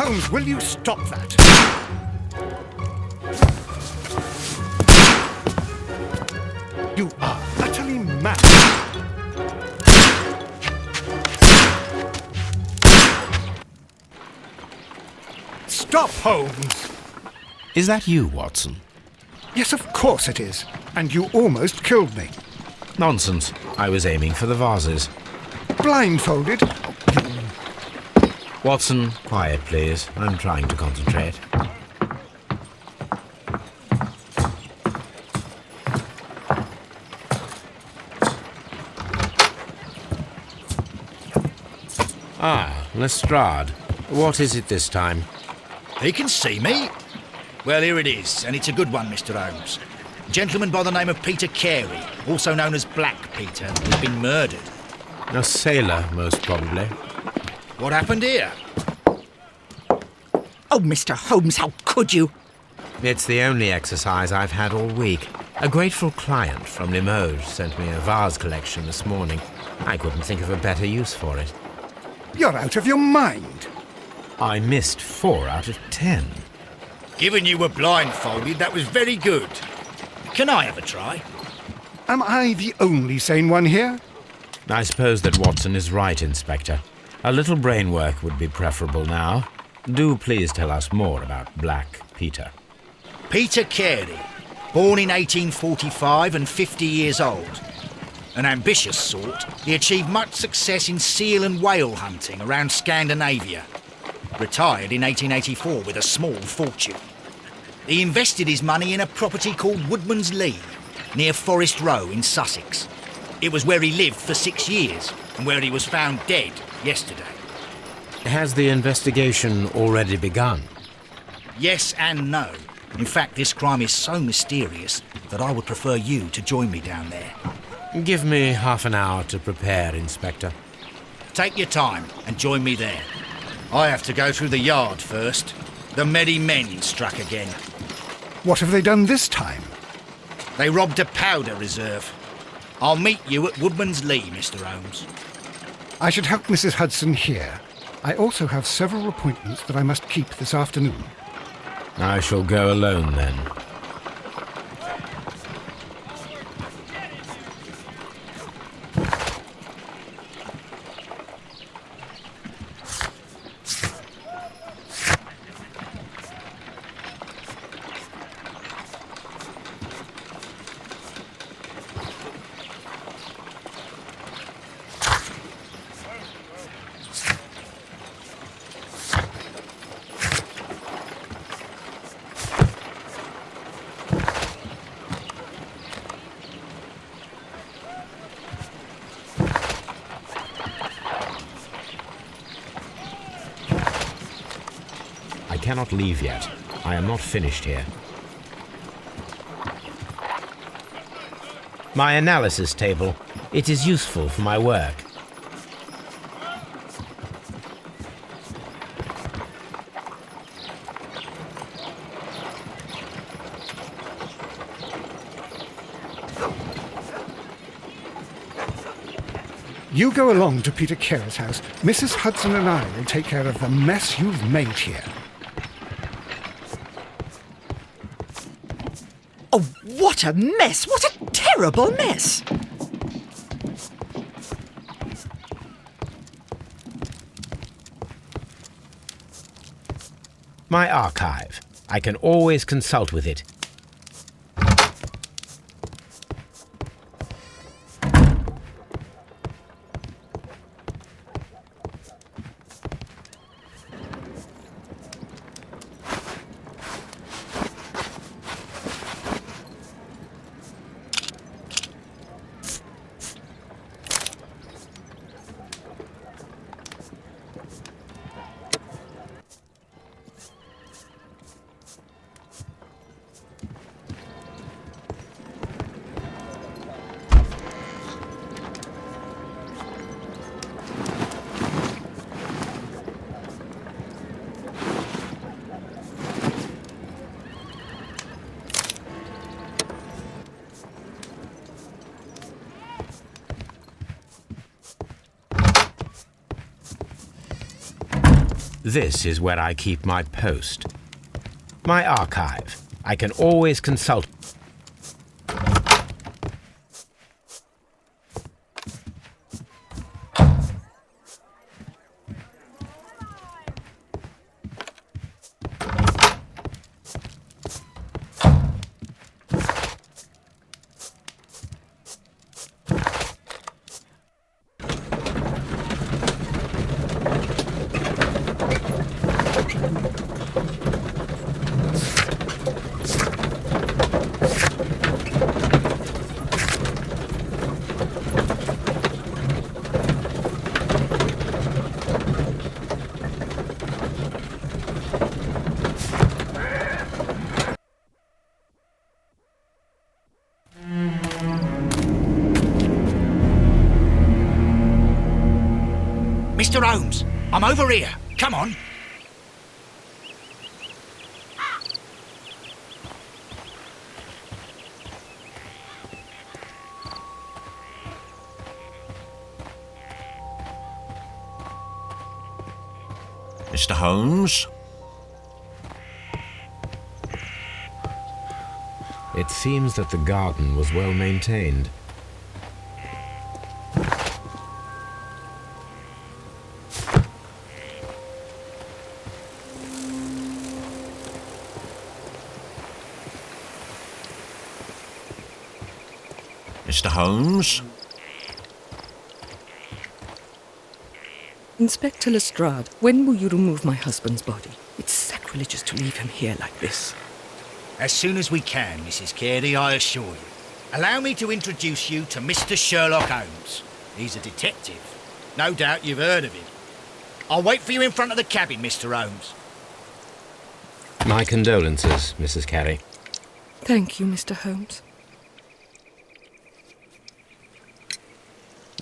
Holmes, will you stop that? You are utterly mad. Stop, Holmes! Is that you, Watson? Yes, of course it is. And you almost killed me. Nonsense. I was aiming for the vases. Blindfolded? Watson, quiet, please. I'm trying to concentrate. Ah, Lestrade. What is it this time? He can see me. Well, here it is, and it's a good one, Mr. Holmes. A gentleman by the name of Peter Carey, also known as Black Peter, has been murdered. A sailor, most probably. What happened here? Oh, Mr. Holmes, how could you? It's the only exercise I've had all week. A grateful client from Limoges sent me a vase collection this morning. I couldn't think of a better use for it. You're out of your mind. I missed 4 out of 10. Given you were blindfolded, that was very good. Can I have a try? Am I the only sane one here? I suppose that Watson is right, Inspector. A little brain work would be preferable now. Do please tell us more about Black Peter. Peter Carey, born in 1845 and 50 years old. An ambitious sort, he achieved much success in seal and whale hunting around Scandinavia. Retired in 1884 with a small fortune. He invested his money in a property called Woodman's Lee, near Forest Row in Sussex. It was where he lived for 6 years, and where he was found dead yesterday. Has the investigation already begun? Yes and no. In fact, this crime is so mysterious that I would prefer you to join me down there. Give me half an hour to prepare, Inspector. Take your time and join me there. I have to go through the yard first. The merry men struck again. What have they done this time? They robbed a powder reserve. I'll meet you at Woodman's Lee, Mr. Holmes. I should have Mrs. Hudson here. I also have several appointments that I must keep this afternoon. I shall go alone, then. I cannot leave yet. I am not finished here. My analysis table. It is useful for my work. You go along to Peter Carey's house. Mrs. Hudson and I will take care of the mess you've made here. Oh, what a mess! What a terrible mess! My archive. I can always consult with it. This is where I keep my post. My archive. I can always consult. Mr. Holmes, I'm over here. Come on. Mr. Holmes? It seems that the garden was well maintained. Mr. Holmes? Inspector Lestrade, when will you remove my husband's body? It's sacrilegious to leave him here like this. As soon as we can, Mrs. Carey, I assure you. Allow me to introduce you to Mr. Sherlock Holmes. He's a detective. No doubt you've heard of him. I'll wait for you in front of the cabin, Mr. Holmes. My condolences, Mrs. Carey. Thank you, Mr. Holmes.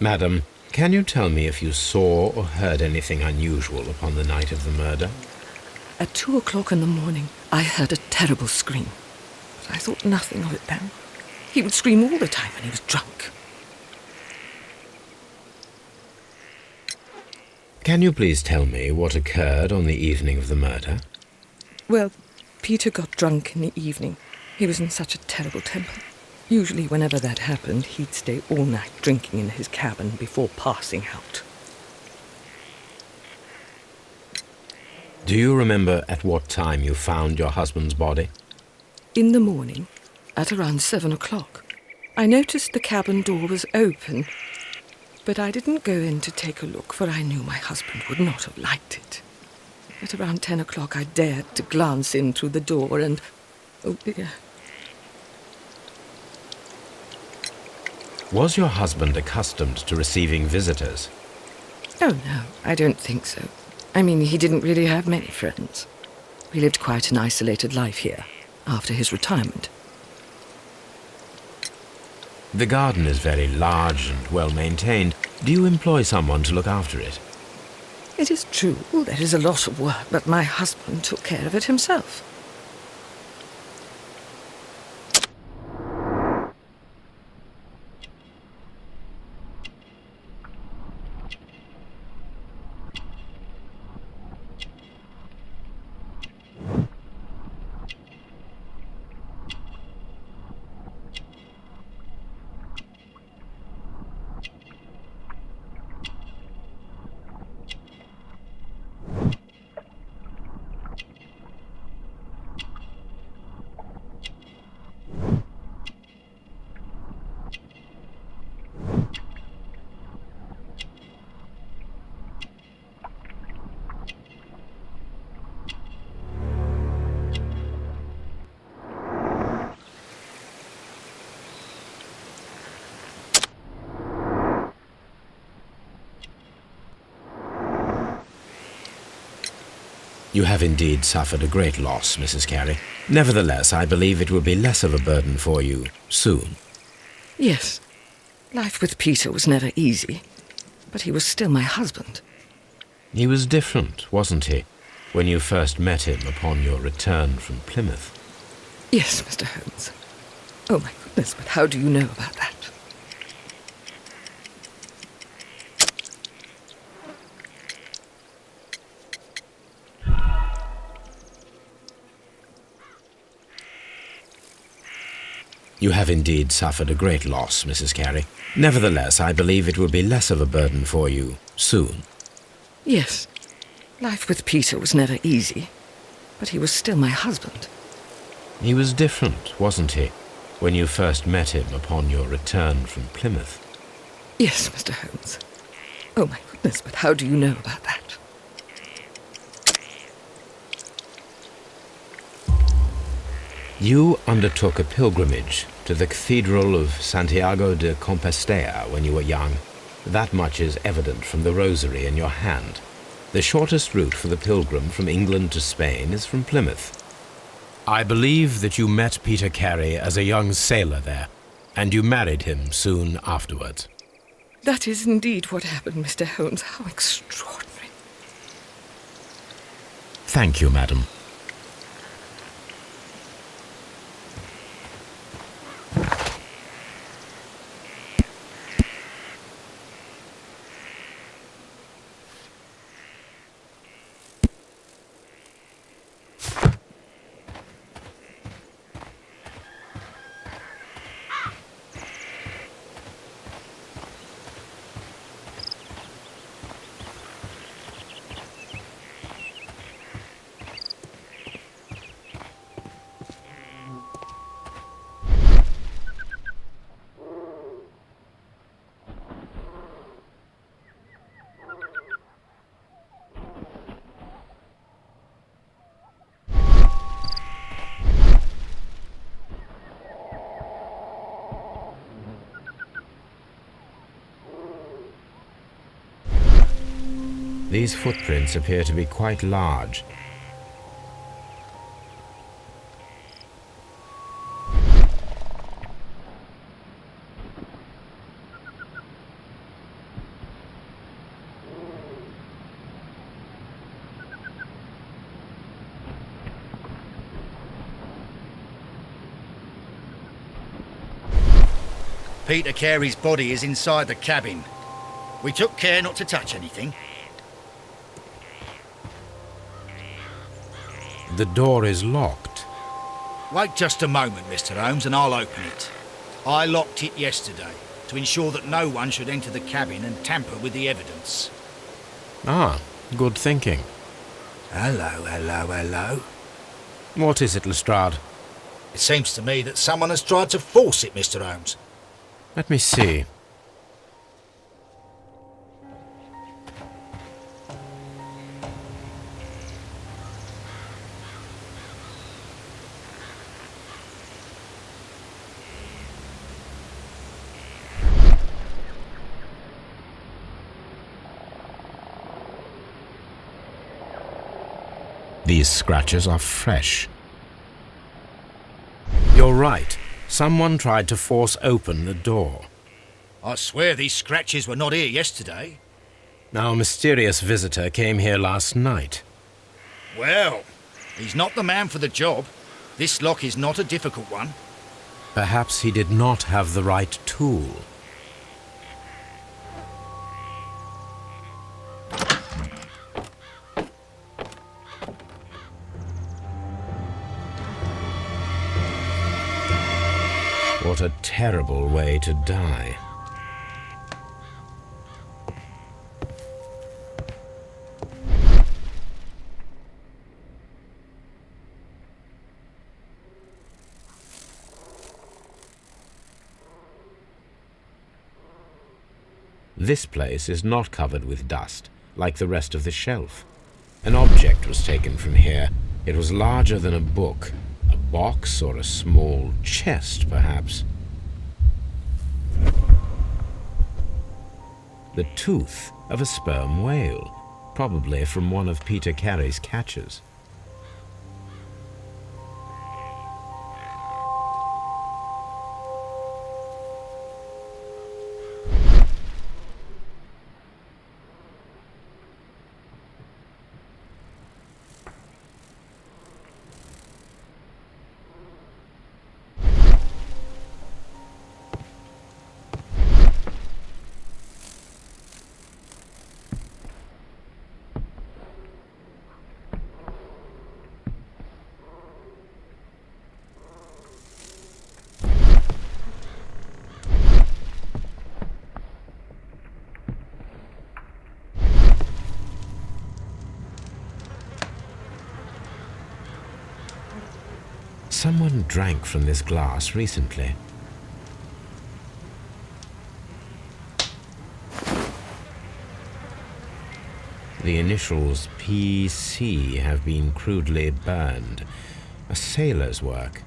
Madam, can you tell me if you saw or heard anything unusual upon the night of the murder? At 2 o'clock in the morning, I heard a terrible scream. But I thought nothing of it then. He would scream all the time when he was drunk. Can you please tell me what occurred on the evening of the murder? Well, Peter got drunk in the evening. He was in such a terrible temper. Usually, whenever that happened, he'd stay all night drinking in his cabin before passing out. Do you remember at what time you found your husband's body? In the morning, at around 7 o'clock, I noticed the cabin door was open, but I didn't go in to take a look, for I knew my husband would not have liked it. At around 10 o'clock, I dared to glance in through the door and... oh dear. Was your husband accustomed to receiving visitors? Oh, no, I don't think so. I mean, he didn't really have many friends. He lived quite an isolated life here, after his retirement. The garden is very large and well maintained. Do you employ someone to look after it? It is true, there is a lot of work, but my husband took care of it himself. You have indeed suffered a great loss, Mrs. Carey. Nevertheless, I believe it will be less of a burden for you soon. Yes, life with Peter was never easy, but he was still my husband. He was different, wasn't he, when you first met him upon your return from Plymouth? Yes, Mr. Holmes. Oh, my goodness, but how do you know about that? You have indeed suffered a great loss, Mrs. Carey. Nevertheless, I believe it will be less of a burden for you soon. Yes, life with Peter was never easy, but he was still my husband. He was different, wasn't he, when you first met him upon your return from Plymouth? Yes, Mr. Holmes. Oh, my goodness, but how do you know about that? You undertook a pilgrimage to the Cathedral of Santiago de Compostela when you were young. That much is evident from the rosary in your hand. The shortest route for the pilgrim from England to Spain is from Plymouth. I believe that you met Peter Carey as a young sailor there, and you married him soon afterwards. That is indeed what happened, Mr. Holmes. How extraordinary. Thank you, madam. These footprints appear to be quite large. Peter Carey's body is inside the cabin. We took care not to touch anything. The door is locked. Wait just a moment, Mr. Holmes, and I'll open it. I locked it yesterday to ensure that no one should enter the cabin and tamper with the evidence. Ah, good thinking. Hello, hello, hello. What is it, Lestrade? It seems to me that someone has tried to force it, Mr. Holmes. Let me see. These scratches are fresh. You're right. Someone tried to force open the door. I swear these scratches were not here yesterday. Our mysterious visitor came here last night. Well, he's not the man for the job. This lock is not a difficult one. Perhaps he did not have the right tool. What a terrible way to die. This place is not covered with dust, like the rest of the shelf. An object was taken from here. It was larger than a book. A box or a small chest, perhaps. The tooth of a sperm whale, probably from one of Peter Carey's catches. Someone drank from this glass recently. The initials PC have been crudely burned. A sailor's work.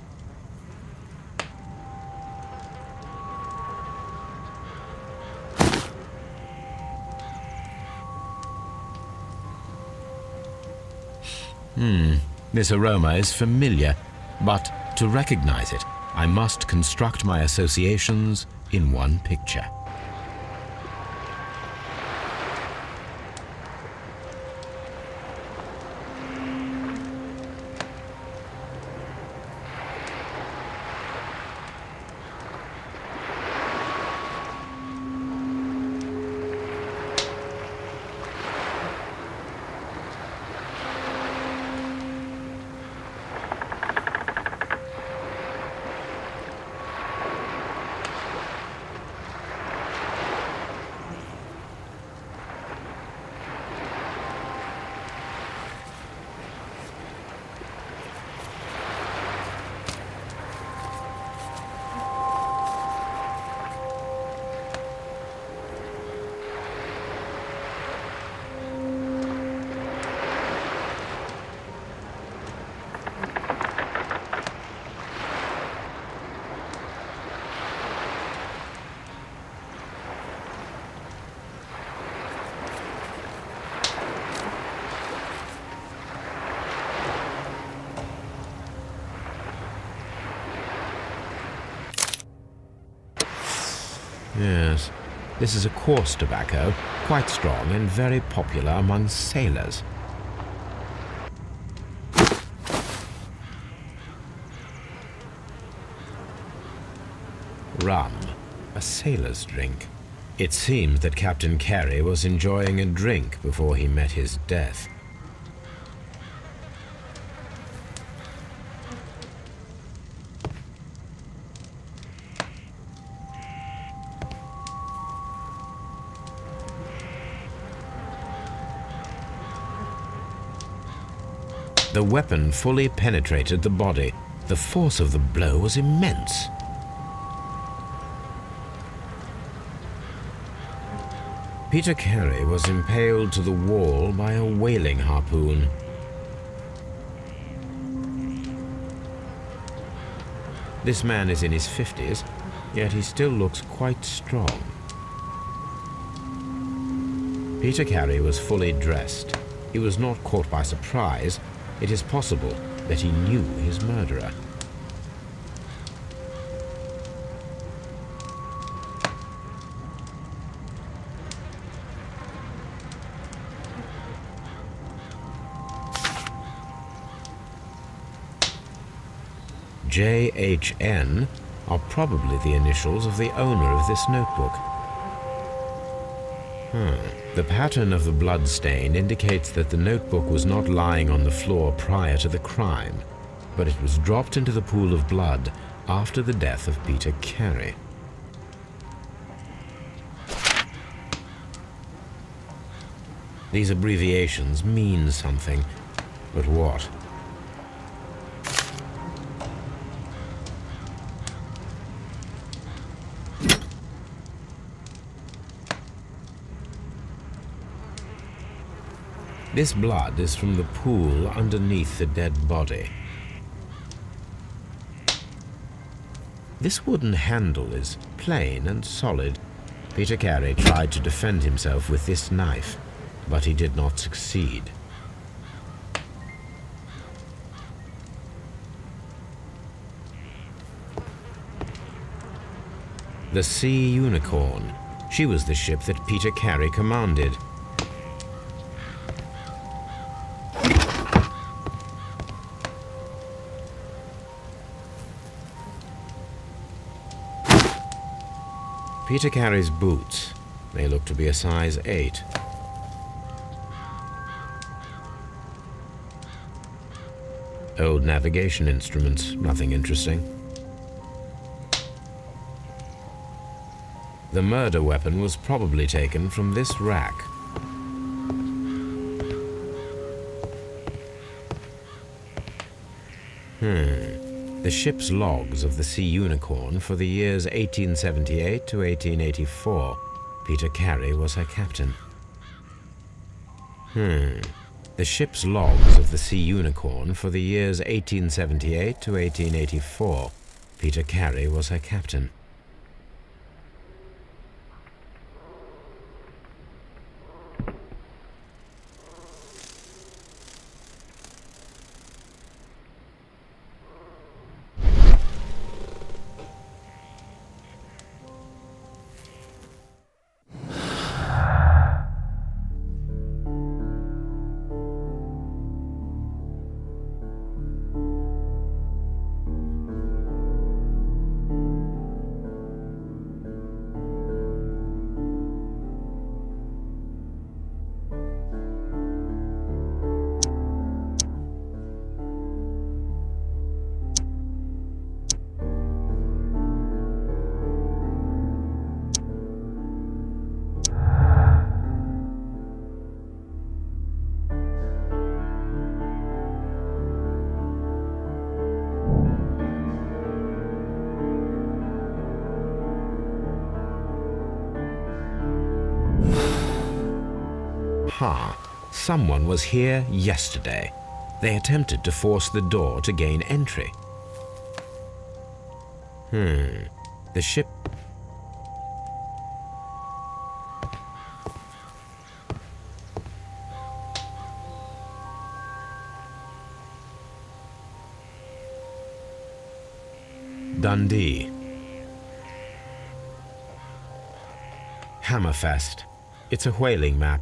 This aroma is familiar, but to recognize it, I must construct my associations in one picture. Yes, this is a coarse tobacco, quite strong and very popular among sailors. Rum, a sailor's drink. It seems that Captain Carey was enjoying a drink before he met his death. The weapon fully penetrated the body. The force of the blow was immense. Peter Carey was impaled to the wall by a whaling harpoon. This man is in his 50s, yet he still looks quite strong. Peter Carey was fully dressed. He was not caught by surprise. It is possible that he knew his murderer. JHN are probably the initials of the owner of this notebook. The pattern of the blood stain indicates that the notebook was not lying on the floor prior to the crime, but it was dropped into the pool of blood after the death of Peter Carey. These abbreviations mean something, but what? This blood is from the pool underneath the dead body. This wooden handle is plain and solid. Peter Carey tried to defend himself with this knife, but he did not succeed. The Sea Unicorn. She was the ship that Peter Carey commanded. Peter Carey's boots. They look to be a size 8. Old navigation instruments, nothing interesting. The murder weapon was probably taken from this rack. The ship's logs of the Sea Unicorn for the years 1878 to 1884. Peter Carey was her captain. The ship's logs of the Sea Unicorn for the years 1878 to 1884. Peter Carey was her captain. Someone was here yesterday. They attempted to force the door to gain entry. The ship... Dundee. Hammerfest. It's a whaling map.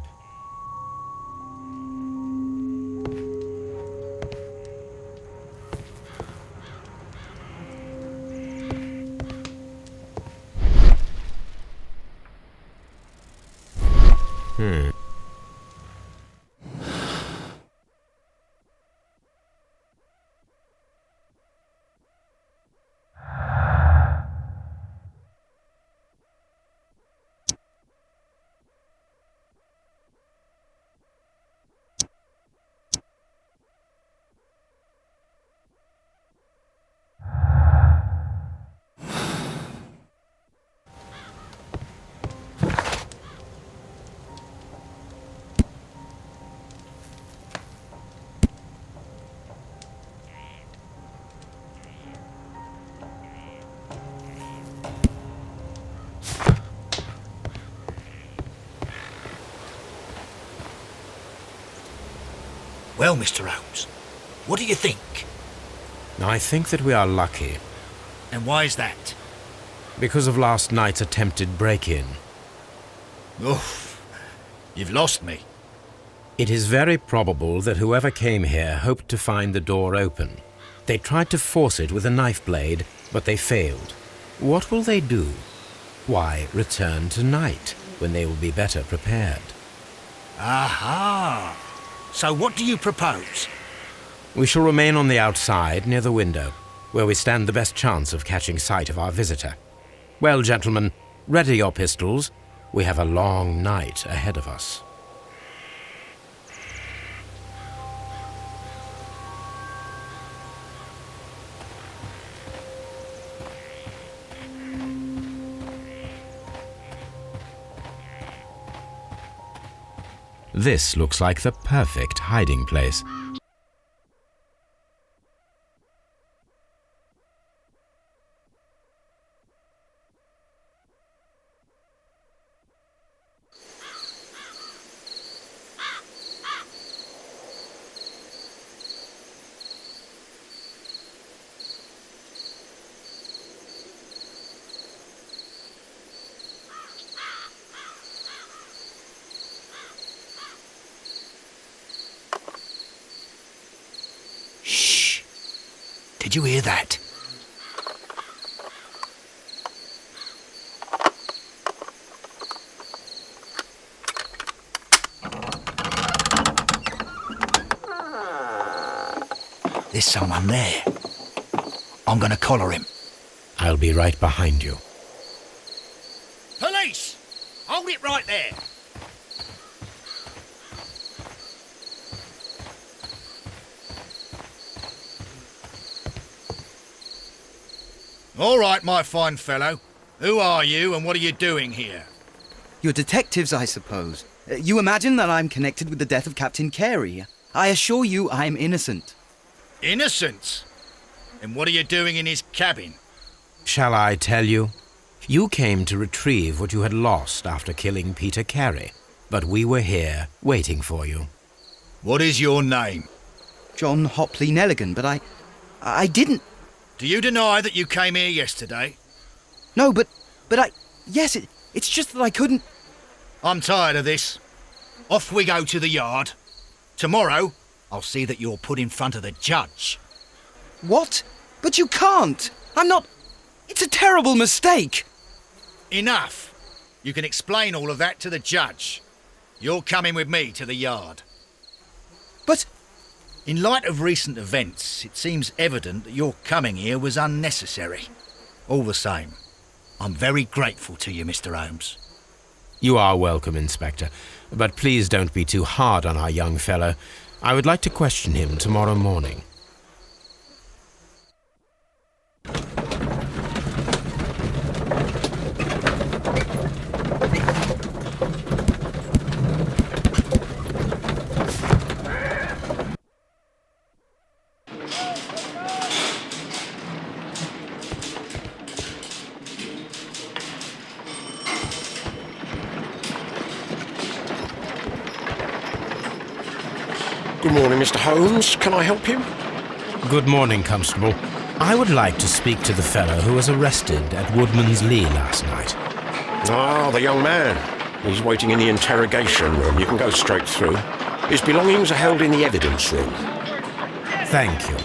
Well, Mr. Holmes, what do you think? I think that we are lucky, And why is that? because of last night's attempted break-in. Oof, you've lost me. It is very probable that whoever came here hoped to find the door open. They tried to force it with a knife blade, but they failed. What will they do? Why, return tonight, when they will be better prepared. Aha! So what do you propose? We shall remain on the outside, near the window, where we stand the best chance of catching sight of our visitor. Well, gentlemen, ready your pistols. We have a long night ahead of us. This looks like the perfect hiding place. Shh! Did you hear that? There's someone there. I'm gonna collar him. I'll be right behind you. Police! Hold it right there! All right, my fine fellow. Who are you and what are you doing here? You're detectives, I suppose. You imagine that I'm connected with the death of Captain Carey. I assure you I'm innocent. Innocent? And what are you doing in his cabin? Shall I tell you? You came to retrieve what you had lost after killing Peter Carey, but we were here waiting for you. What is your name? John Hopley Nelligan, but I didn't... Do you deny that you came here yesterday? No, but yes, it's just that I couldn't... I'm tired of this. Off we go to the yard. Tomorrow, I'll see that you're put in front of the judge. What? But you can't! I'm not... It's a terrible mistake! Enough! You can explain all of that to the judge. You're coming with me to the yard. But... In light of recent events, it seems evident that your coming here was unnecessary. All the same, I'm very grateful to you, Mr. Holmes. You are welcome, Inspector, but please don't be too hard on our young fellow. I would like to question him tomorrow morning. Good morning, Mr. Holmes. Can I help you? Good morning, Constable. I would like to speak to the fellow who was arrested at Woodman's Lee last night. Ah, the young man. He's waiting in the interrogation room. You can go straight through. His belongings are held in the evidence room. Thank you.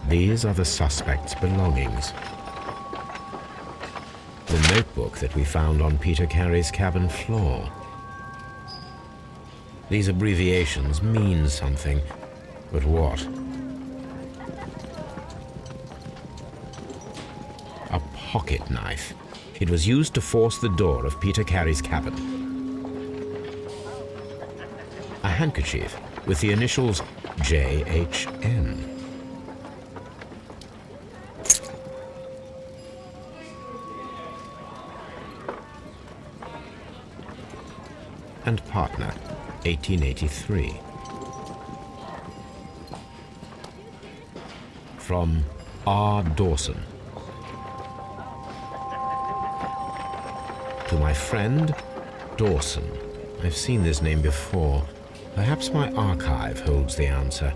These are the suspect's belongings. The notebook that we found on Peter Carey's cabin floor. These abbreviations mean something, but what? A pocket knife. It was used to force the door of Peter Carey's cabin. A handkerchief with the initials JHN. And partner, 1883. From R. Dawson. To my friend, Dawson. I've seen this name before. Perhaps my archive holds the answer.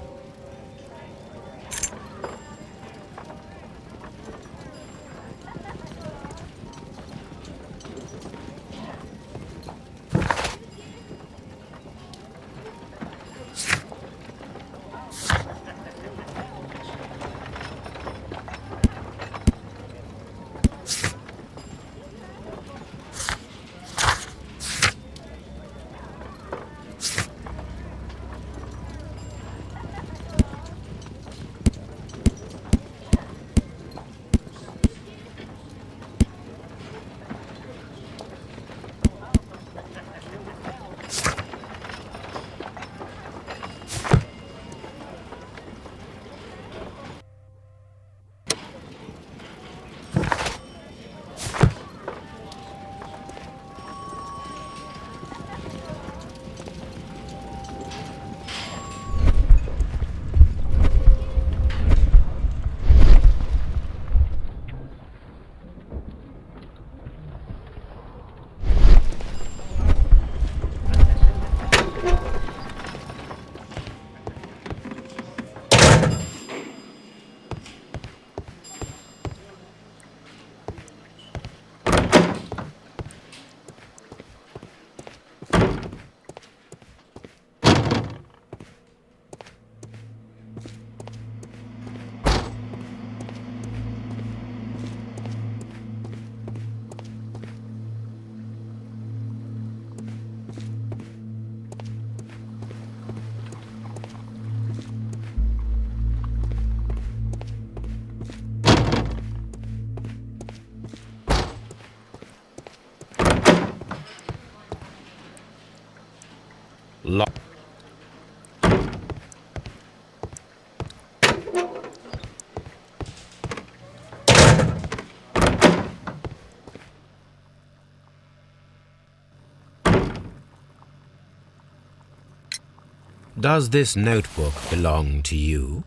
Does this notebook belong to you?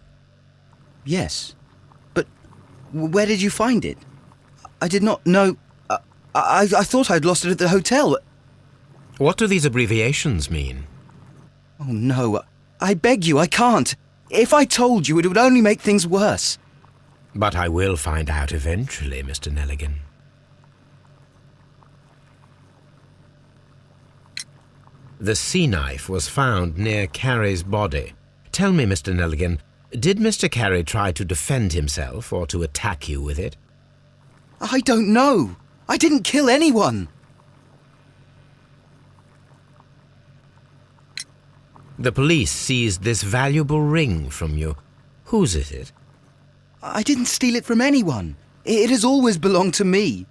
Yes. But where did you find it? I did not know... I thought I'd lost it at the hotel. What do these abbreviations mean? Oh, no. I beg you, I can't. If I told you, it would only make things worse. But I will find out eventually, Mr. Nelligan. The sea knife was found near Carey's body. Tell me, Mr. Nelligan, did Mr. Carey try to defend himself or to attack you with it? I don't know. I didn't kill anyone. The police seized this valuable ring from you. Whose is it? I didn't steal it from anyone. It has always belonged to me.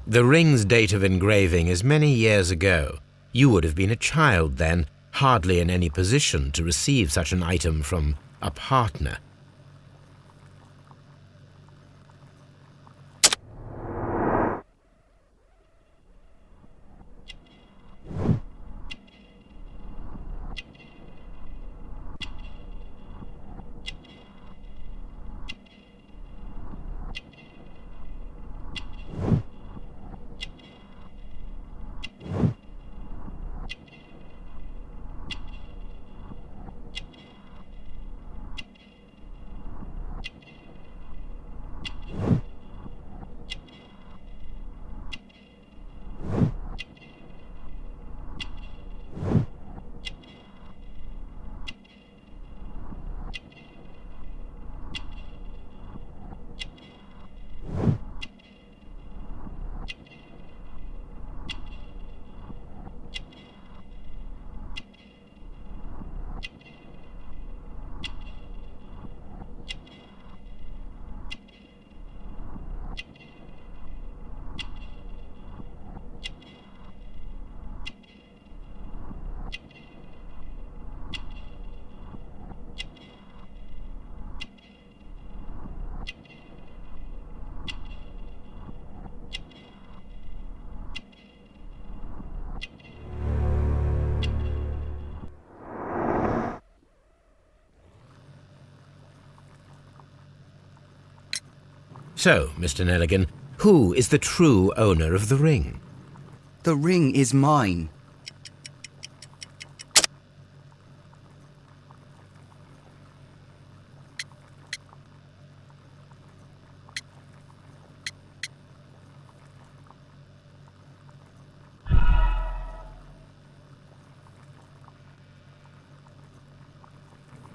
The ring's date of engraving is many years ago. You would have been a child then, hardly in any position to receive such an item from a partner. So, Mr. Nelligan, who is the true owner of the ring? The ring is mine.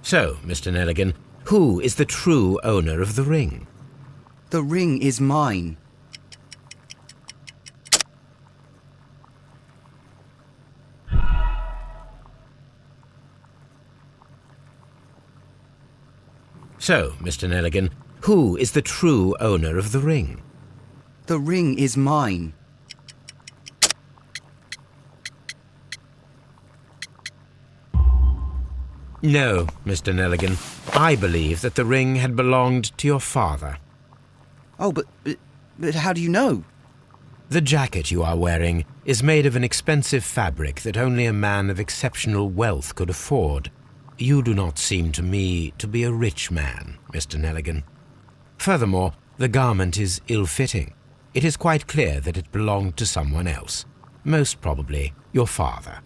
So, Mr. Nelligan, who is the true owner of the ring? The ring is mine. So, Mr. Nelligan, who is the true owner of the ring? The ring is mine. No, Mr. Nelligan. I believe that the ring had belonged to your father. Oh, but how do you know? The jacket you are wearing is made of an expensive fabric that only a man of exceptional wealth could afford. You do not seem to me to be a rich man, Mr. Nelligan. Furthermore, the garment is ill-fitting. It is quite clear that it belonged to someone else, most probably your father.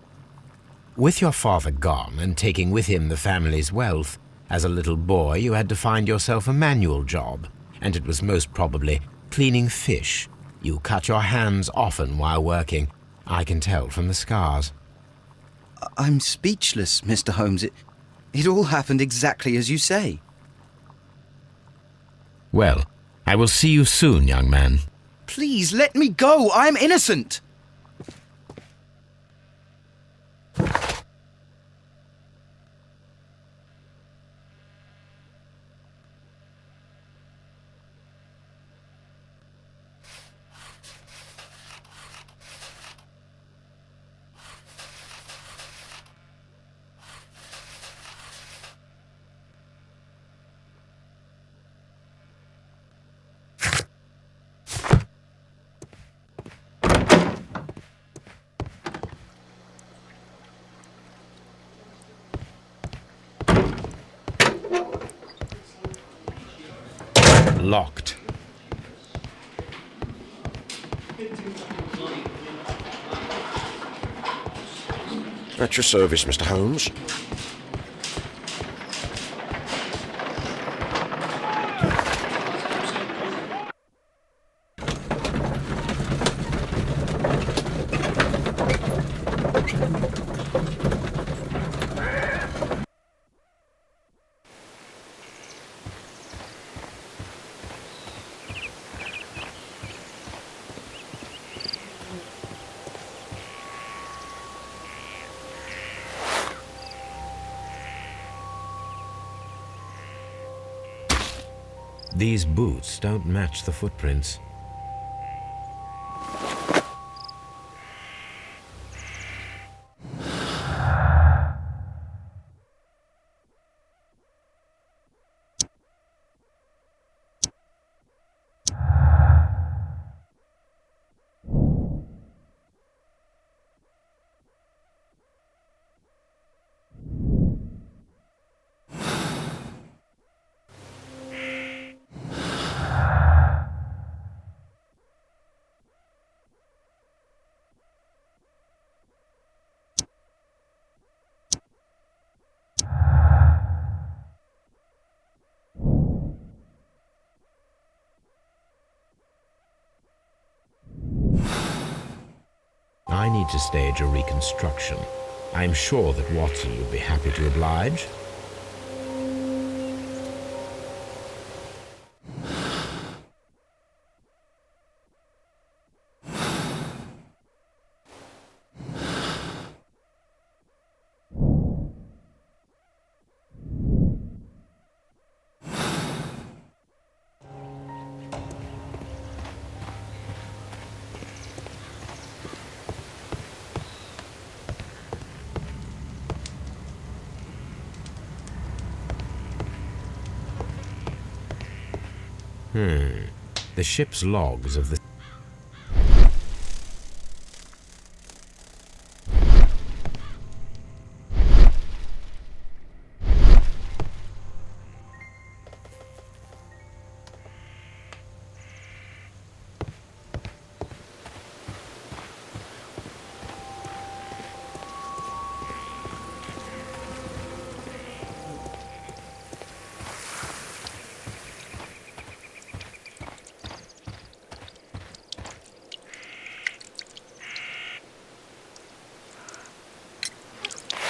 With your father gone and taking with him the family's wealth, as a little boy you had to find yourself a manual job, and it was most probably cleaning fish. You cut your hands often while working. I can tell from the scars. I'm speechless, Mr. Holmes. It all happened exactly as you say. Well, I will see you soon, young man. Please, let me go. I'm innocent. Locked. At your service, Mr. Holmes. These boots don't match the footprints. I need to stage a reconstruction. I'm sure that Watson would be happy to oblige. The ship's logs of the...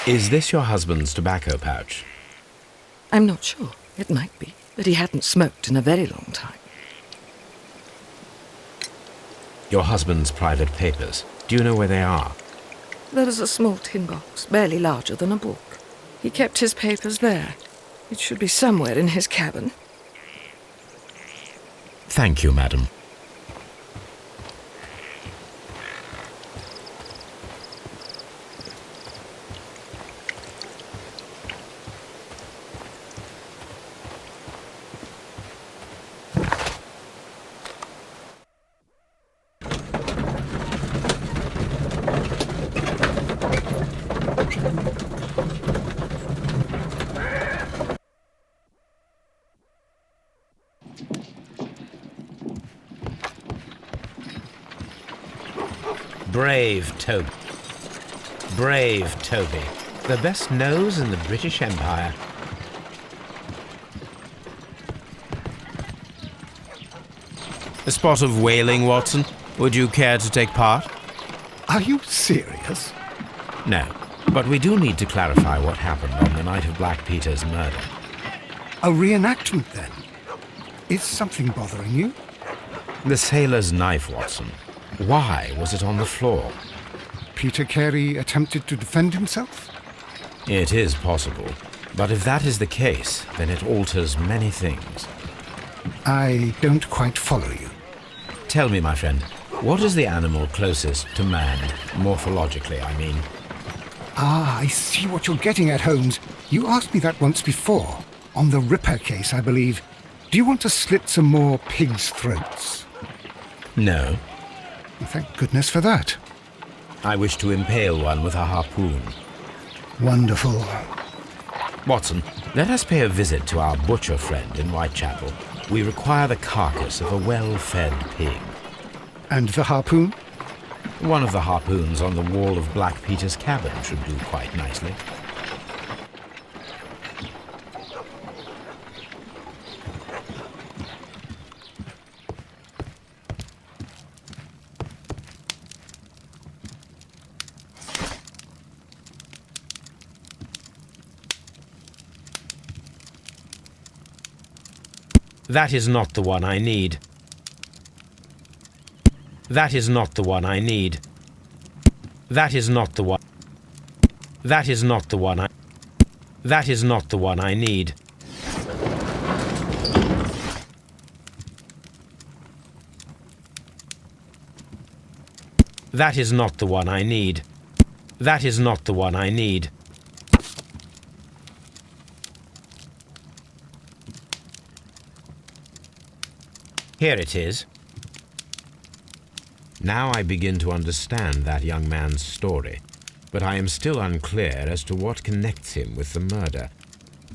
Is this your husband's tobacco pouch? I'm not sure. It might be, but he hadn't smoked in a very long time. Your husband's private papers. Do you know where they are? There is a small tin box, barely larger than a book. He kept his papers there. It should be somewhere in his cabin. Thank you, madam. Brave Toby. Brave Toby. The best nose in the British Empire. A spot of whaling, Watson. Would you care to take part? Are you serious? No, but we do need to clarify what happened on the night of Black Peter's murder. A reenactment, then? Is something bothering you? The sailor's knife, Watson. Why was it on the floor? Peter Carey attempted to defend himself? It is possible. But if that is the case, then it alters many things. I don't quite follow you. Tell me, my friend, what is the animal closest to man, morphologically, I mean? Ah, I see what you're getting at, Holmes. You asked me that once before. On the Ripper case, I believe. Do you want to slit some more pigs' throats? No. Thank goodness for that. I wish to impale one with a harpoon. Wonderful. Watson, let us pay a visit to our butcher friend in Whitechapel. We require the carcass of a well-fed pig. And the harpoon? One of the harpoons on the wall of Black Peter's cabin should do quite nicely. That is not the one I need. That is not the one I need. That is not the one. That is not the one I. That is not the one I need. That is not the one I need. That is not the one I need. Here it is. Now I begin to understand that young man's story, but I am still unclear as to what connects him with the murder.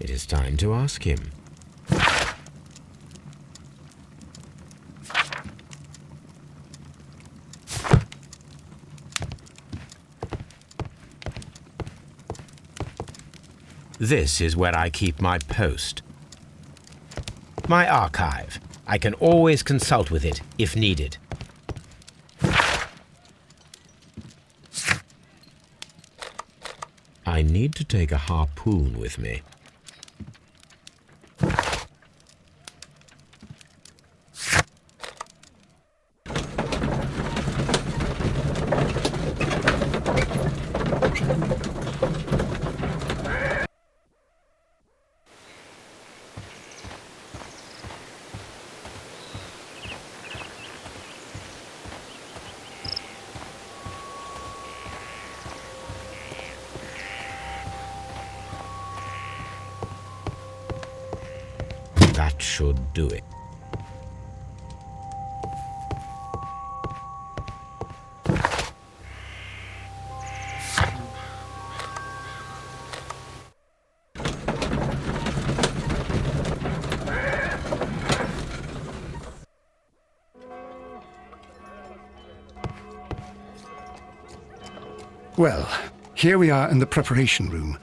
It is time to ask him. This is where I keep my post. My archive. I can always consult with it if needed. I need to take a harpoon with me. That should do it. Well, here we are in the preparation room.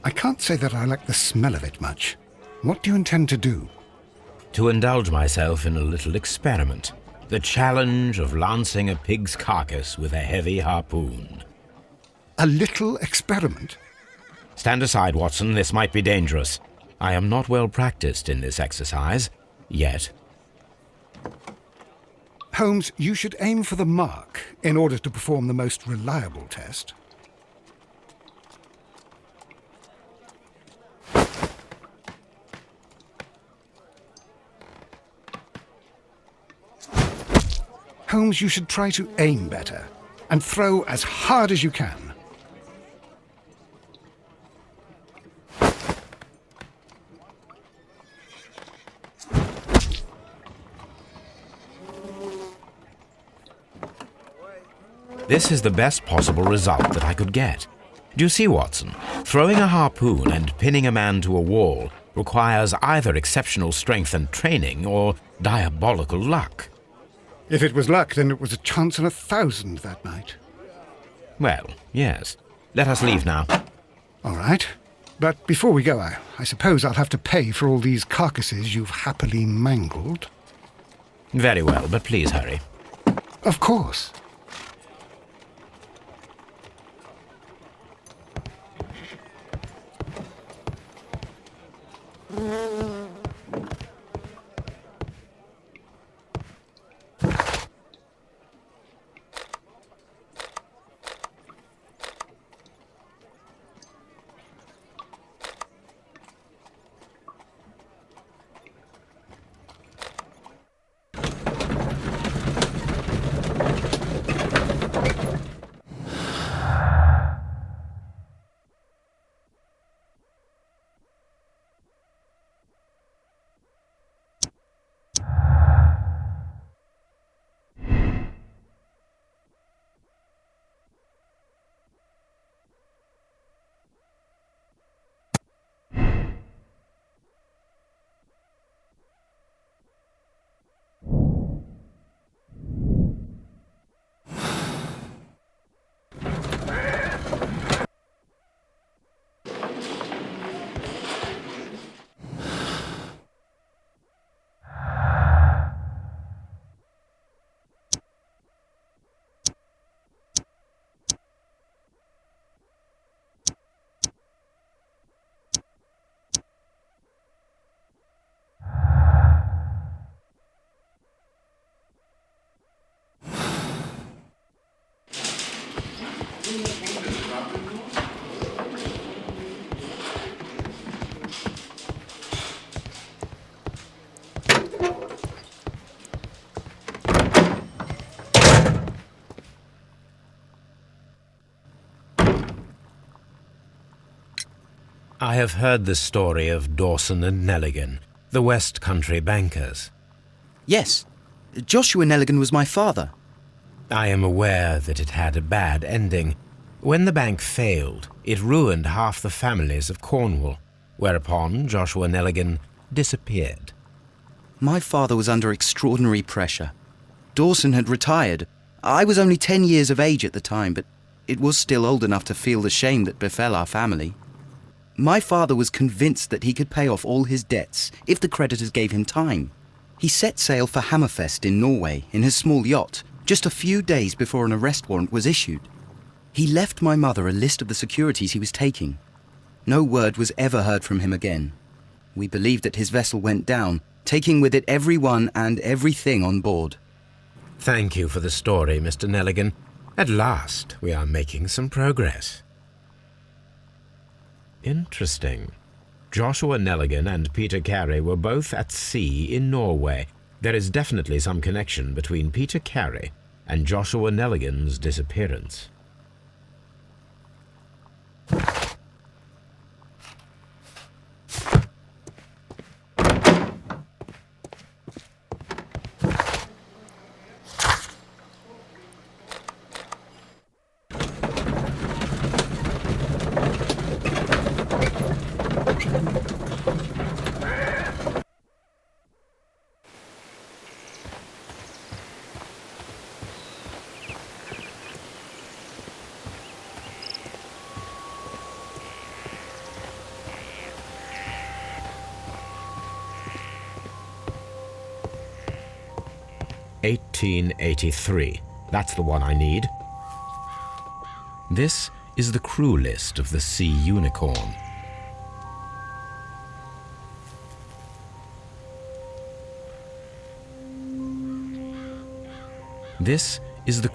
I can't say that I like the smell of it much. What do you intend to do? To indulge myself in a little experiment. The challenge of lancing a pig's carcass with a heavy harpoon. A little experiment? Stand aside, Watson. This might be dangerous. I am not well practiced in this exercise, yet. Holmes, you should aim for the mark in order to perform the most reliable test. Holmes, you should try to aim better and throw as hard as you can. This is the best possible result that I could get. Do you see, Watson? Throwing a harpoon and pinning a man to a wall requires either exceptional strength and training or diabolical luck. If it was luck, then it was a chance in 1,000 that night. Well, yes. Let us leave now. All right. But before we go, I suppose I'll have to pay for all these carcasses you've happily mangled. Very well, but please hurry. Of course. I have heard the story of Dawson and Nelligan, the West Country bankers. Yes, Joshua Nelligan was my father. I am aware that it had a bad ending. When the bank failed, it ruined half the families of Cornwall, whereupon Joshua Nelligan disappeared. My father was under extraordinary pressure. Dawson had retired. I was only 10 years of age at the time, but it was still old enough to feel the shame that befell our family. My father was convinced that he could pay off all his debts if the creditors gave him time. He set sail for Hammerfest in Norway in his small yacht, just a few days before an arrest warrant was issued. He left my mother a list of the securities he was taking. No word was ever heard from him again. We believe that his vessel went down, taking with it everyone and everything on board. Thank you for the story, Mr. Nelligan. At last, we are making some progress. Interesting. Joshua Nelligan and Peter Carey were both at sea in Norway. There is definitely some connection between Peter Carey and Joshua Nelligan's disappearance. "1883. That's the one I need. This is the crew list of the Sea Unicorn. This is the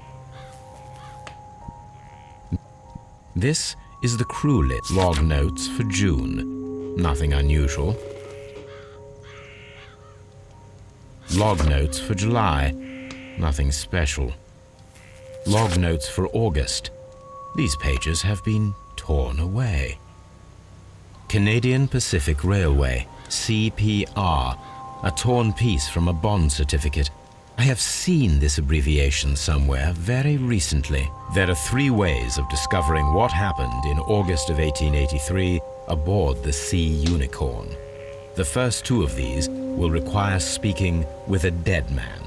crew list. Log notes for June. Nothing unusual. Log notes for July. Nothing special. Log notes for August. These pages have been torn away. Canadian Pacific Railway, CPR, a torn piece from a bond certificate. I have seen this abbreviation somewhere very recently. There are 3 ways of discovering what happened in August of 1883 aboard the Sea Unicorn. The first 2 of these will require speaking with a dead man.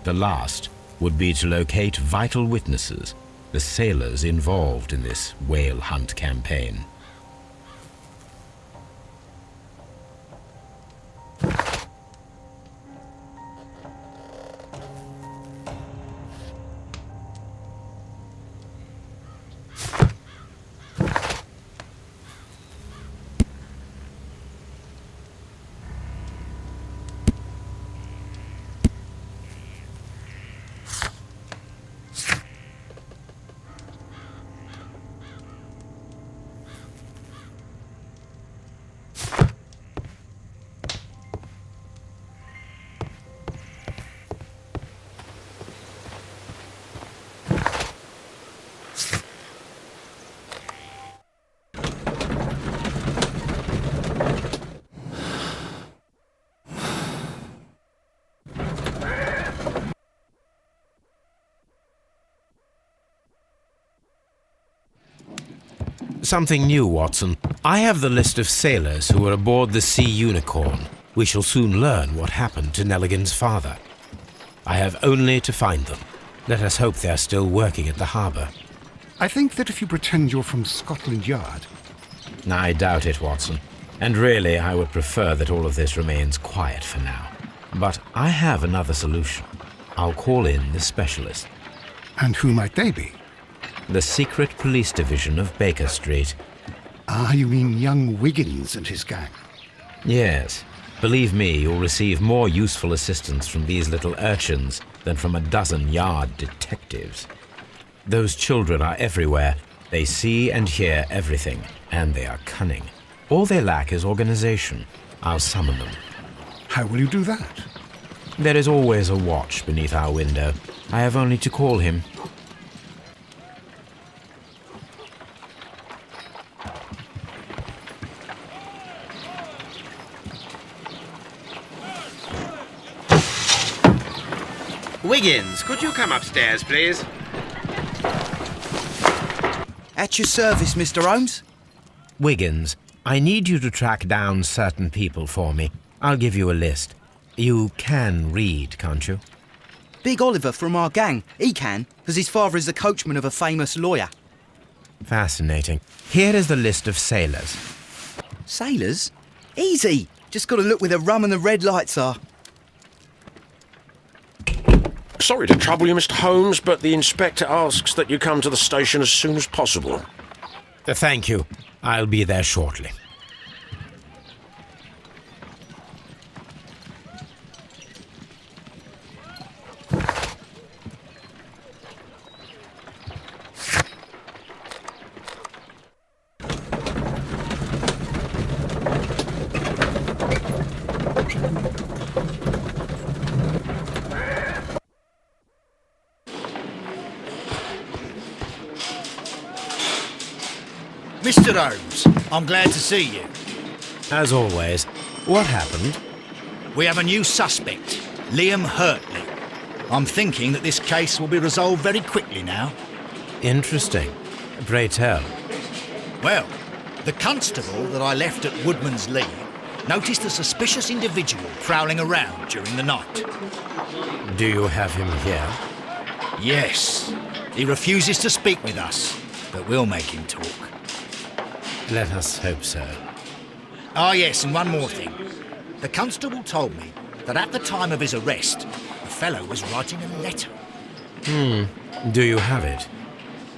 The last would be to locate vital witnesses, the sailors involved in this whale hunt campaign. Something new, Watson. I have the list of sailors who were aboard the Sea Unicorn. We shall soon learn what happened to Nelligan's father. I have only to find them. Let us hope they are still working at the harbour. I think that if you pretend you're from Scotland Yard... I doubt it, Watson. And really, I would prefer that all of this remains quiet for now. But I have another solution. I'll call in the specialist. And who might they be? The secret police division of Baker Street. Ah, you mean young Wiggins and his gang? Yes. Believe me, you'll receive more useful assistance from these little urchins than from a dozen yard detectives. Those children are everywhere. They see and hear everything, and they are cunning. All they lack is organization. I'll summon them. How will you do that? There is always a watch beneath our window. I have only to call him. Wiggins, could you come upstairs, please? At your service, Mr. Holmes. Wiggins, I need you to track down certain people for me. I'll give you a list. You can read, can't you? Big Oliver from our gang. He can, because his father is the coachman of a famous lawyer. Fascinating. Here is the list of sailors. Sailors? Easy. Just got to look where the rum and the red lights are. Sorry to trouble you, Mr. Holmes, but the inspector asks that you come to the station as soon as possible. Thank you. I'll be there shortly. Mr. Holmes, I'm glad to see you. As always, what happened? We have a new suspect, Liam Hurtley. I'm thinking that this case will be resolved very quickly now. Interesting. Pray tell. Well, the constable that I left at Woodman's Lee noticed a suspicious individual prowling around during the night. Do you have him here? Yes, he refuses to speak with us, but we'll make him talk. Let us hope so. Ah, yes, and one more thing. The constable told me that at the time of his arrest, the fellow was writing a letter. Do you have it?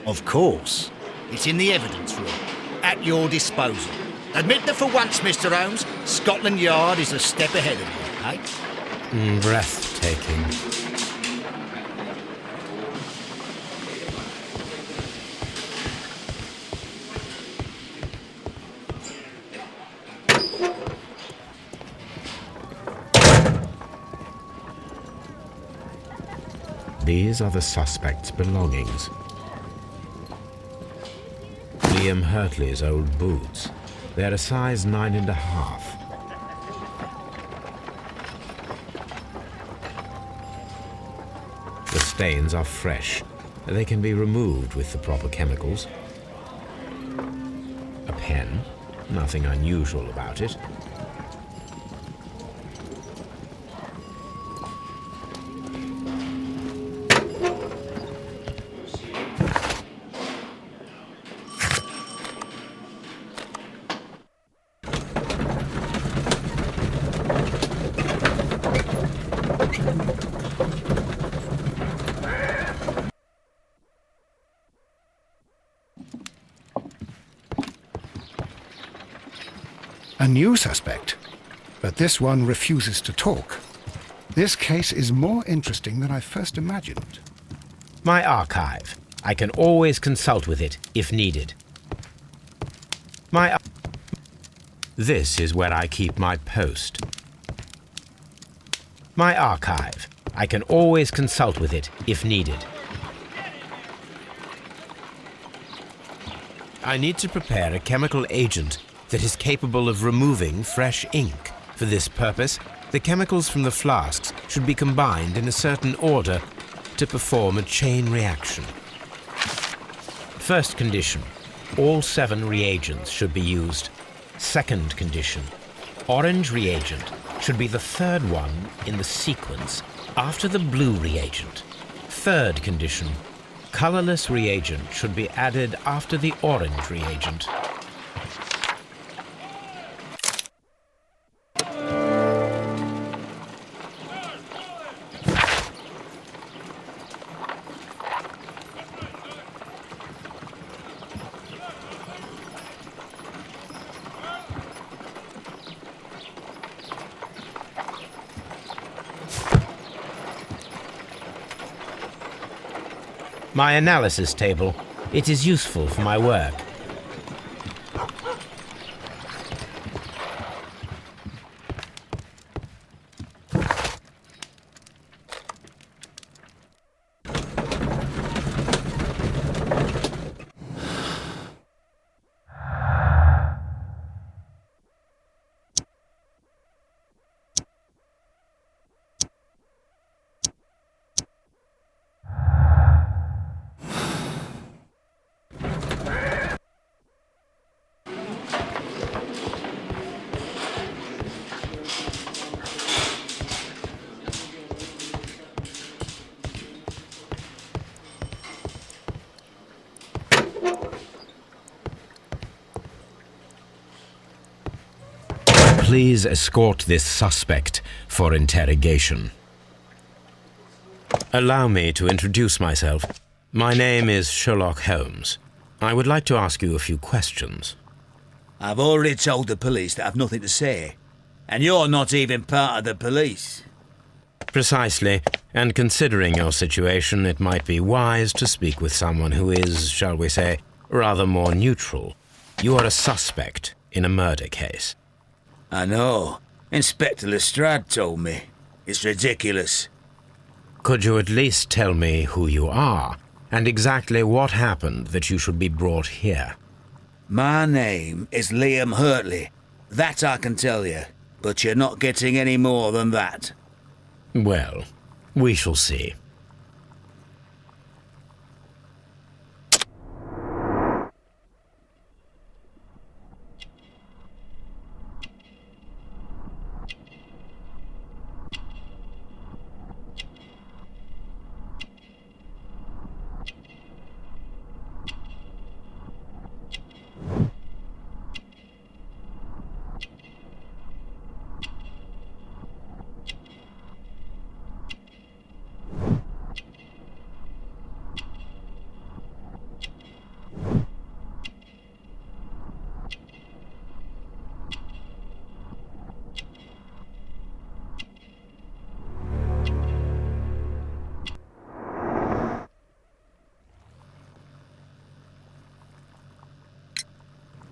Of course. It's in the evidence room, at your disposal. Admit that for once, Mr. Holmes, Scotland Yard is a step ahead of you, eh? Breathtaking. These are the suspect's belongings. Liam Hurtley's old boots. They're a size 9.5. The stains are fresh. They can be removed with the proper chemicals. A pen. Nothing unusual about it. A new suspect, but this one refuses to talk. This case is more interesting than I first imagined. My archive. I can always consult with it if needed. This is where I keep my post. My archive. I can always consult with it if needed. I need to prepare a chemical agent that is capable of removing fresh ink. For this purpose, the chemicals from the flasks should be combined in a certain order to perform a chain reaction. First condition, all 7 reagents should be used. Second condition, orange reagent should be the third one in the sequence after the blue reagent. Third condition, colorless reagent should be added after the orange reagent. My analysis table. It is useful for my work. Please escort this suspect for interrogation. Allow me to introduce myself. My name is Sherlock Holmes. I would like to ask you a few questions. I've already told the police that I've nothing to say. And you're not even part of the police. Precisely, and considering your situation, it might be wise to speak with someone who is, shall we say, rather more neutral. You are a suspect in a murder case. I know. Inspector Lestrade told me. It's ridiculous. Could you at least tell me who you are, and exactly what happened that you should be brought here? My name is Liam Hurtley. That I can tell you, but you're not getting any more than that. Well, we shall see.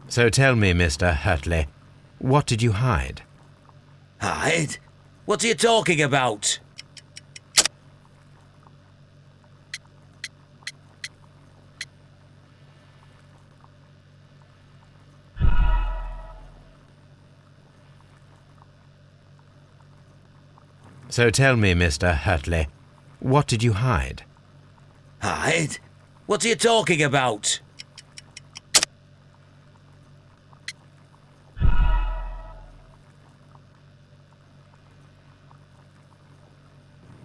So tell me, Mr. Hurtley, what did you hide? Hide? What are you talking about? So tell me, Mr. Hurtley, what did you hide? Hide? What are you talking about?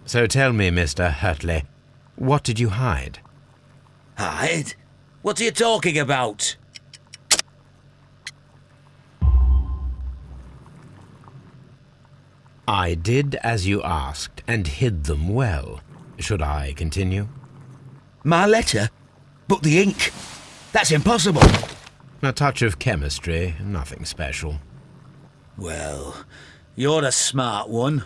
So tell me, Mr. Hurtley, what did you hide? Hide? What are you talking about? I did as you asked and hid them well. Should I continue? My letter? But the ink? That's impossible. A touch of chemistry, nothing special. Well, you're a smart one,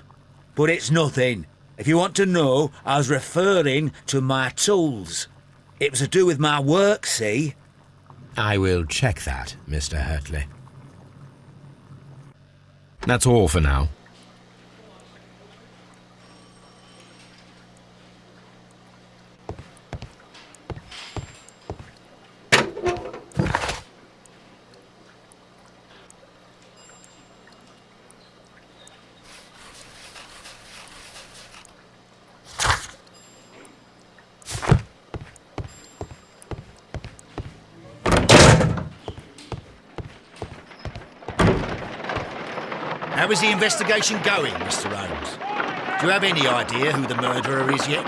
but it's nothing. If you want to know, I was referring to my tools. It was to do with my work, see? I will check that, Mr. Hurtley. That's all for now. How is the investigation going, Mr. Holmes? Do you have any idea who the murderer is yet?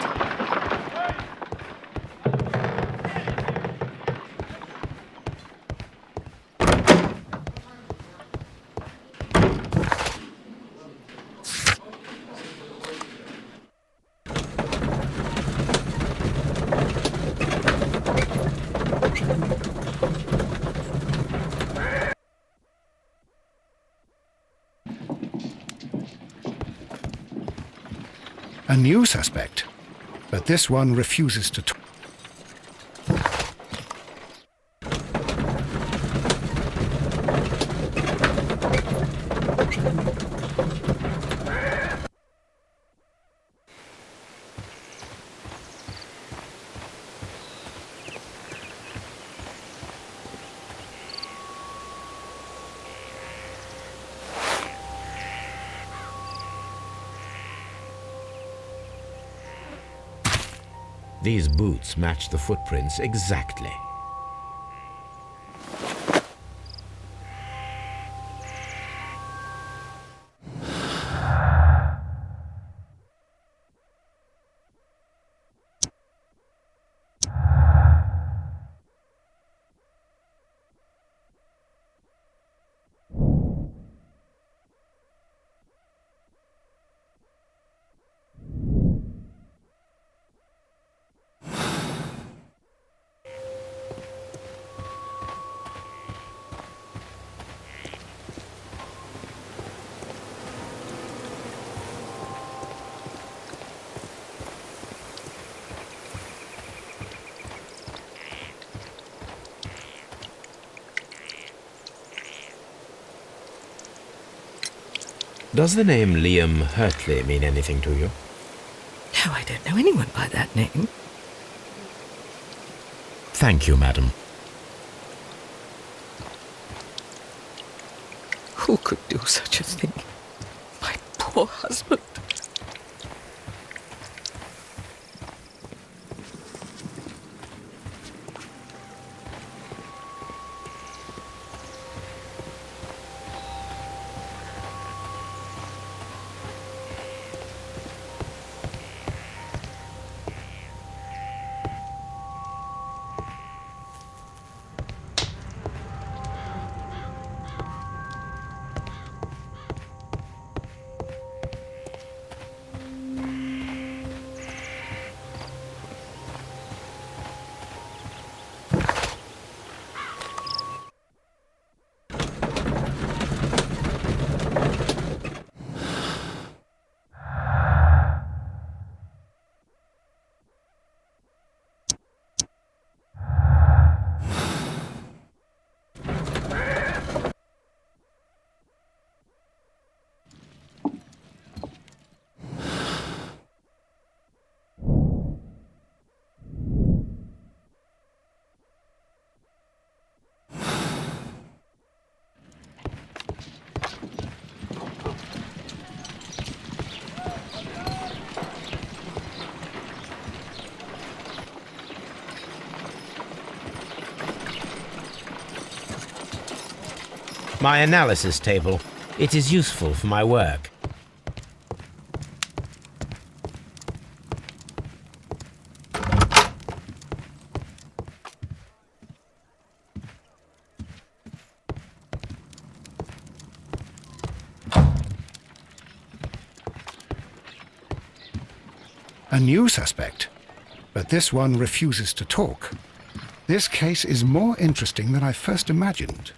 A new suspect, but this one refuses to talk. These boots match the footprints exactly. Does the name Liam Hurtley mean anything to you? No, I don't know anyone by that name. Thank you, madam. Who could do such a thing? My poor husband. My analysis table. It is useful for my work. A new suspect, but this one refuses to talk. This case is more interesting than I first imagined.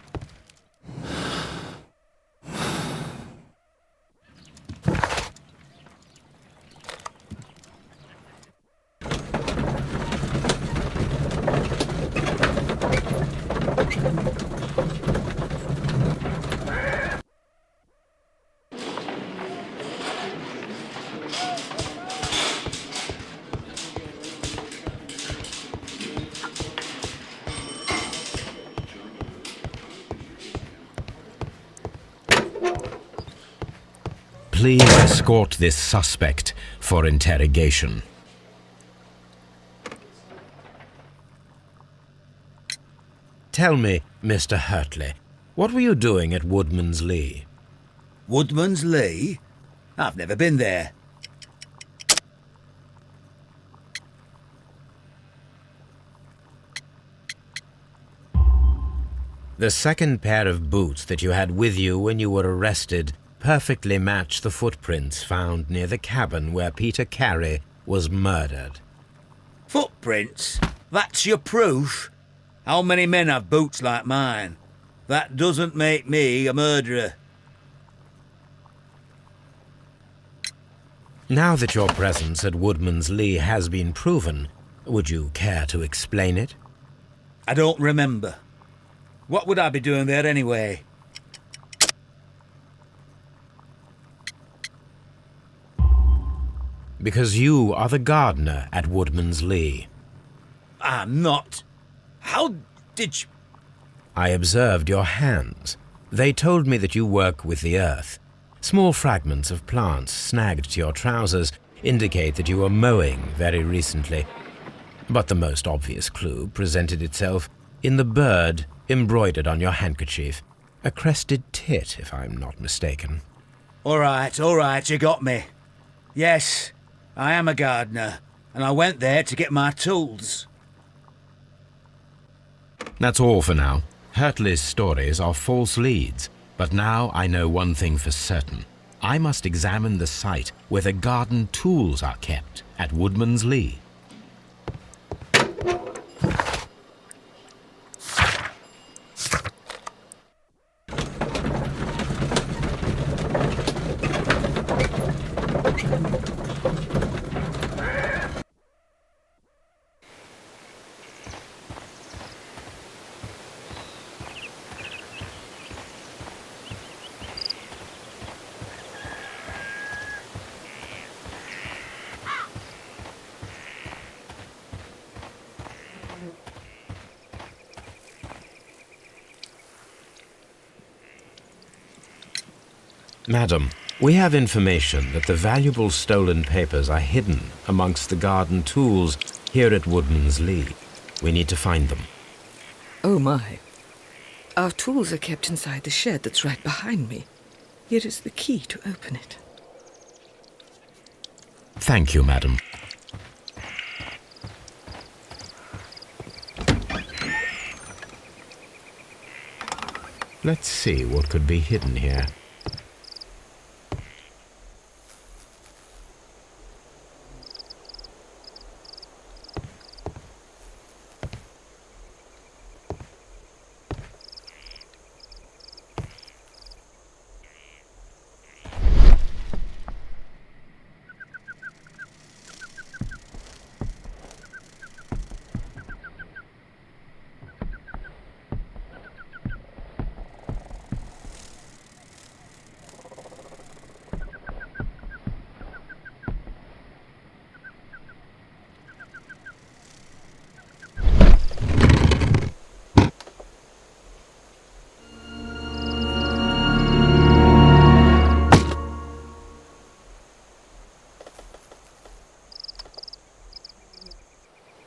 Please escort this suspect for interrogation. Tell me, Mr. Hurtley, what were you doing at Woodman's Lee? Woodman's Lee? I've never been there. The second pair of boots that you had with you when you were arrested perfectly match the footprints found near the cabin where Peter Carey was murdered. Footprints? That's your proof? How many men have boots like mine? That doesn't make me a murderer. Now that your presence at Woodman's Lee has been proven, would you care to explain it? I don't remember. What would I be doing there anyway? Because you are the gardener at Woodman's Lee. I'm not. How did you... I observed your hands. They told me that you work with the earth. Small fragments of plants snagged to your trousers indicate that you were mowing very recently. But the most obvious clue presented itself in the bird embroidered on your handkerchief. A crested tit, if I'm not mistaken. All right, you got me. Yes, I am a gardener, and I went there to get my tools. That's all for now. Hurtley's stories are false leads, but now I know one thing for certain. I must examine the site where the garden tools are kept at Woodman's Lee. Madam, we have information that the valuable stolen papers are hidden amongst the garden tools here at Woodman's Lee. We need to find them. Oh my. Our tools are kept inside the shed that's right behind me. Here is the key to open it. Thank you, madam. Let's see what could be hidden here.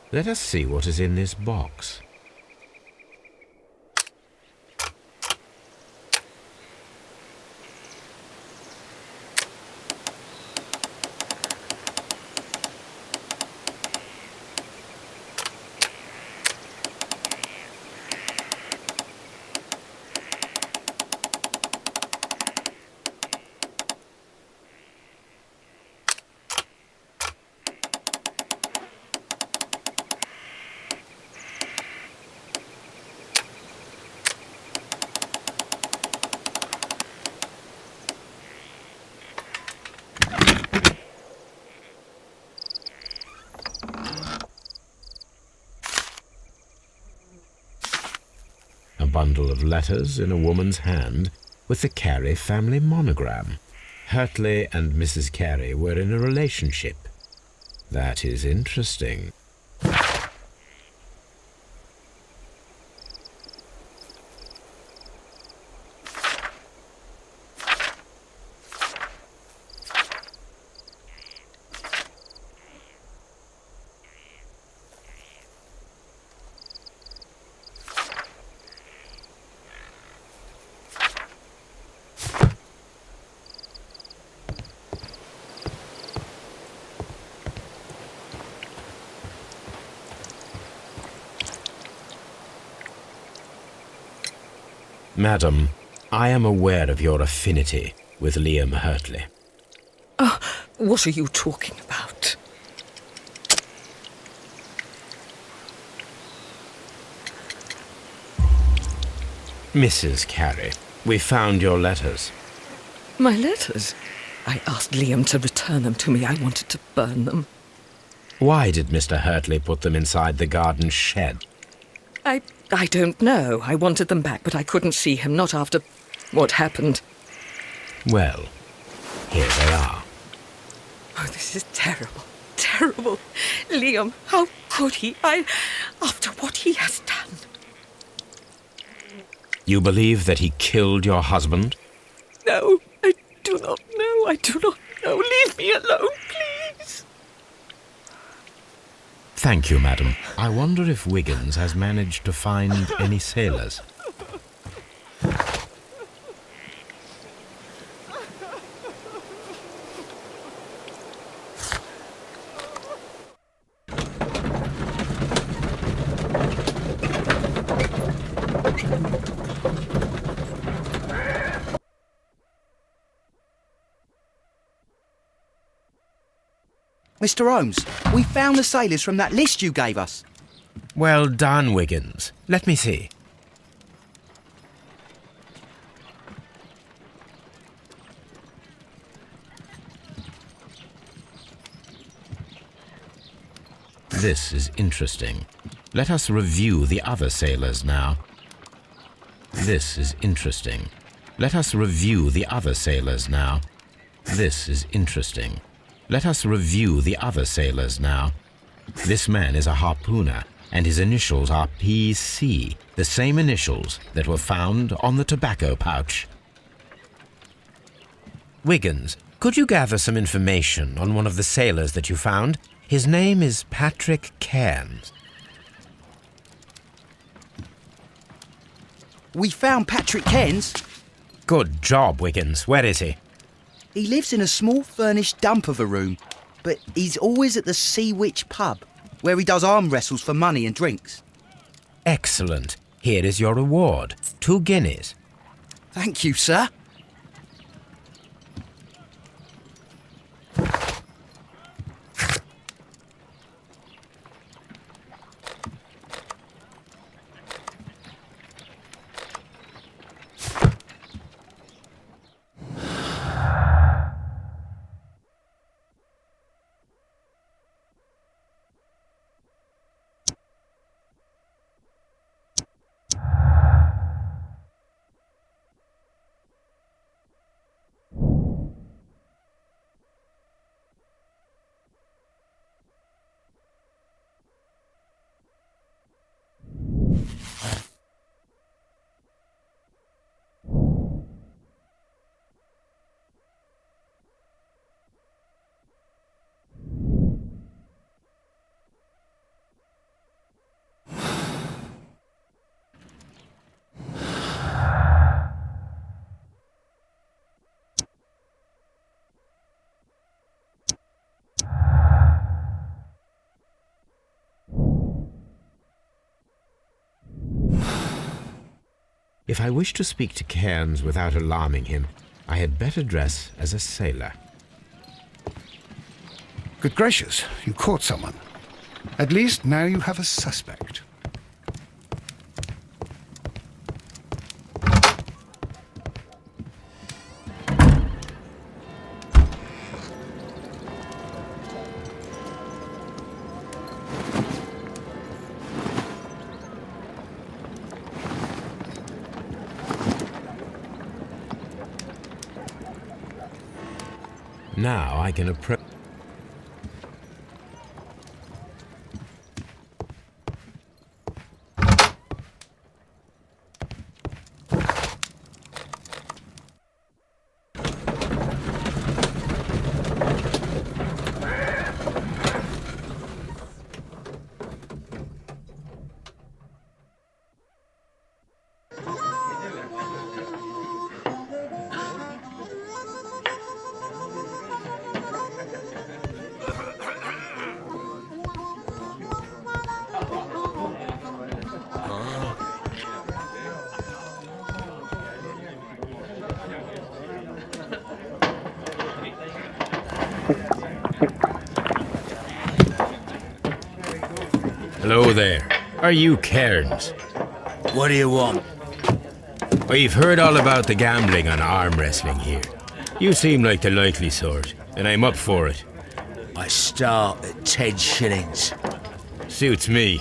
Let us see what is in this box. Bundle of letters in a woman's hand with the Carey family monogram. Hurtley and Mrs. Carey were in a relationship. That is interesting. Madam, I am aware of your affinity with Liam Hurtley. Oh, what are you talking about? Mrs. Carey, we found your letters. My letters? I asked Liam to return them to me. I wanted to burn them. Why did Mr. Hurtley put them inside the garden shed? I don't know. I wanted them back, but I couldn't see him, not after what happened. Well, here they are. Oh, this is terrible. Terrible. Liam, how could he? After what he has done. You believe that he killed your husband? No, I do not know. I do not know. Leave me alone, please. Thank you, madam. I wonder if Wiggins has managed to find any sailors. Mr. Holmes, we found the sailors from that list you gave us. Well done, Wiggins. Let me see. This is interesting. Let us review the other sailors now. This is interesting. Let us review the other sailors now. This is interesting. Let us review the other sailors now. This man is a harpooner, and his initials are PC, the same initials that were found on the tobacco pouch. Wiggins, could you gather some information on one of the sailors that you found? His name is Patrick Cairns. We found Patrick Cairns. Good job, Wiggins. Where is he? He lives in a small furnished dump of a room, but he's always at the Sea Witch pub, where he does arm wrestles for money and drinks. Excellent. Here is your reward. 2 guineas. Thank you, sir. If I wish to speak to Cairns without alarming him, I had better dress as a sailor. Good gracious, you caught someone. At least now you have a suspect. Now I can approach. Hello there. Are you Cairns? What do you want? We've heard all about the gambling and arm wrestling here. You seem like the likely sort, and I'm up for it. I start at 10 shillings. Suits me.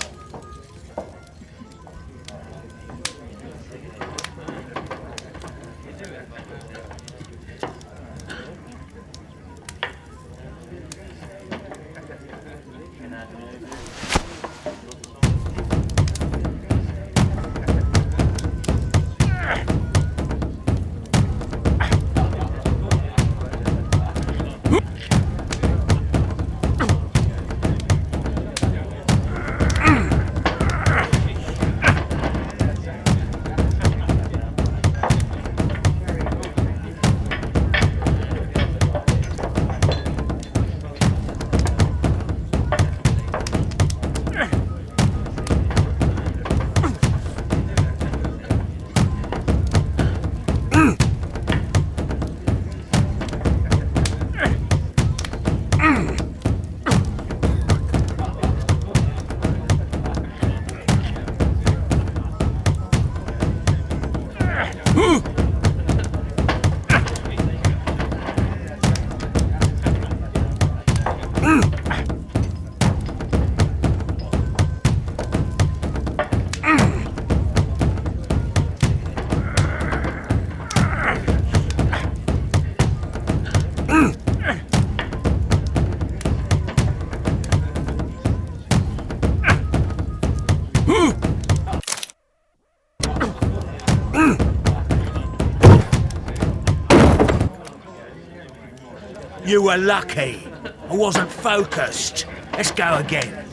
You were lucky. I wasn't focused. Let's go again.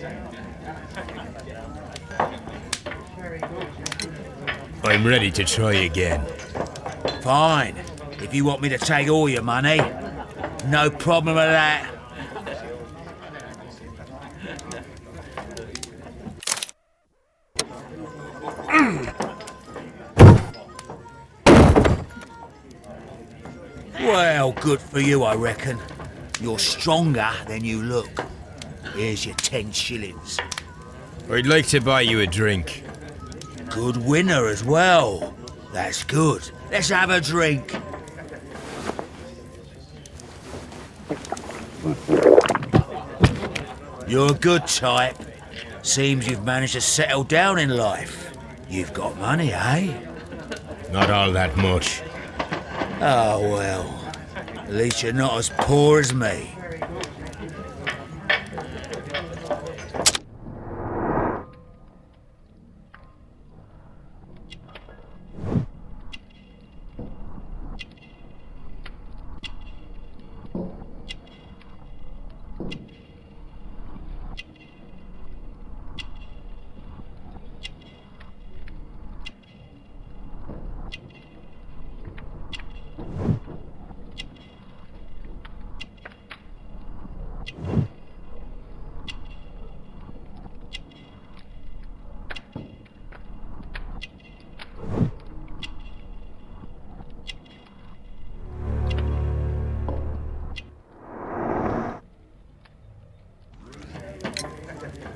I'm ready to try again. Fine. If you want me to take all your money, no problem with that. Well, good for you, I reckon. You're stronger than you look. Here's your 10 shillings. I'd like to buy you a drink. Good winner as well. That's good. Let's have a drink. You're a good type. Seems you've managed to settle down in life. You've got money, eh? Not all that much. Oh, well. At least you're not as poor as me.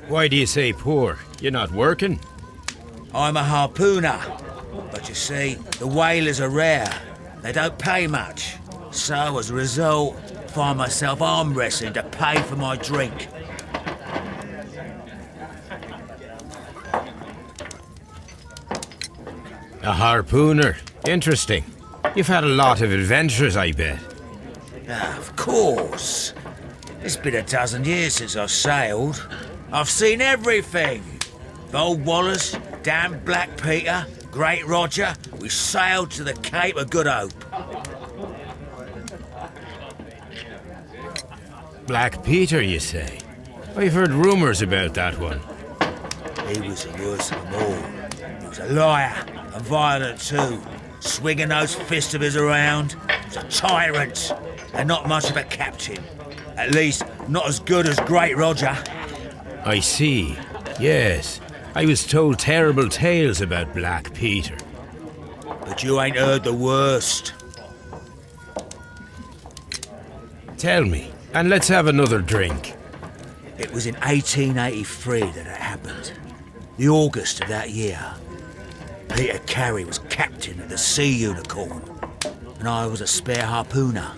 Why do you say poor? You're not working? I'm a harpooner. But you see, the whalers are rare. They don't pay much. So, as a result, find myself arm wrestling to pay for my drink. A harpooner. Interesting. You've had a lot of adventures, I bet. Of course. It's been a dozen years since I've sailed. I've seen everything. Old Wallace, damn Black Peter, Great Roger. We sailed to the Cape of Good Hope. Black Peter, you say? I've heard rumours about that one. He was the worst of them all. He was a liar, and violent too. Swinging those fists of his around. He was a tyrant, and not much of a captain. At least, not as good as Great Roger. I see. Yes. I was told terrible tales about Black Peter. But you ain't heard the worst. Tell me, and let's have another drink. It was in 1883 that it happened. The August of that year. Peter Carey was captain of the Sea Unicorn, and I was a spare harpooner.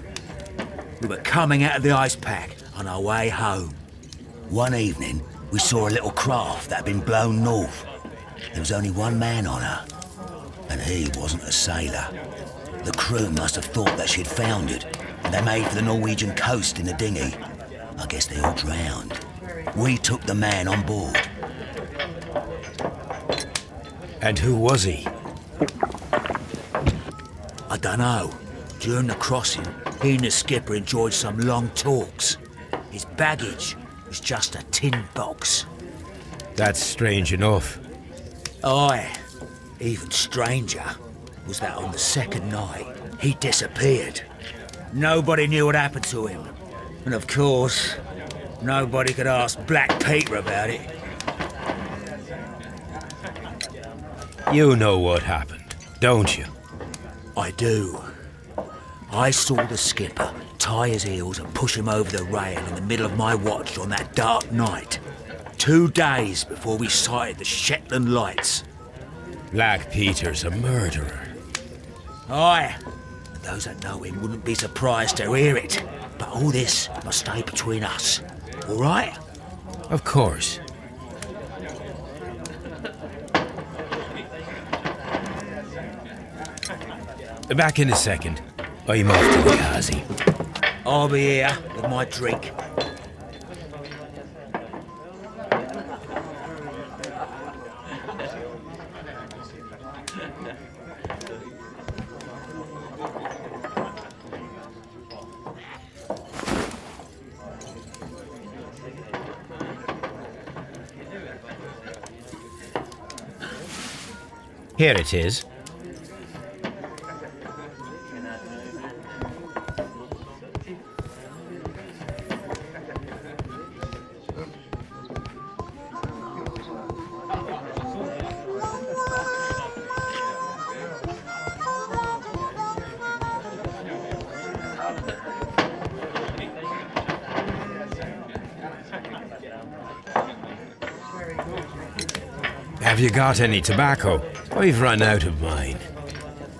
We were coming out of the ice pack on our way home. One evening, we saw a little craft that had been blown north. There was only one man on her, and he wasn't a sailor. The crew must have thought that she'd foundered, and they made for the Norwegian coast in a dinghy. I guess they all drowned. We took the man on board. And who was he? I dunno. During the crossing, he and the skipper enjoyed some long talks. His baggage was just a tin box. That's strange enough. Aye. Even stranger was that on the second night, he disappeared. Nobody knew what happened to him. And of course, nobody could ask Black Peter about it. You know what happened, don't you? I do. I saw the skipper tie his heels and push him over the rail in the middle of my watch on that dark night. 2 days before we sighted the Shetland lights. Black Peter's a murderer. Aye. Those that know him wouldn't be surprised to hear it. But all this must stay between us. All right? Of course. Back in a second. I'm off to the Ghazi. I'll be here with my drink. Here it is. Have you got any tobacco? I've run out of mine.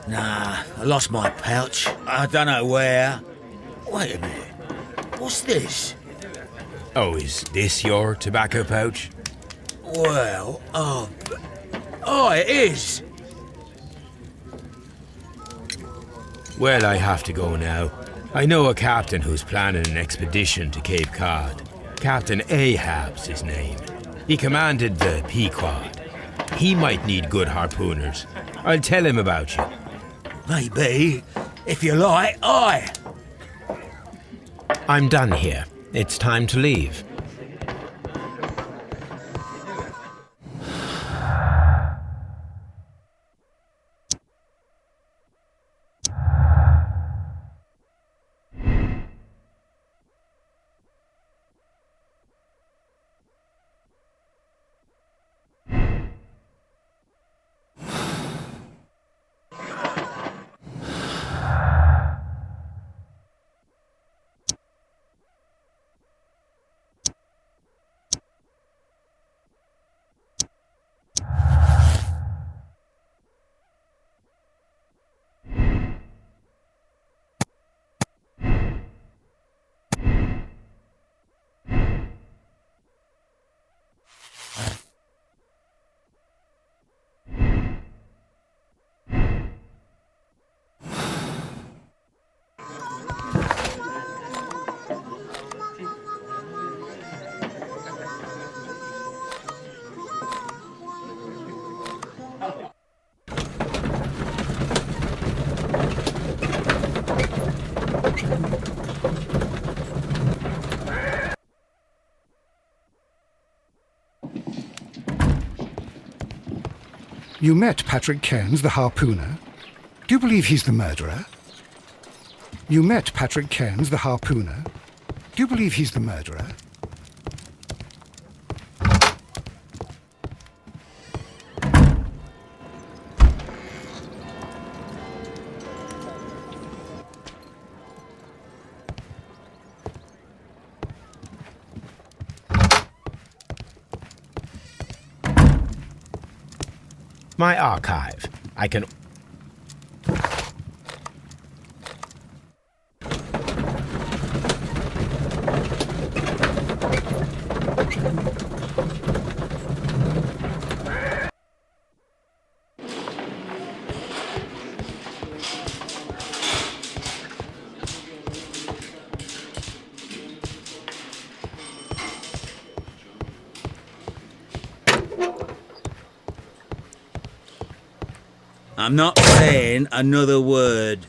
Nah, I lost my pouch. I don't know where. Wait a minute. What's this? Oh, is this your tobacco pouch? Well, oh, it is. Well, I have to go now. I know a captain who's planning an expedition to Cape Cod. Captain Ahab's his name. He commanded the Pequod. He might need good harpooners. I'll tell him about you. Maybe. If you like, aye. I'm done here. It's time to leave. You met Patrick Cairns, the harpooner. Do you believe he's the murderer? You met Patrick Cairns, the harpooner. Do you believe he's the murderer? My archive. I can... I'm not saying another word.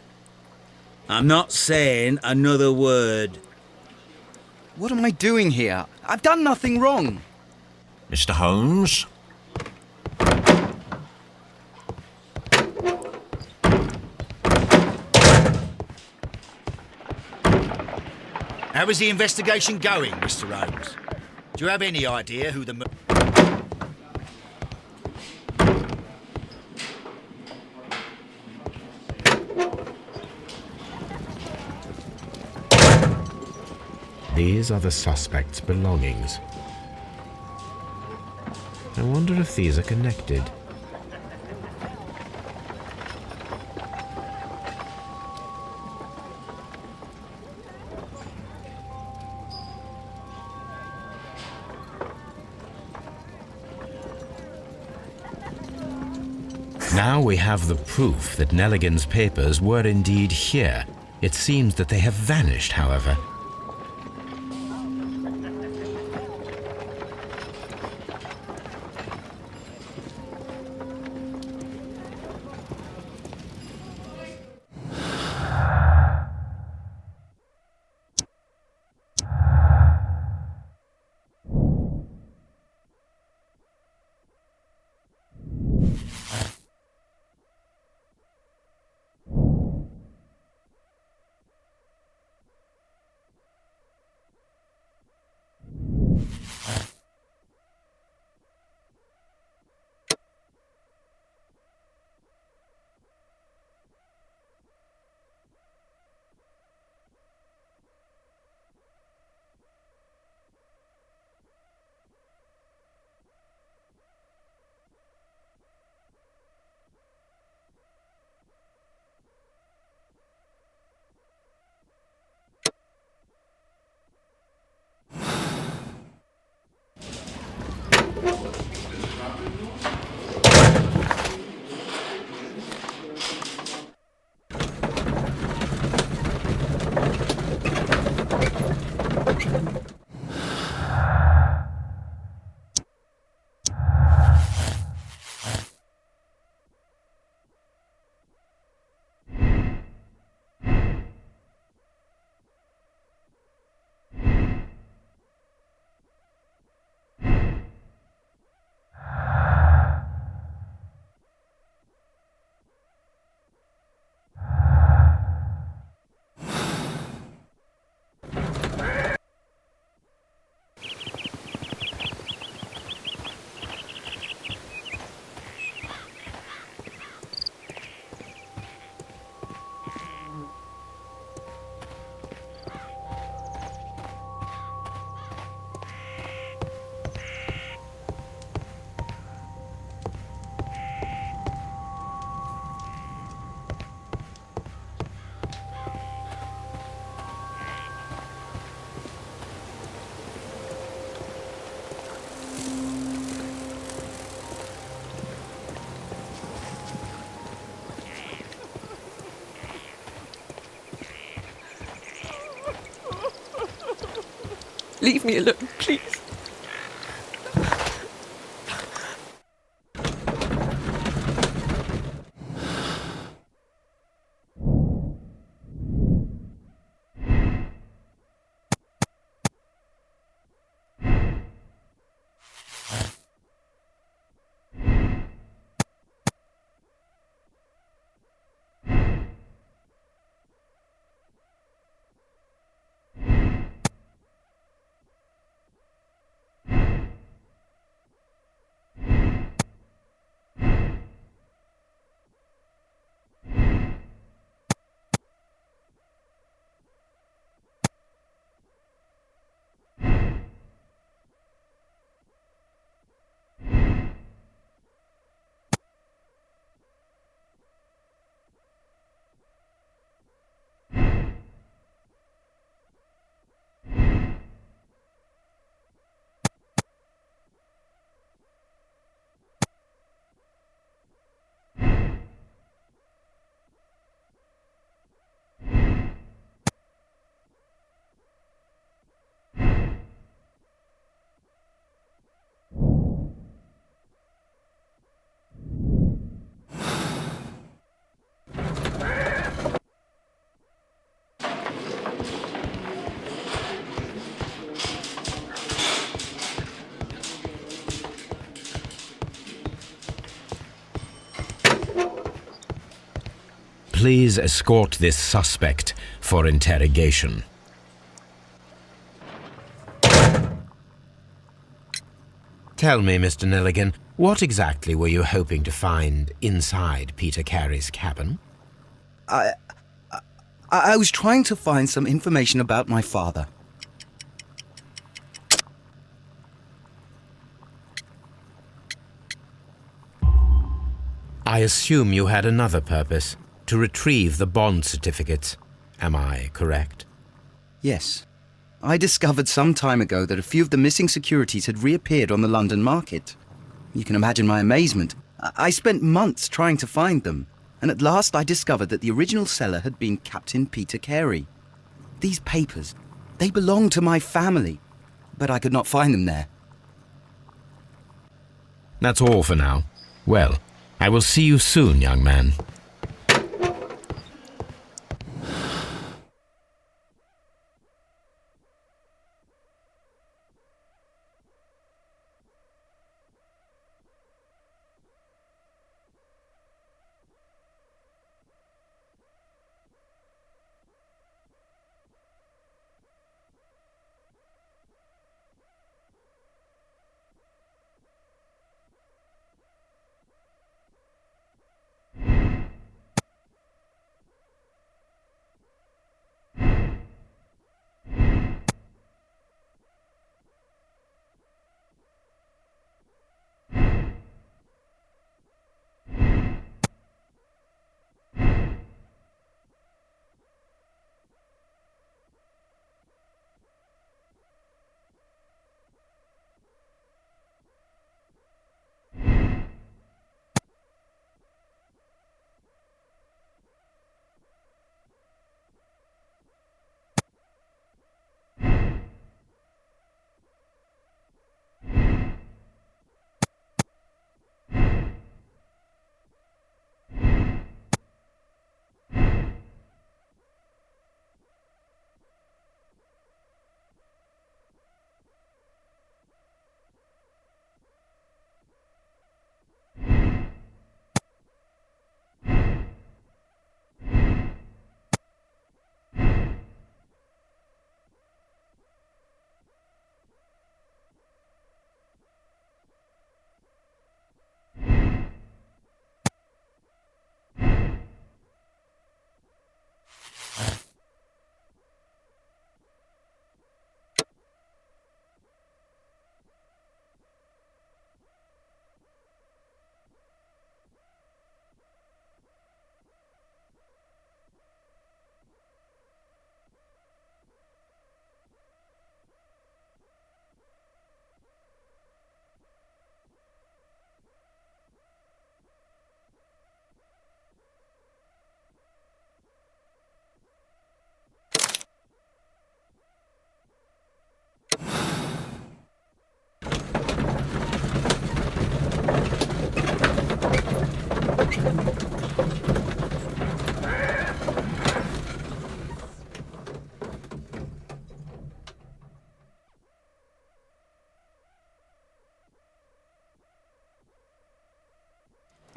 I'm not saying another word. What am I doing here? I've done nothing wrong. Mr. Holmes? How is the investigation going, Mr. Holmes? Do you have any idea who the... These are the suspect's belongings. I wonder if these are connected. Now we have the proof that Nelligan's papers were indeed here. It seems that they have vanished, however. Leave me alone, please. Please escort this suspect for interrogation. Tell me, Mr. Nelligan, what exactly were you hoping to find inside Peter Carey's cabin? I was trying to find some information about my father. I assume you had another purpose, to retrieve the bond certificates. Am I correct? Yes. I discovered some time ago that a few of the missing securities had reappeared on the London market. You can imagine my amazement. I spent months trying to find them, and at last I discovered that the original seller had been Captain Peter Carey. These papers, they belong to my family, but I could not find them there. That's all for now. Well, I will see you soon, young man.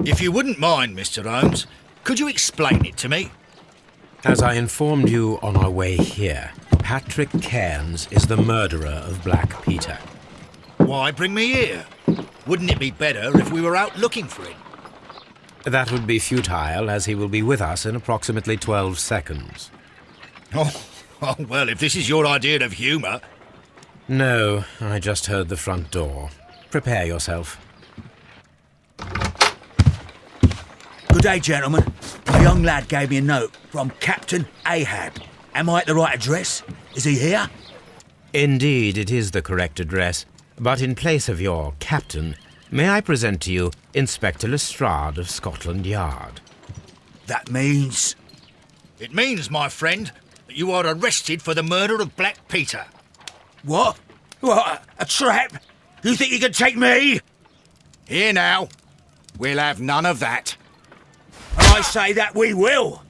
If you wouldn't mind, Mr. Holmes, could you explain it to me? As I informed you on our way here, Patrick Cairns is the murderer of Black Peter. Why bring me here? Wouldn't it be better if we were out looking for him? That would be futile, as he will be with us in approximately 12 seconds. Oh, well, if this is your idea of humour... No, I just heard the front door. Prepare yourself. Good day, gentlemen. A young lad gave me a note from Captain Ahab. Am I at the right address? Is he here? Indeed, it is the correct address. But in place of your captain, may I present to you Inspector Lestrade of Scotland Yard? That means... It means, my friend, that you are arrested for the murder of Black Peter. What? What? A trap? You think you can take me? Here now. We'll have none of that. I say that we will.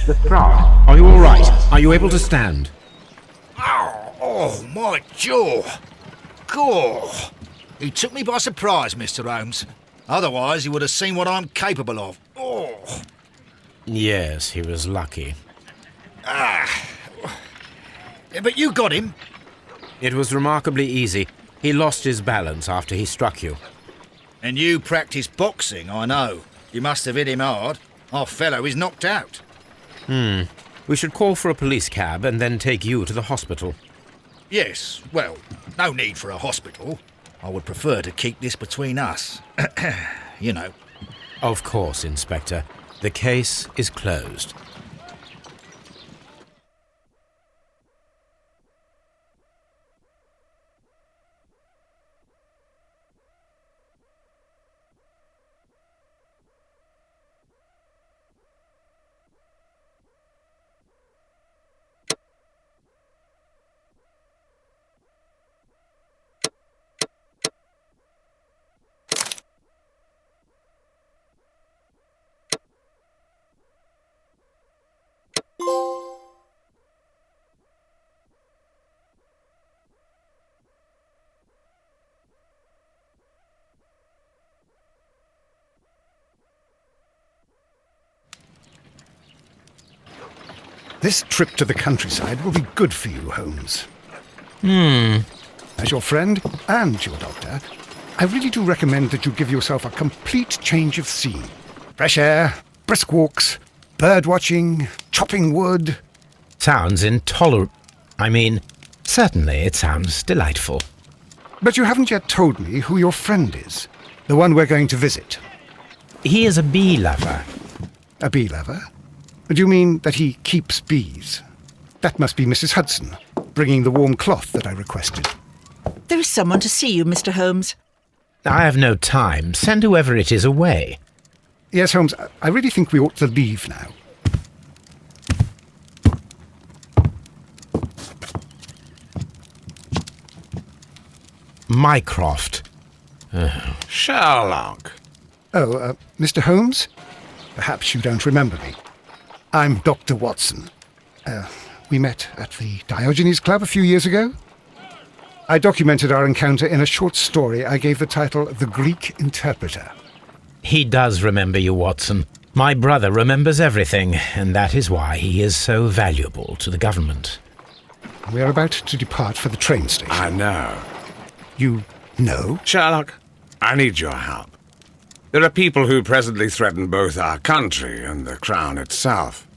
Lestrade, are you all right? Are you able to stand? Oh, my jaw! Gaw! He took me by surprise, Mr. Holmes. Otherwise, he would have seen what I'm capable of. Oh! Yes, he was lucky. But you got him. It was remarkably easy. He lost his balance after he struck you. And you practice boxing, I know. You must have hit him hard. Our fellow is knocked out. We should call for a police cab and then take you to the hospital. Yes, well, no need for a hospital. I would prefer to keep this between us. You know. Of course, Inspector. The case is closed. This trip to the countryside will be good for you, Holmes. As your friend and your doctor, I really do recommend that you give yourself a complete change of scene. Fresh air, brisk walks, bird watching, chopping wood. Sounds intolerable. Certainly it sounds delightful. But you haven't yet told me who your friend is, the one we're going to visit. He is a bee lover. A bee lover? Do you mean that he keeps bees? That must be Mrs. Hudson, bringing the warm cloth that I requested. There is someone to see you, Mr. Holmes. I have no time. Send whoever it is away. Yes, Holmes, I really think we ought to leave now. Mycroft. Sherlock. Oh, Mr. Holmes? Perhaps you don't remember me. I'm Dr. Watson. We met at the Diogenes Club a few years ago. I documented our encounter in a short story I gave the title The Greek Interpreter. He does remember you, Watson. My brother remembers everything, and that is why he is so valuable to the government. We are about to depart for the train station. I know. You know? Sherlock, I need your help. There are people who presently threaten both our country and the Crown itself.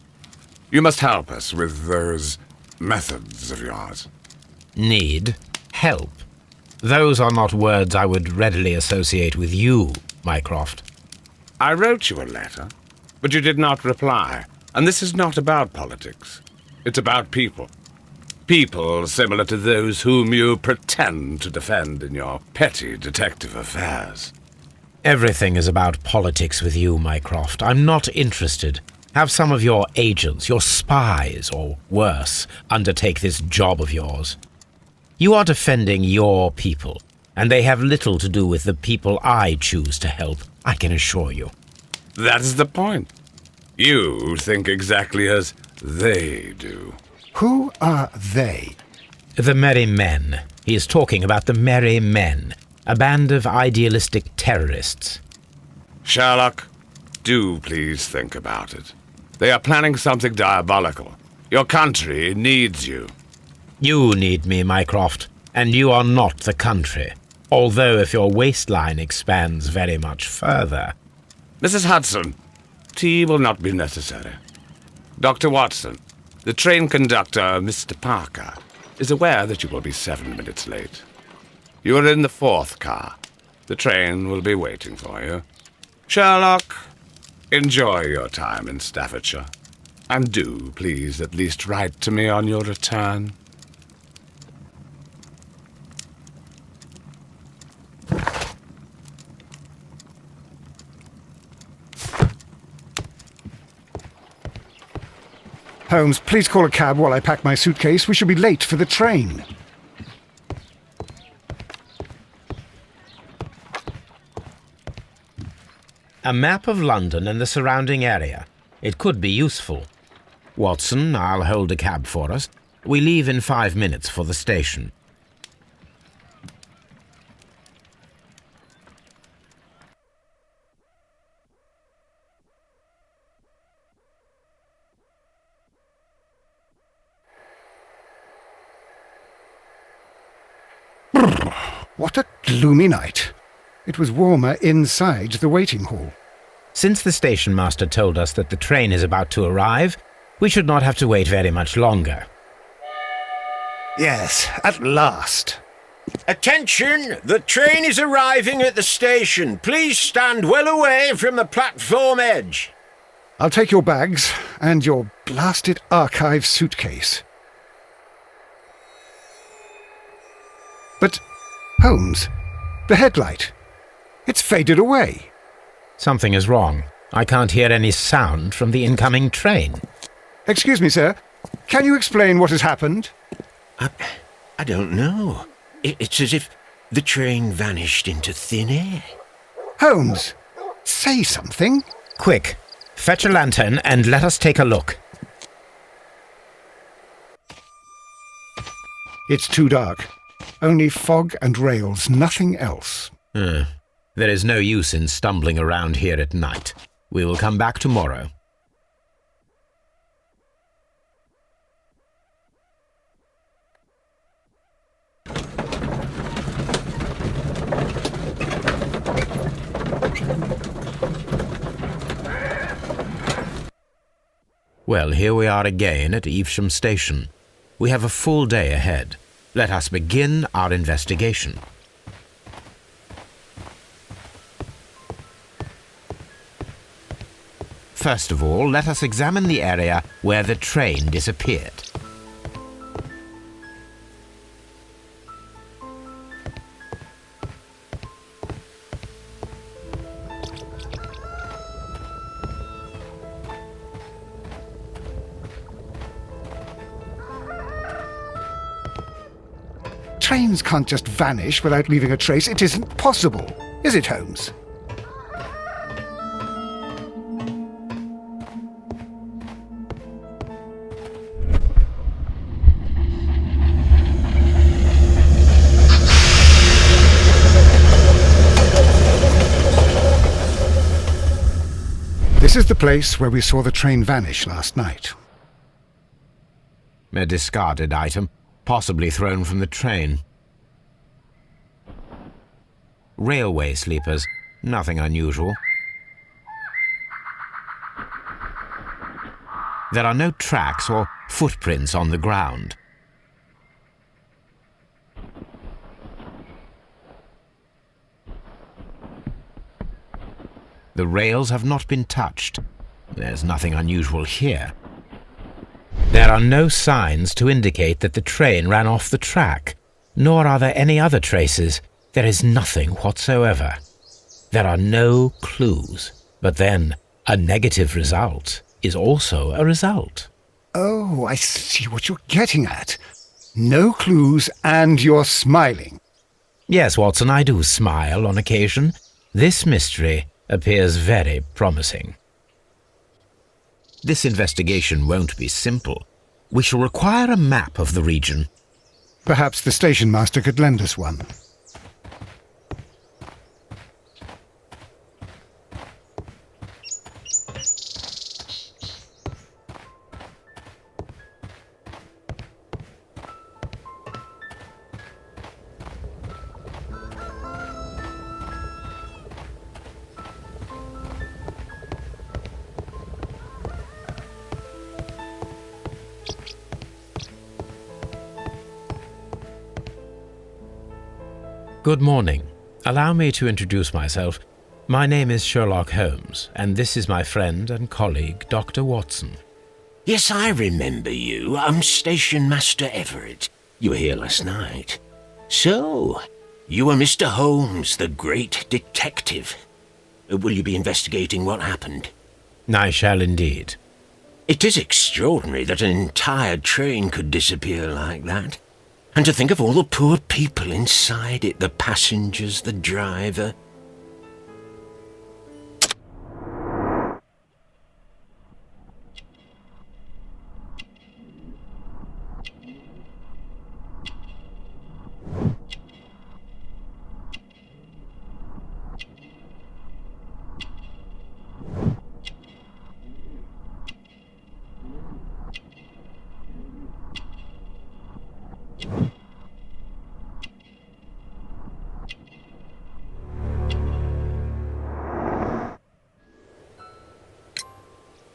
You must help us with those methods of yours. Need? Help? Those are not words I would readily associate with you, Mycroft. I wrote you a letter, but you did not reply. And this is not about politics. It's about people. People similar to those whom you pretend to defend in your petty detective affairs. Everything is about politics with you, Mycroft. I'm not interested. Have some of your agents, your spies, or worse, undertake this job of yours. You are defending your people, and they have little to do with the people I choose to help, I can assure you. That is the point. You think exactly as they do. Who are they? The Merry Men. He is talking about the Merry Men, a band of idealistic terrorists. Sherlock, do please think about it. They are planning something diabolical. Your country needs you. You need me, Mycroft, and you are not the country, although if your waistline expands very much further. Mrs. Hudson, tea will not be necessary. Dr. Watson, the train conductor, Mr. Parker, is aware that you will be 7 minutes late. You are in the 4th car. The train will be waiting for you. Sherlock, enjoy your time in Staffordshire. And do, please, at least write to me on your return. Holmes, please call a cab while I pack my suitcase. We shall be late for the train. A map of London and the surrounding area. It could be useful. Watson, I'll hold a cab for us. We leave in 5 minutes for the station. What a gloomy night. It was warmer inside the waiting hall. Since the station master told us that the train is about to arrive, we should not have to wait very much longer. Yes, at last. Attention! The train is arriving at the station. Please stand well away from the platform edge. I'll take your bags and your blasted archive suitcase. But, Holmes, the headlight. It's faded away. Something is wrong. I can't hear any sound from the incoming train. Excuse me, sir. Can you explain what has happened? I don't know. It's as if the train vanished into thin air. Holmes, say something. Quick, fetch a lantern and let us take a look. It's too dark. Only fog and rails, nothing else. There is no use in stumbling around here at night. We will come back tomorrow. Well, here we are again at Evesham Station. We have a full day ahead. Let us begin our investigation. First of all, let us examine the area where the train disappeared. Trains can't just vanish without leaving a trace. It isn't possible, is it, Holmes? This is the place where we saw the train vanish last night. A discarded item, possibly thrown from the train. Railway sleepers, nothing unusual. There are no tracks or footprints on the ground. The rails have not been touched. There's nothing unusual here. There are no signs to indicate that the train ran off the track, nor are there any other traces. There is nothing whatsoever. There are no clues. But then, a negative result is also a result. Oh, I see what you're getting at. No clues and you're smiling. Yes, Watson, I do smile on occasion. This mystery appears very promising. This investigation won't be simple. We shall require a map of the region. Perhaps the station master could lend us one. Good morning. Allow me to introduce myself. My name is Sherlock Holmes, and this is my friend and colleague, Dr. Watson. Yes, I remember you. I'm Station Master Everett. You were here last night. So, you are Mr. Holmes, the great detective. Will you be investigating what happened? I shall indeed. It is extraordinary that an entire train could disappear like that. And to think of all the poor people inside it, the passengers, the driver.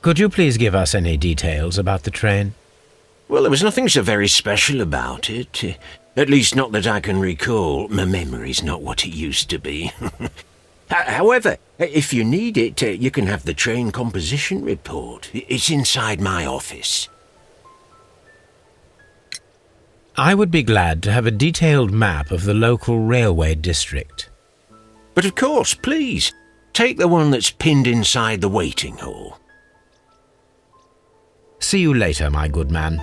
Could you please give us any details about the train? Well, there was nothing so very special about it. At least not that I can recall. My memory's not what it used to be. However, if you need it, you can have the train composition report. It's inside my office. I would be glad to have a detailed map of the local railway district. But of course, please, take the one that's pinned inside the waiting hall. See you later, my good man.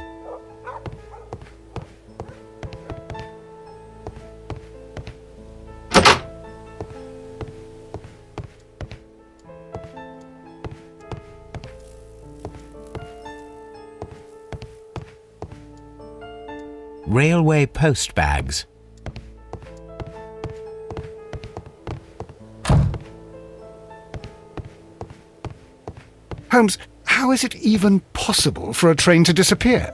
Railway post bags. Holmes, how is it even possible for a train to disappear?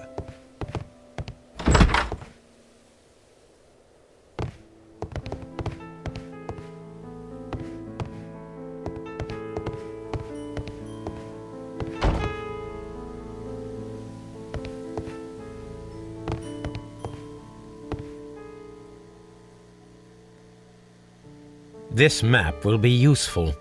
This map will be useful.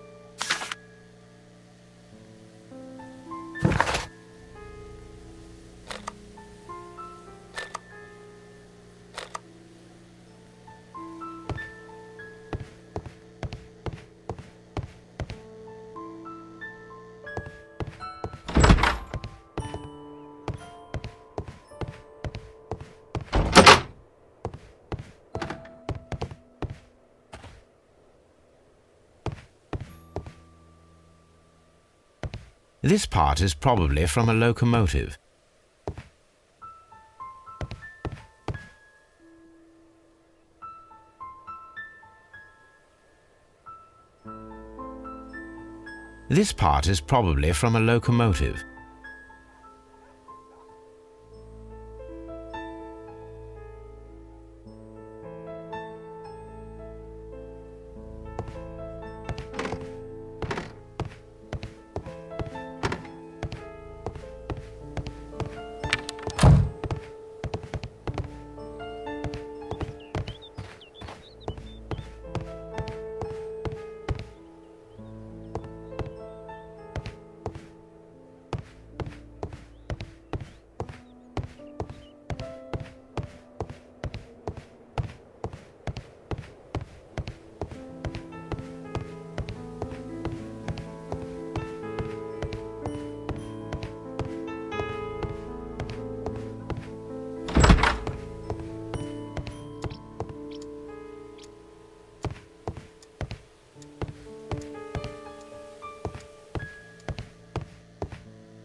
This part is probably from a locomotive. This part is probably from a locomotive.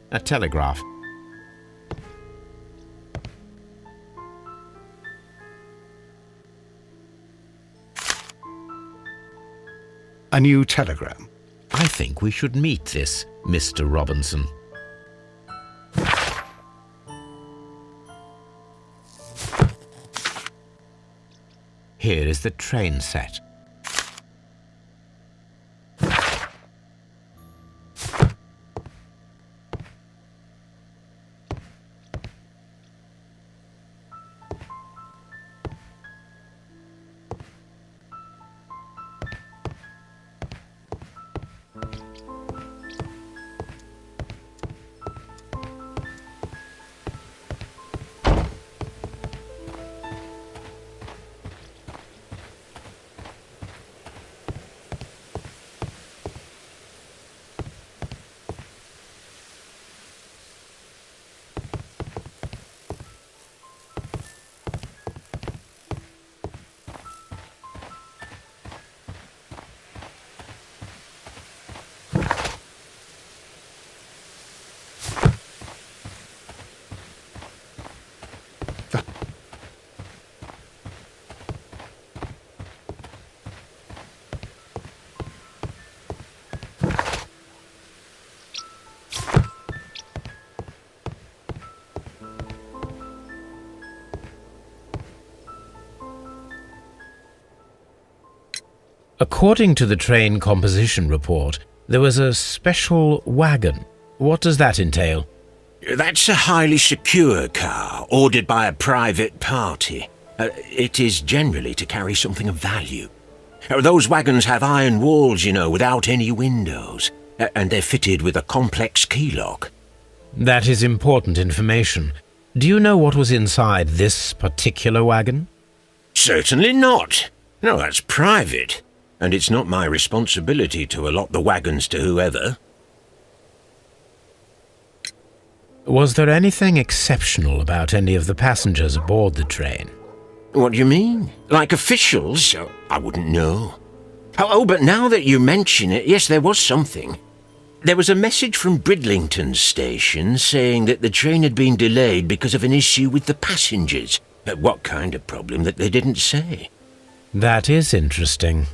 A telegraph. A new telegram. I think we should meet this Mr. Robinson. Here is the train set. According to the train composition report, there was a special wagon What does that entail? That's a highly secure car, ordered by a private party. It is generally to carry something of value. Those wagons have iron walls, you know, without any windows, and they're fitted with a complex key lock. That is important information. Do you know what was inside this particular wagon? Certainly not. No, that's private, and it's not my responsibility to allot the wagons to whoever. Was there anything exceptional about any of the passengers aboard the train? What do you mean? Like officials? I wouldn't know. Oh, but now that you mention it, yes, there was something. There was a message from Bridlington station saying that the train had been delayed because of an issue with the passengers. But what kind of problem that they didn't say? That is interesting.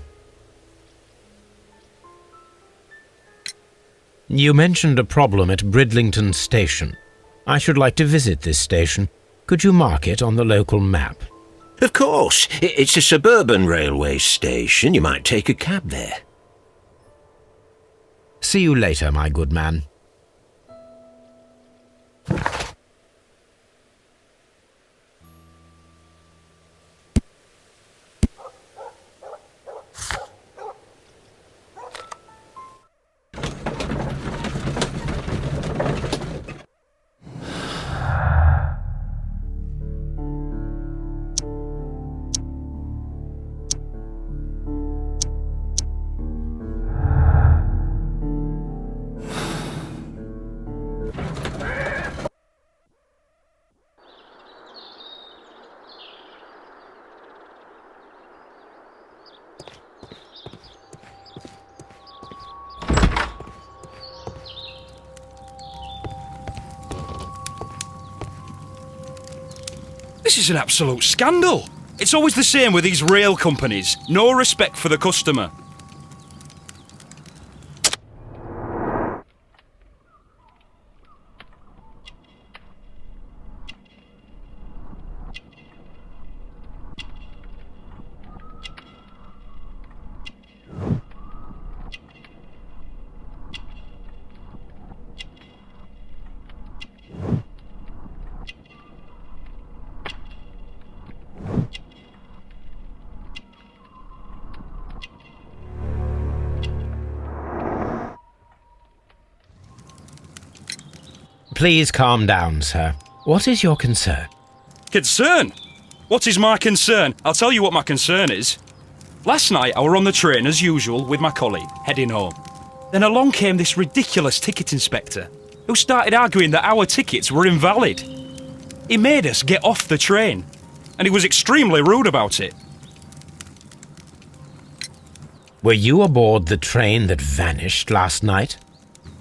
You mentioned a problem at Bridlington station. I should like to visit this station. Could you mark it on the local map? Of course. It's a suburban railway station. You might take a cab there. See you later, my good man. This is an absolute scandal. It's always the same with these rail companies. No respect for the customer. Please calm down, sir. What is your concern? Concern? What is my concern? I'll tell you what my concern is. Last night I were on the train as usual with my colleague, heading home. Then along came this ridiculous ticket inspector, who started arguing that our tickets were invalid. He made us get off the train, and he was extremely rude about it. Were you aboard the train that vanished last night?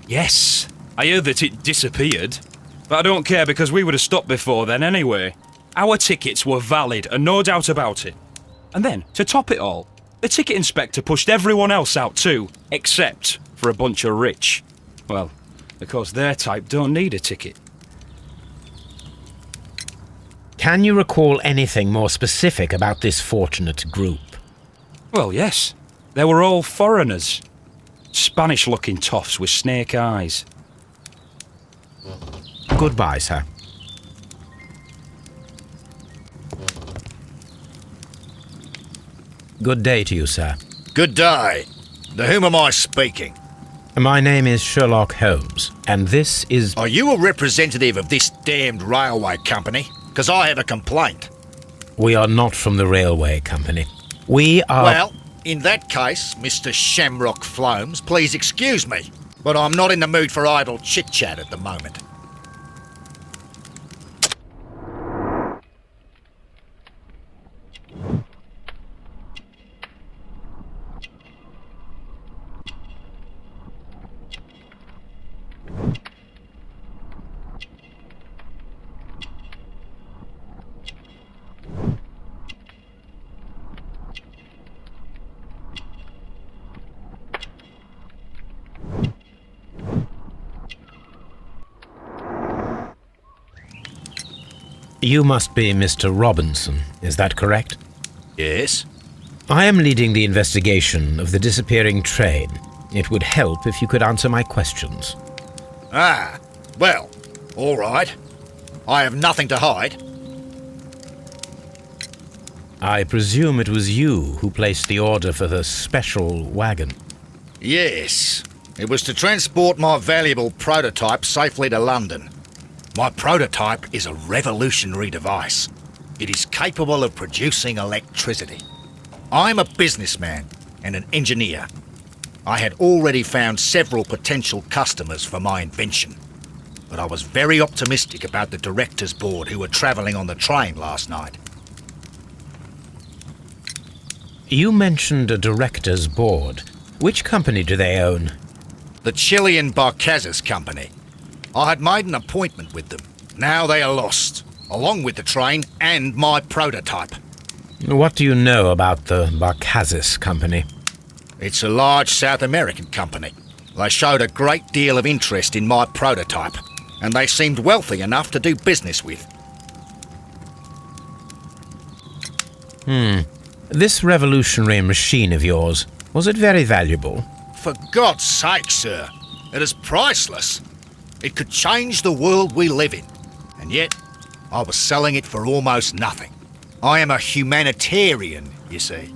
Yes, I heard that it disappeared, but I don't care because we would have stopped before then anyway. Our tickets were valid and no doubt about it. And then, to top it all, the ticket inspector pushed everyone else out too, except for a bunch of rich. Well, because their type don't need a ticket. Can you recall anything more specific about this fortunate group? Well, yes. They were all foreigners. Spanish-looking toffs with snake eyes. Goodbye, sir. Good day to you, sir. Good day. To whom am I speaking? My name is Sherlock Holmes, and this is... Are you a representative of this damned railway company? Because I have a complaint. We are not from the railway company. We are... Well, in that case, Mr. Shamrock Flomes, please excuse me, but I'm not in the mood for idle chit-chat at the moment. You must be Mr. Robinson, is that correct? Yes? I am leading the investigation of the disappearing train. It would help if you could answer my questions. Ah, well, all right. I have nothing to hide. I presume it was you who placed the order for the special wagon. Yes, it was to transport my valuable prototype safely to London. My prototype is a revolutionary device. It is capable of producing electricity. I'm a businessman and an engineer. I had already found several potential customers for my invention, but I was very optimistic about the directors' board who were travelling on the train last night. You mentioned a director's board. Which company do they own? The Chilean Barcazes Company. I had made an appointment with them. Now they are lost, along with the train and my prototype. What do you know about the Barcazes Company? It's a large South American company. They showed a great deal of interest in my prototype, and they seemed wealthy enough to do business with. This revolutionary machine of yours, was it very valuable? For God's sake, sir, it is priceless. It could change the world we live in, and yet I was selling it for almost nothing. I am a humanitarian, you see.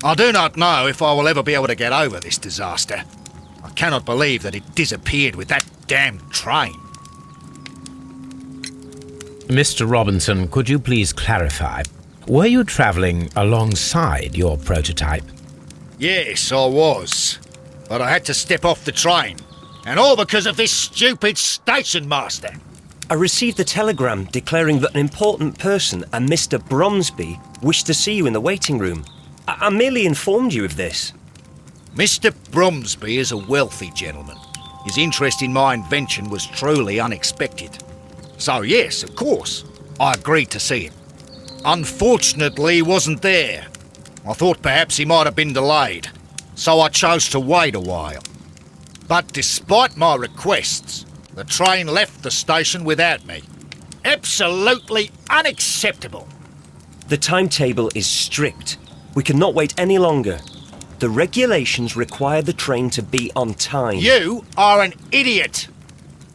I do not know if I will ever be able to get over this disaster. I cannot believe that it disappeared with that damned train. Mr. Robinson, could you please clarify? Were you travelling alongside your prototype? Yes, I was. But I had to step off the train. And all because of this stupid station master. I received a telegram declaring that an important person, a Mr. Bromsby, wished to see you in the waiting room. I merely informed you of this. Mr. Bromsby is a wealthy gentleman. His interest in my invention was truly unexpected. So yes, of course, I agreed to see him. Unfortunately, he wasn't there. I thought perhaps he might have been delayed, so I chose to wait a while. But despite my requests, the train left the station without me. Absolutely unacceptable. The timetable is strict. We cannot wait any longer. The regulations require the train to be on time. You are an idiot.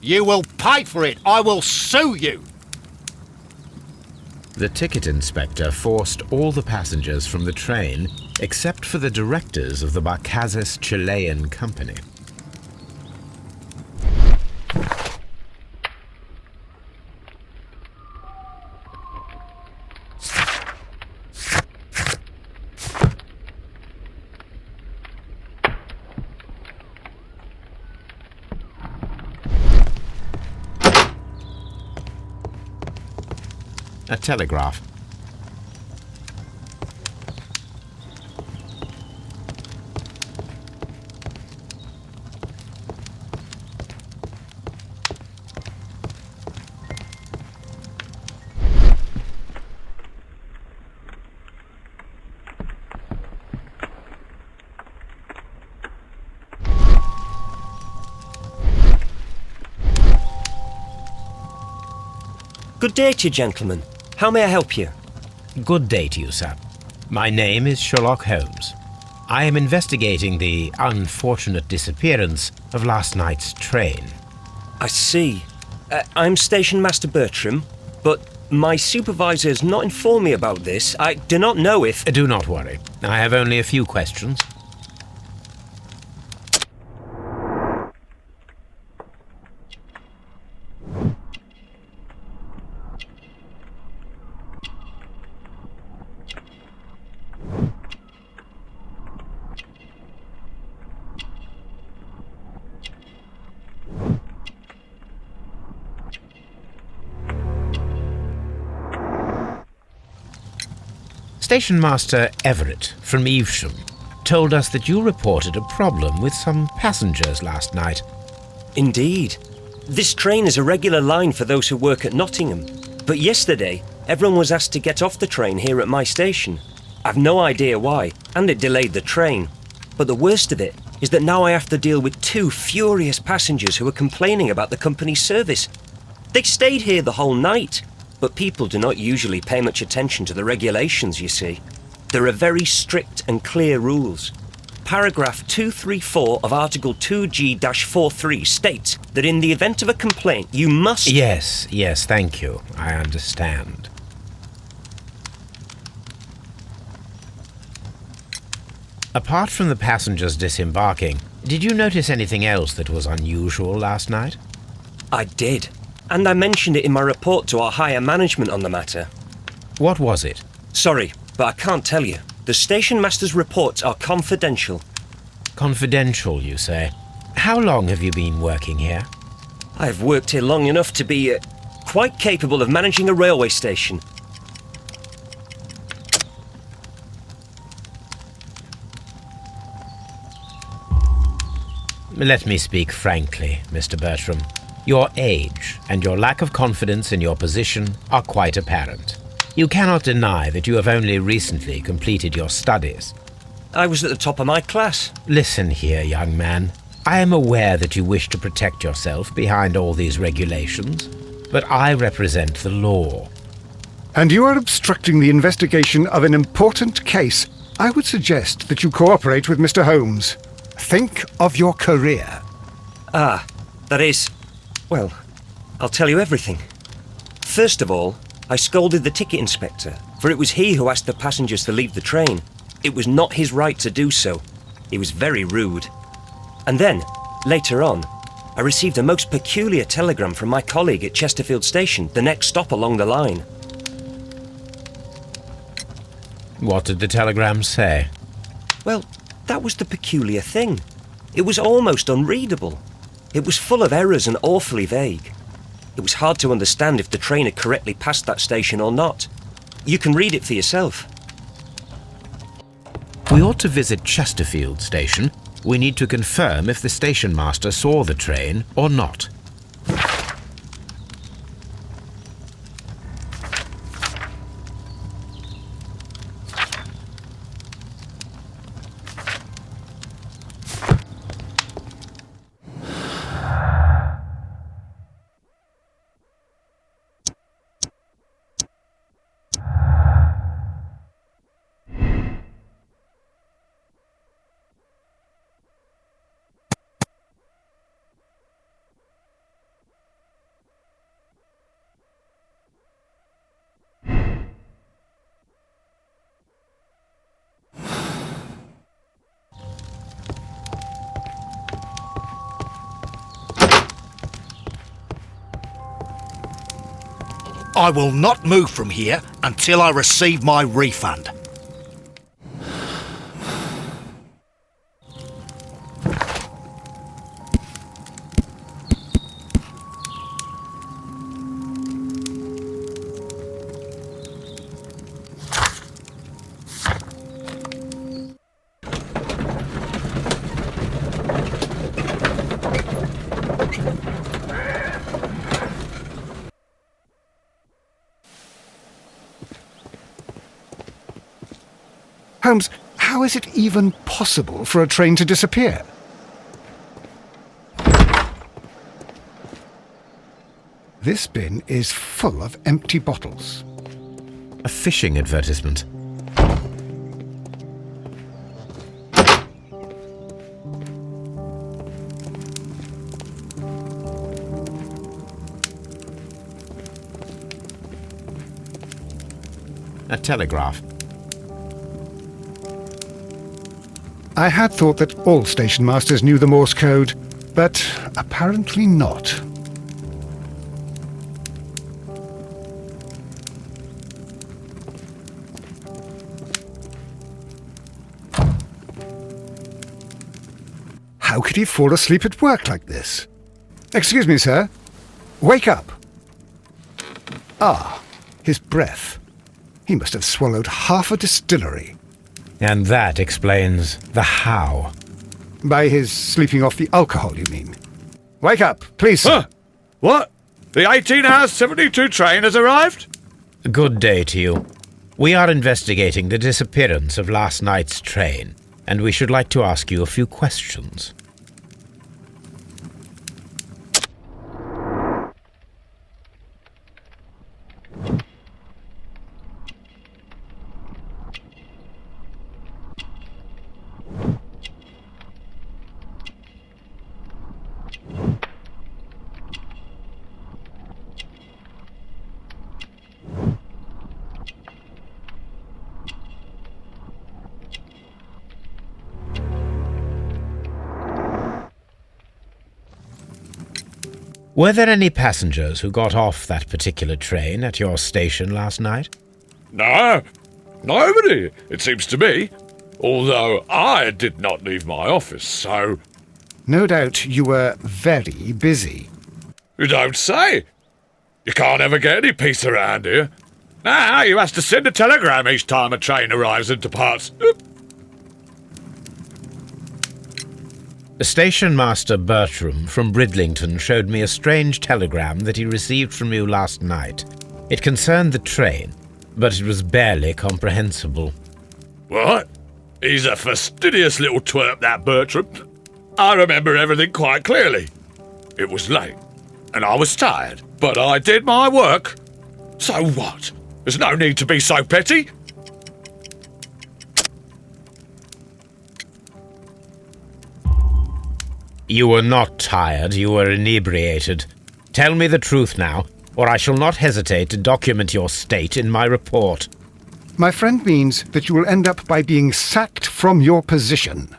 You will pay for it. I will sue you. The ticket inspector forced all the passengers from the train except for the directors of the Barcazes Chilean Company. A telegraph. Good day to you, gentlemen. How may I help you? Good day to you, sir. My name is Sherlock Holmes. I am investigating the unfortunate disappearance of last night's train. I see. I'm Station Master Bertram, but my supervisor has not informed me about this. I do not know if... Do not worry. I have only a few questions. Station Master Everett from Evesham told us that you reported a problem with some passengers last night. Indeed. This train is a regular line for those who work at Nottingham. But yesterday, everyone was asked to get off the train here at my station. I've no idea why, and it delayed the train. But the worst of it is that now I have to deal with two furious passengers who are complaining about the company's service. They stayed here the whole night. But people do not usually pay much attention to the regulations, you see. There are very strict and clear rules. paragraph 234 of Article 2G-43 states that in the event of a complaint, you must... Yes, thank you. I understand. Apart from the passengers disembarking, did you notice anything else that was unusual last night? I did. And I mentioned it in my report to our higher management on the matter. What was it? Sorry, but I can't tell you. The station master's reports are confidential. Confidential, you say? How long have you been working here? I've worked here long enough to be quite capable of managing a railway station. Let me speak frankly, Mr. Bertram. Your age and your lack of confidence in your position are quite apparent. You cannot deny that you have only recently completed your studies. I was at the top of my class. Listen here, young man. I am aware that you wish to protect yourself behind all these regulations, but I represent the law. And you are obstructing the investigation of an important case. I would suggest that you cooperate with Mr. Holmes. Think of your career. That is... Well, I'll tell you everything. First of all, I scolded the ticket inspector, for it was he who asked the passengers to leave the train. It was not his right to do so. He was very rude. And then, later on, I received a most peculiar telegram from my colleague at Chesterfield Station, the next stop along the line. What did the telegram say? Well, that was the peculiar thing. It was almost unreadable. It was full of errors and awfully vague. It was hard to understand if the train had correctly passed that station or not. You can read it for yourself. We ought to visit Chesterfield Station. We need to confirm if the station master saw the train or not. I will not move from here until I receive my refund. Holmes, how is it even possible for a train to disappear? This bin is full of empty bottles. A fishing advertisement. A telegraph. I had thought that all station masters knew the Morse code, but apparently not. How could he fall asleep at work like this? Excuse me, sir. Wake up. Ah, his breath. He must have swallowed half a distillery. And that explains the how. By his sleeping off the alcohol, you mean? Wake up, please, sir. Huh? What? The 18 hours 72 train has arrived? Good day to you. We are investigating the disappearance of last night's train, and we should like to ask you a few questions. Were there any passengers who got off that particular train at your station last night? No, nobody, it seems to me. Although I did not leave my office, so... No doubt you were very busy. You don't say. You can't ever get any peace around here. Now you have to send a telegram each time a train arrives and departs. Station Master Bertram from Bridlington showed me a strange telegram that he received from you last night. It concerned the train, but it was barely comprehensible. What? He's a fastidious little twerp, that Bertram. I remember everything quite clearly. It was late, and I was tired, but I did my work. So what? There's no need to be so petty. You were not tired, you were inebriated. Tell me the truth now, or I shall not hesitate to document your state in my report. My friend means that you will end up by being sacked from your position.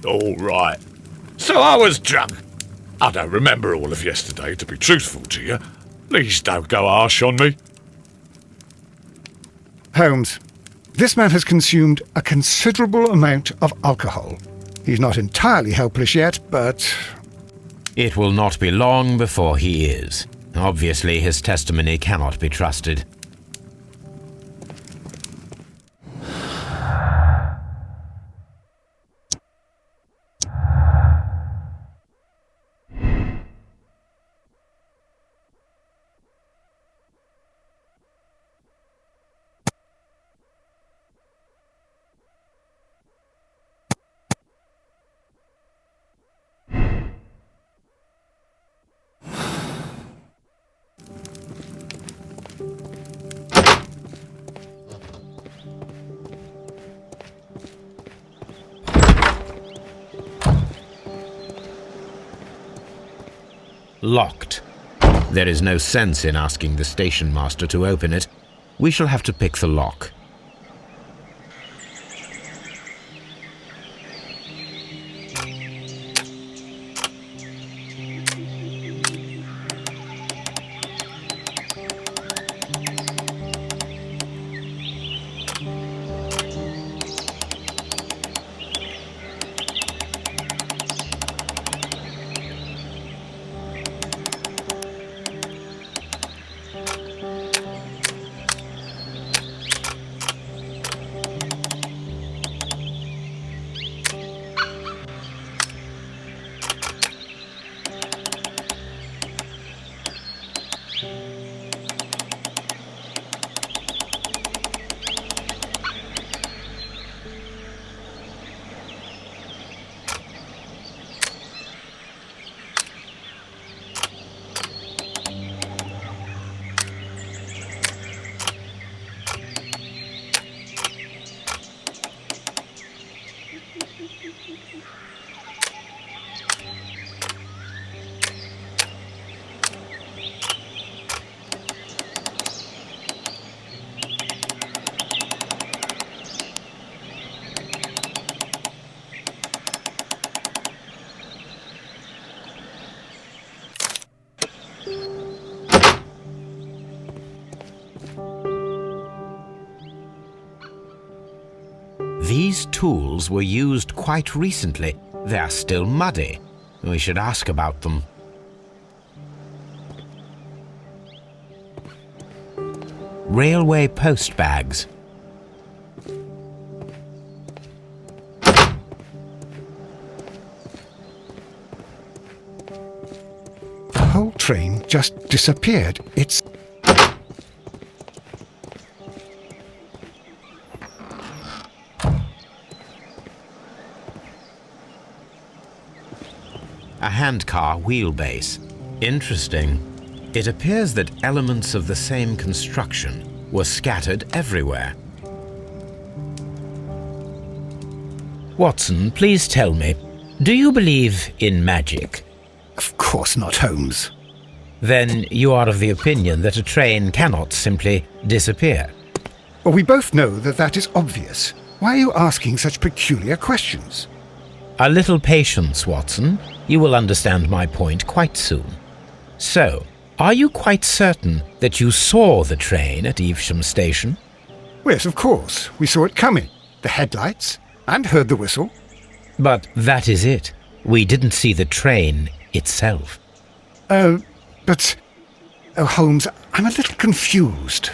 All right. So I was drunk. I don't remember all of yesterday, to be truthful to you. Please don't go harsh on me. Holmes, this man has consumed a considerable amount of alcohol. He's not entirely helpless yet, but... It will not be long before he is. Obviously, his testimony cannot be trusted. Locked. There is no sense in asking the station master to open it. We shall have to pick the lock. These tools were used quite recently. They are still muddy. We should ask about them. Railway post bags. The whole train just disappeared. It's... A handcar wheelbase. Interesting. It appears that elements of the same construction were scattered everywhere. Watson, please tell me, do you believe in magic? Of course not, Holmes. Then you are of the opinion that a train cannot simply disappear? Well, we both know that that is obvious. Why are you asking such peculiar questions? A little patience, Watson. You will understand my point quite soon. So, are you quite certain that you saw the train at Evesham Station? Yes, of course. We saw it coming. The headlights, and heard the whistle. But that is it. We didn't see the train itself. But... Oh, Holmes, I'm a little confused.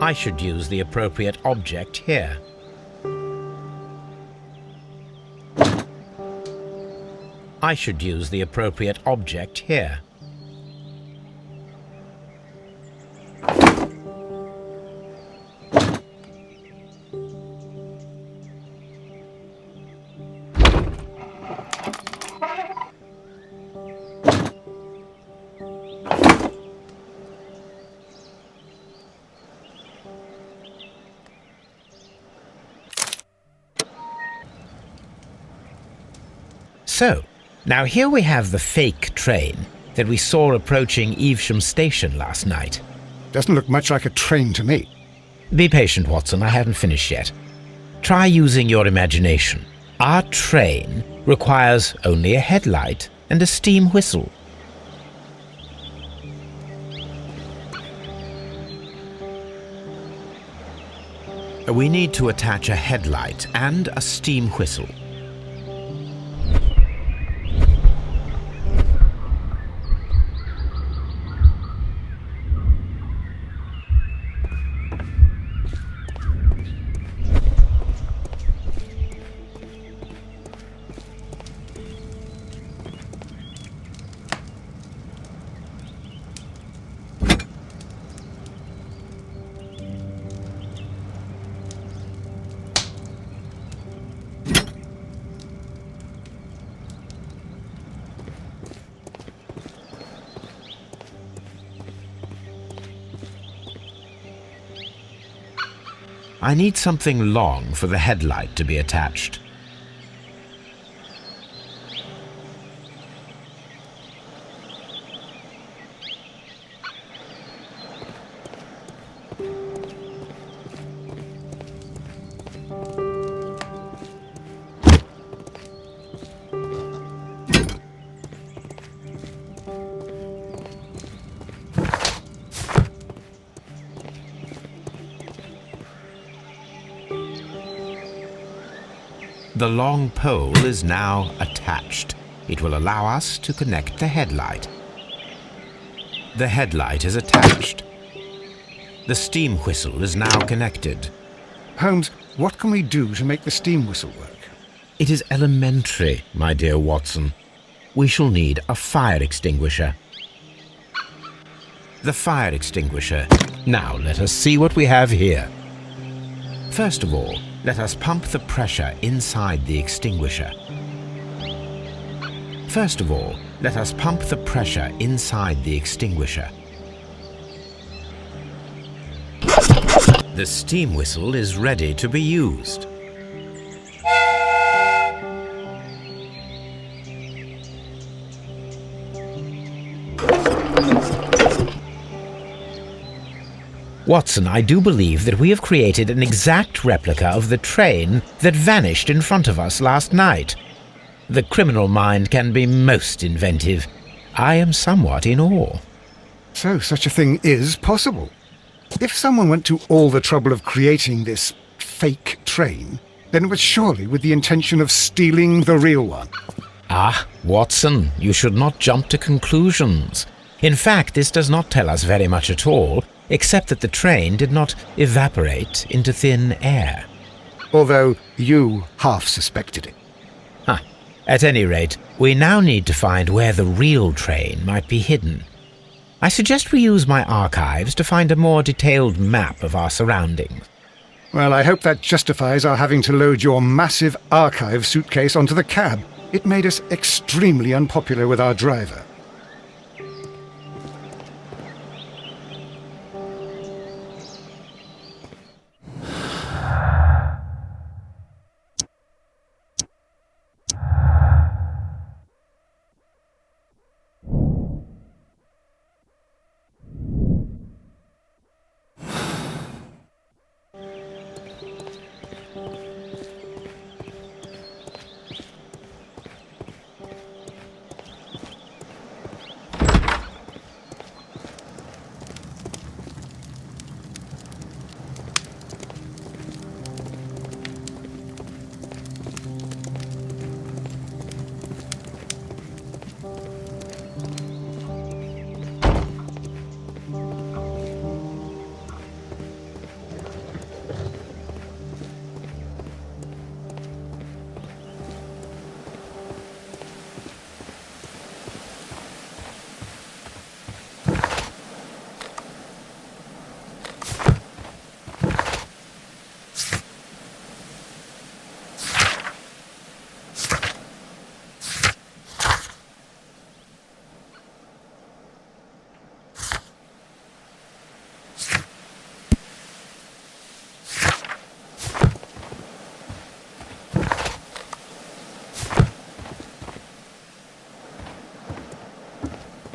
I should use the appropriate object here. I should use the appropriate object here. So, now here we have the fake train that we saw approaching Evesham Station last night. Doesn't look much like a train to me. Be patient, Watson, I haven't finished yet. Try using your imagination. Our train requires only a headlight and a steam whistle. We need to attach a headlight and a steam whistle. I need something long for the headlight to be attached. The long pole is now attached. It will allow us to connect the headlight. The headlight is attached. The steam whistle is now connected. Holmes, what can we do to make the steam whistle work? It is elementary, my dear Watson. We shall need a fire extinguisher. The fire extinguisher. Now let us see what we have here. First of all, let us pump the pressure inside the extinguisher. First of all, let us pump the pressure inside the extinguisher. The steam whistle is ready to be used. Watson, I do believe that we have created an exact replica of the train that vanished in front of us last night. The criminal mind can be most inventive. I am somewhat in awe. So such a thing is possible. If someone went to all the trouble of creating this fake train, then it was surely with the intention of stealing the real one. Ah, Watson, you should not jump to conclusions. In fact, this does not tell us very much at all, except that the train did not evaporate into thin air. Although you half suspected it. At any rate, we now need to find where the real train might be hidden. I suggest we use my archives to find a more detailed map of our surroundings. Well, I hope that justifies our having to load your massive archive suitcase onto the cab. It made us extremely unpopular with our driver.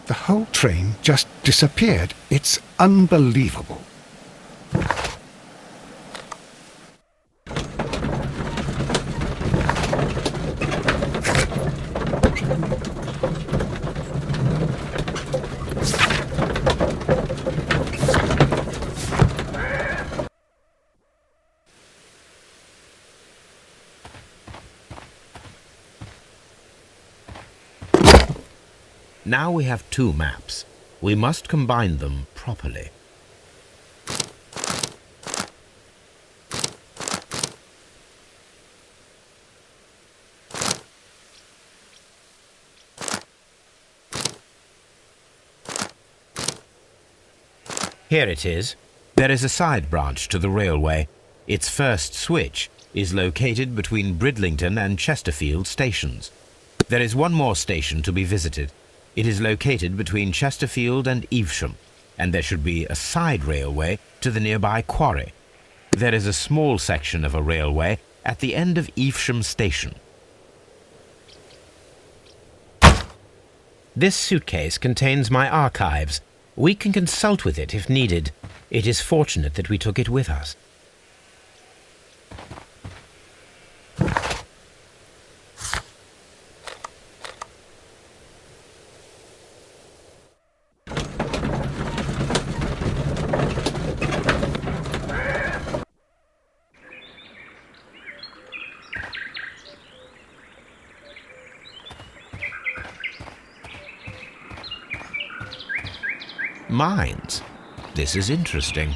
The whole train just disappeared. It's unbelievable. Now we have two maps. We must combine them properly. Here it is. There is a side branch to the railway. Its first switch is located between Bridlington and Chesterfield stations. There is one more station to be visited. It is located between Chesterfield and Evesham, and there should be a side railway to the nearby quarry. There is a small section of a railway at the end of Evesham station. This suitcase contains my archives. We can consult with it if needed. It is fortunate that we took it with us. Mines. This is interesting.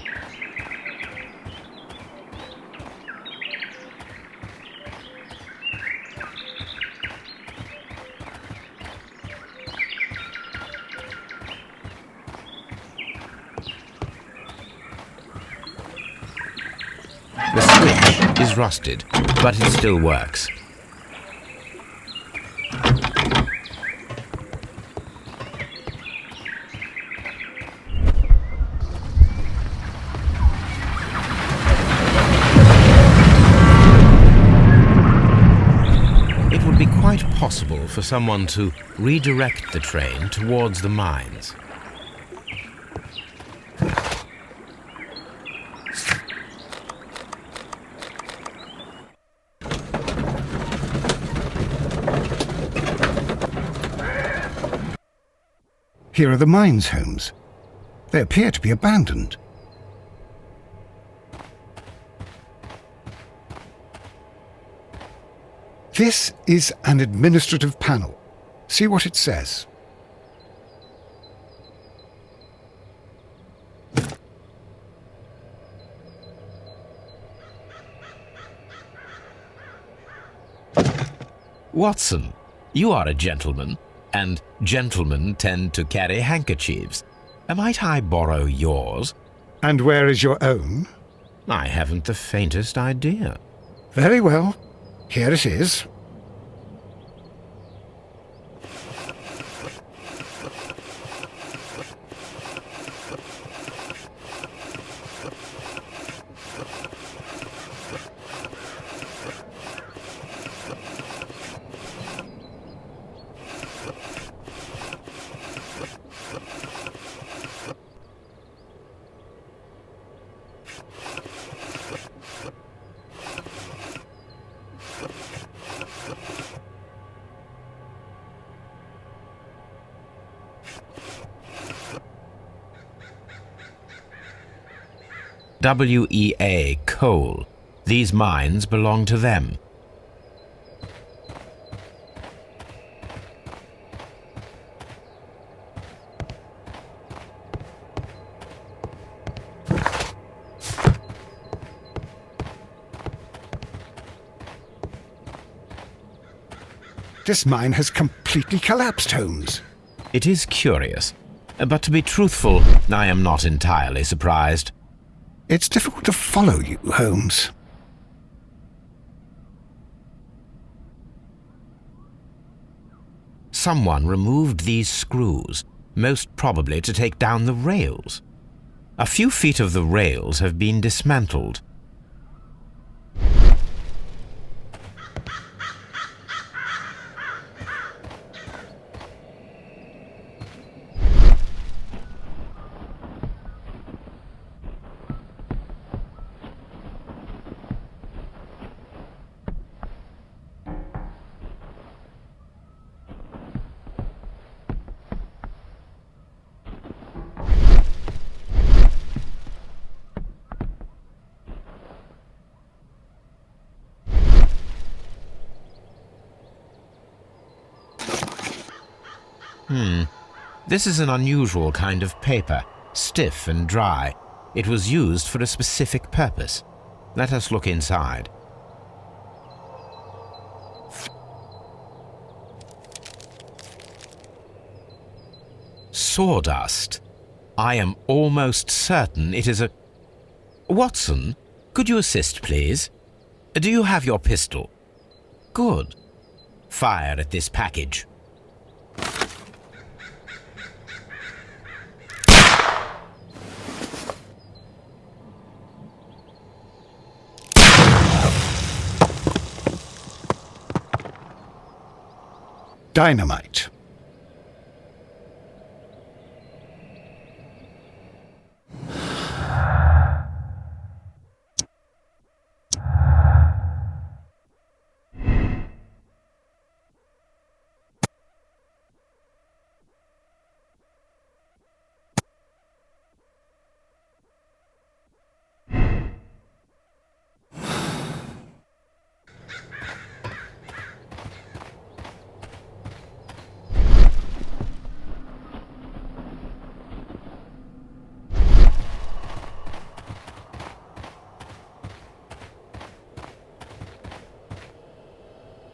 The switch is rusted, but it still works. Possible for someone to redirect the train towards the mines. Here are the mines, Holmes. They appear to be abandoned. This is an administrative panel. See what it says. Watson, you are a gentleman, and gentlemen tend to carry handkerchiefs. Might I borrow yours? And where is your own? I haven't the faintest idea. Very well. Here it is. WEA Coal. These mines belong to them. This mine has completely collapsed, Holmes. It is curious, but to be truthful, I am not entirely surprised. It's difficult to follow you, Holmes. Someone removed these screws, most probably to take down the rails. A few feet of the rails have been dismantled. This is an unusual kind of paper, stiff and dry. It was used for a specific purpose. Let us look inside. Sawdust. I am almost certain it is a... Watson, could you assist, please? Do you have your pistol? Good. Fire at this package. Dynamite.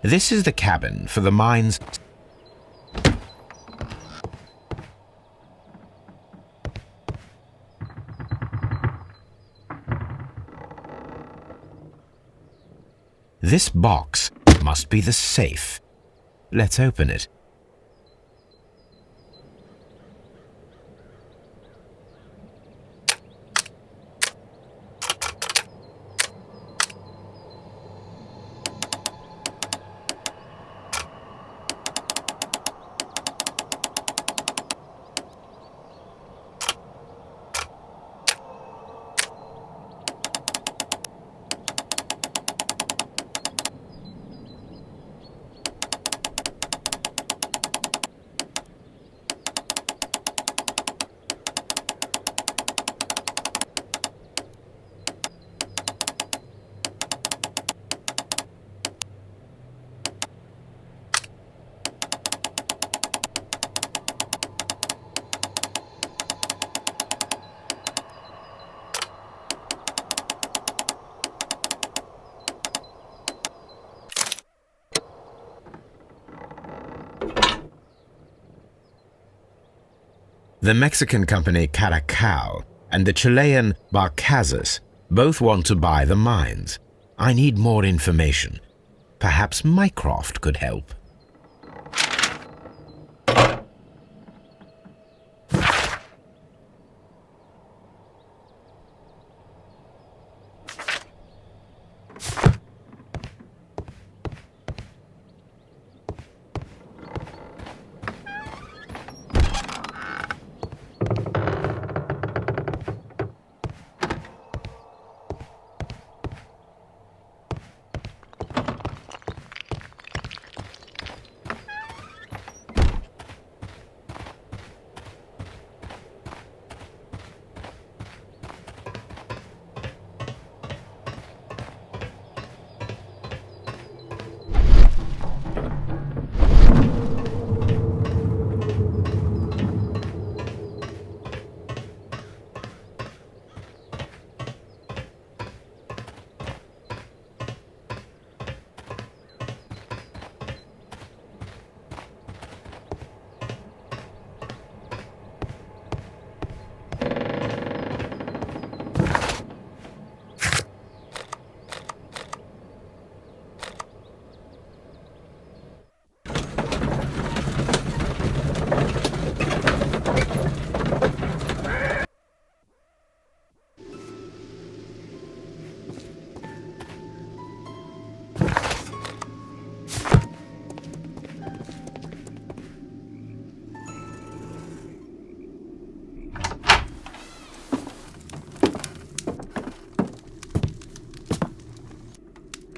This is the cabin for the mines. This box must be the safe. Let's open it. The Mexican company Caracal and the Chilean Barcazas both want to buy the mines. I need more information. Perhaps Mycroft could help.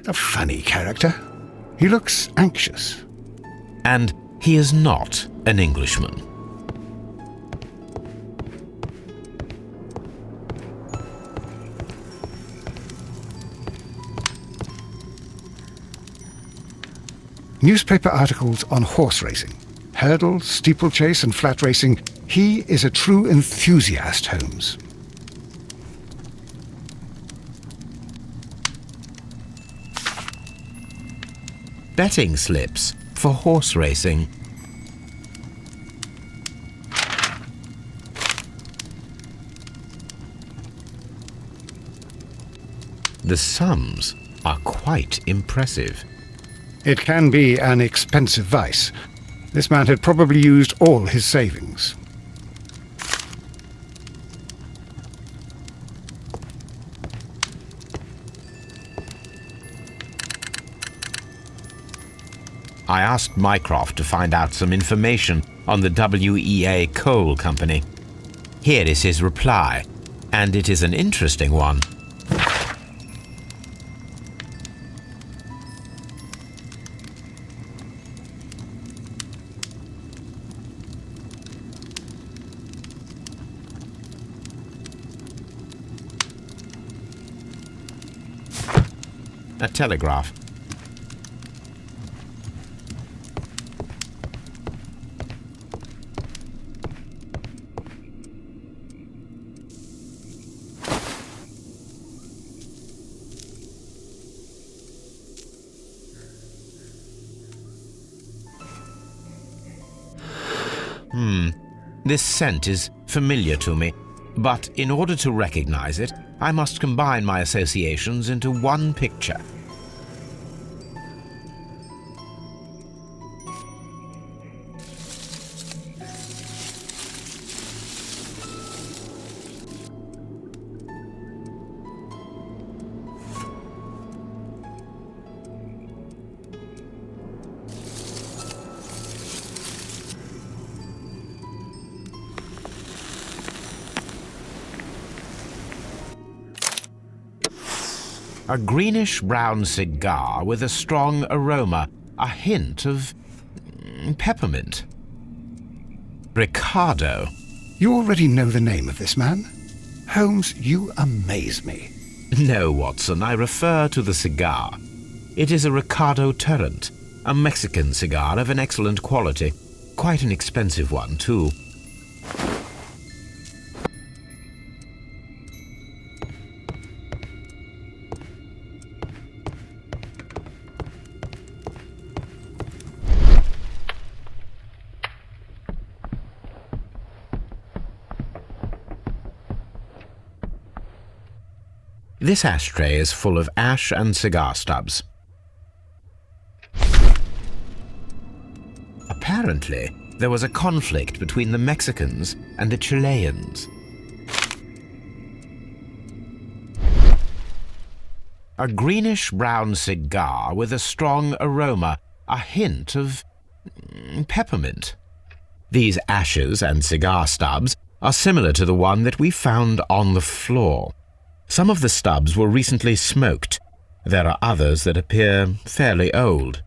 A funny character. He looks anxious. And he is not an Englishman. Newspaper articles on horse racing. Hurdle, steeplechase and flat racing. He is a true enthusiast, Holmes. Betting slips for horse racing. The sums are quite impressive. It can be an expensive vice. This man had probably used all his savings. I asked Mycroft to find out some information on the WEA Coal Company. Here is his reply, and it is an interesting one. A telegraph. This scent is familiar to me, but in order to recognize it, I must combine my associations into one picture. A greenish-brown cigar with a strong aroma, a hint of peppermint. Ricardo. You already know the name of this man? Holmes, you amaze me. No, Watson, I refer to the cigar. It is a Ricardo Turrent, a Mexican cigar of an excellent quality. Quite an expensive one, too. This ashtray is full of ash and cigar stubs. Apparently, there was a conflict between the Mexicans and the Chileans. A greenish-brown cigar with a strong aroma, a hint of peppermint. These ashes and cigar stubs are similar to the one that we found on the floor. Some of the stubs were recently smoked. There are others that appear fairly old.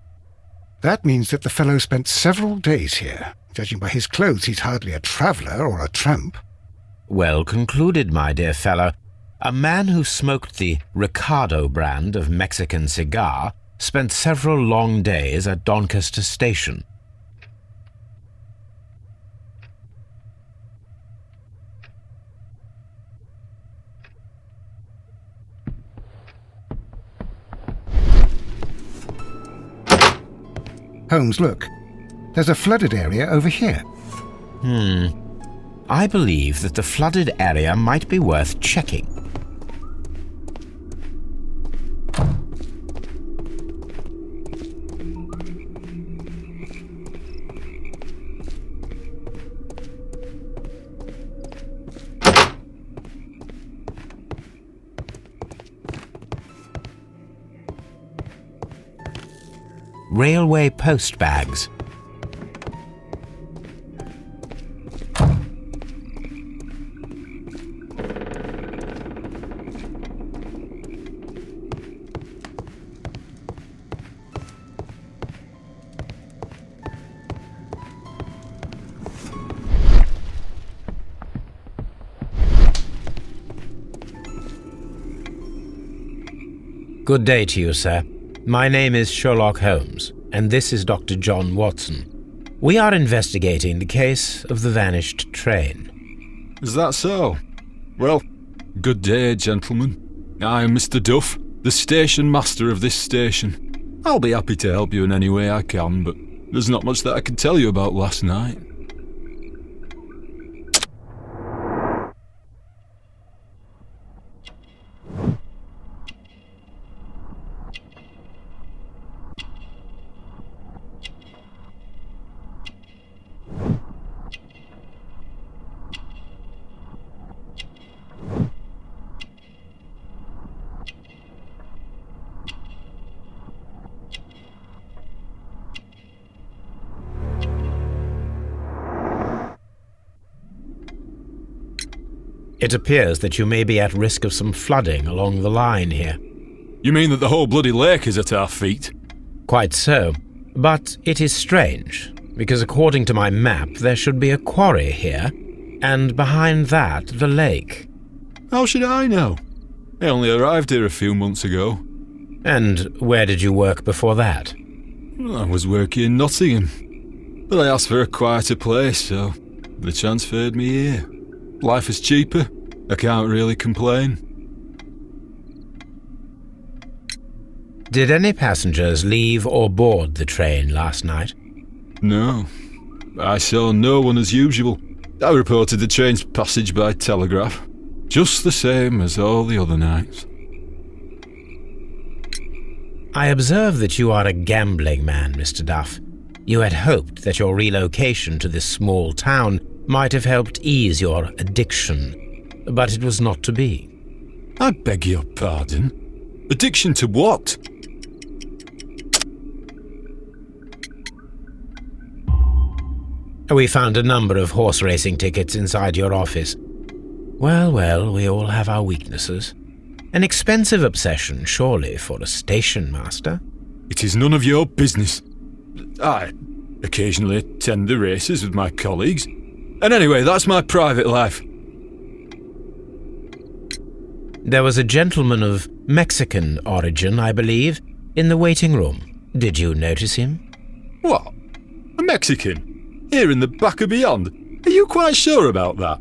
That means that the fellow spent several days here. Judging by his clothes, he's hardly a traveller or a tramp. Well concluded, my dear fellow. A man who smoked the Ricardo brand of Mexican cigar spent several long days at Doncaster Station. Holmes, look. There's a flooded area over here. I believe that the flooded area might be worth checking. Railway post bags. Good day to you, sir. My name is Sherlock Holmes, and this is Dr. John Watson. We are investigating the case of the vanished train. Is that so? Well, good day, gentlemen. I am Mr. Duff, the station master of this station. I'll be happy to help you in any way I can, but there's not much that I can tell you about last night. It appears that you may be at risk of some flooding along the line here. You mean that the whole bloody lake is at our feet? Quite so. But it is strange, because according to my map, there should be a quarry here, and behind that, the lake. How should I know? I only arrived here a few months ago. And where did you work before that? I was working in Nottingham, but I asked for a quieter place, so they transferred me here. Life is cheaper. I can't really complain. Did any passengers leave or board the train last night? No. I saw no one as usual. I reported the train's passage by telegraph, just the same as all the other nights. I observe that you are a gambling man, Mr. Duff. You had hoped that your relocation to this small town might have helped ease your addiction, but it was not to be. I beg your pardon? Addiction to what? We found a number of horse racing tickets inside your office. Well, we all have our weaknesses. An expensive obsession, surely, for a station master. It is none of your business. I occasionally attend the races with my colleagues. And anyway, that's my private life. There was a gentleman of Mexican origin, I believe, in the waiting room. Did you notice him? What? A Mexican? Here in the back of beyond? Are you quite sure about that?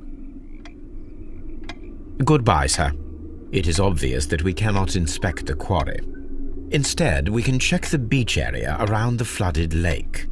Goodbye, sir. It is obvious that we cannot inspect the quarry. Instead, we can check the beach area around the flooded lake.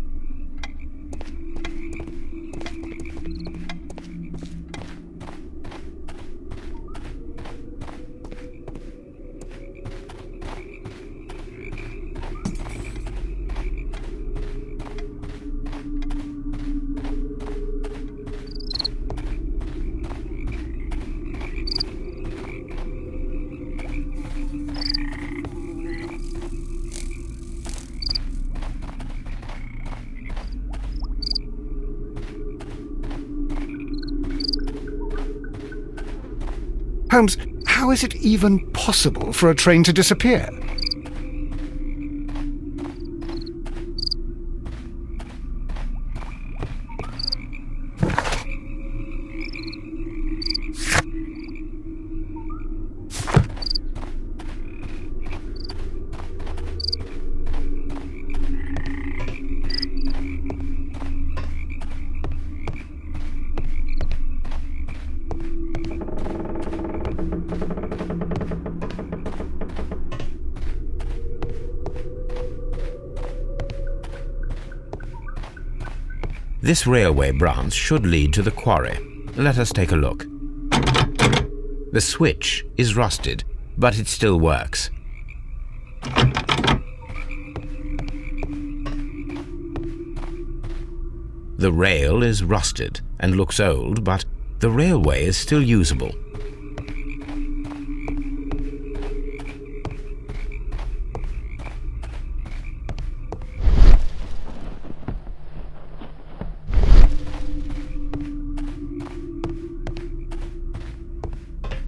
Holmes, how is it even possible for a train to disappear? This railway branch should lead to the quarry. Let us take a look. The switch is rusted, but it still works. The rail is rusted and looks old, but the railway is still usable.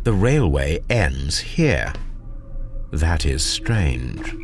The railway ends here. That is strange.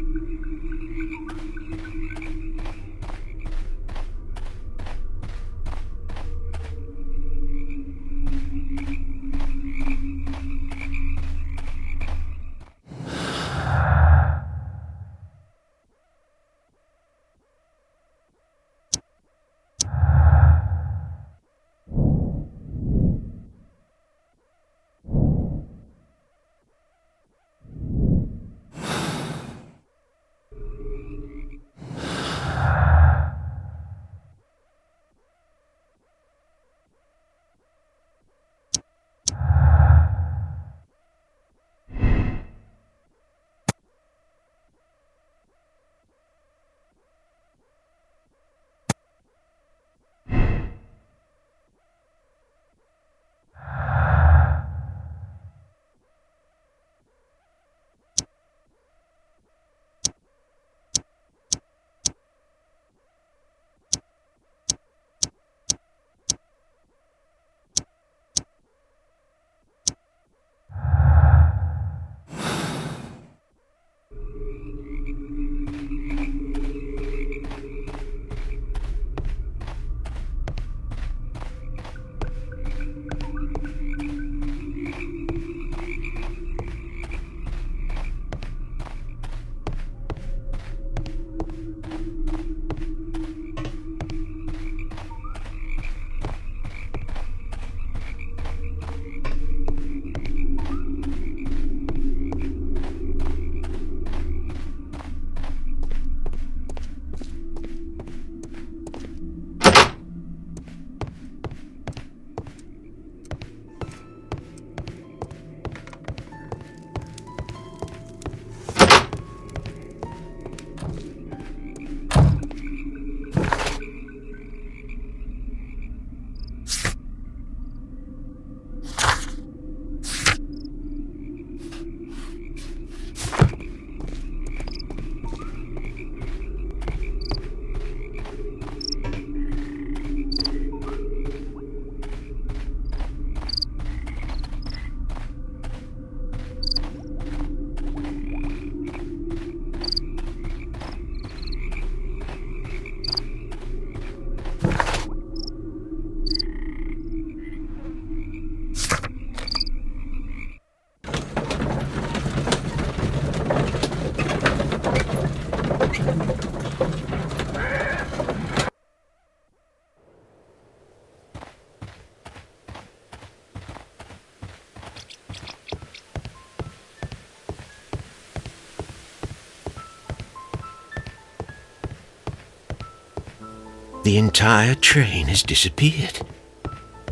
The entire train has disappeared.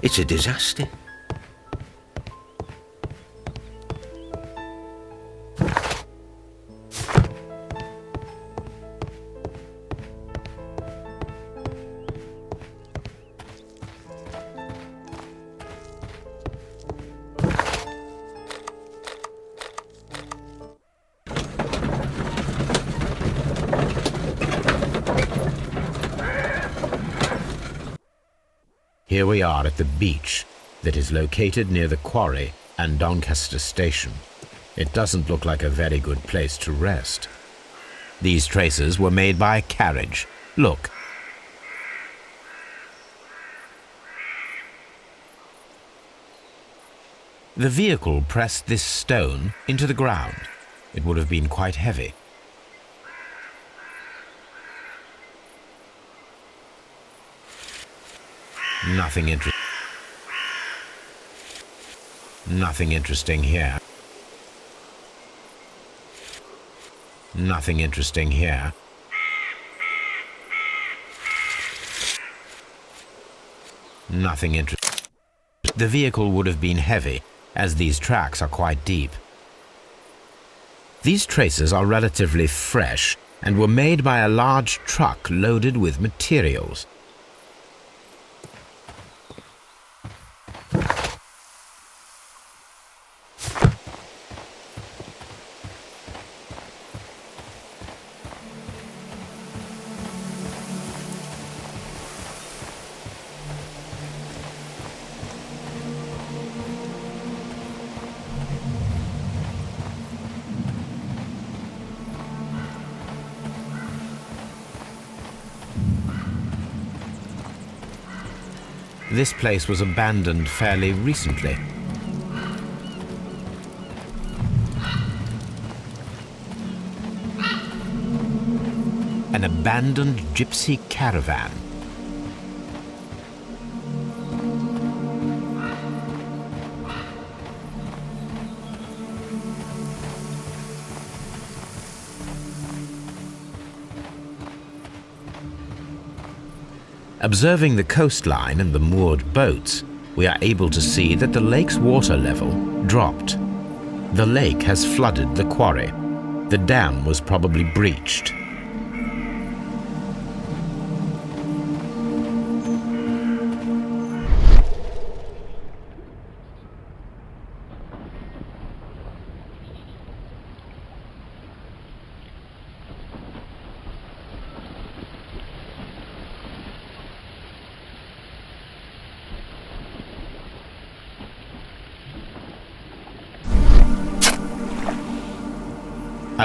It's a disaster. Here we are at the beach that is located near the quarry and Doncaster station. It doesn't look like a very good place to rest. These traces were made by a carriage. Look. The vehicle pressed this stone into the ground. It would have been quite heavy. Nothing interesting here. Nothing interesting here. Nothing interesting. The vehicle would have been heavy, as these tracks are quite deep. These traces are relatively fresh and were made by a large truck loaded with materials. This place was abandoned fairly recently. An abandoned gypsy caravan. Observing the coastline and the moored boats, we are able to see that the lake's water level dropped. The lake has flooded the quarry. The dam was probably breached.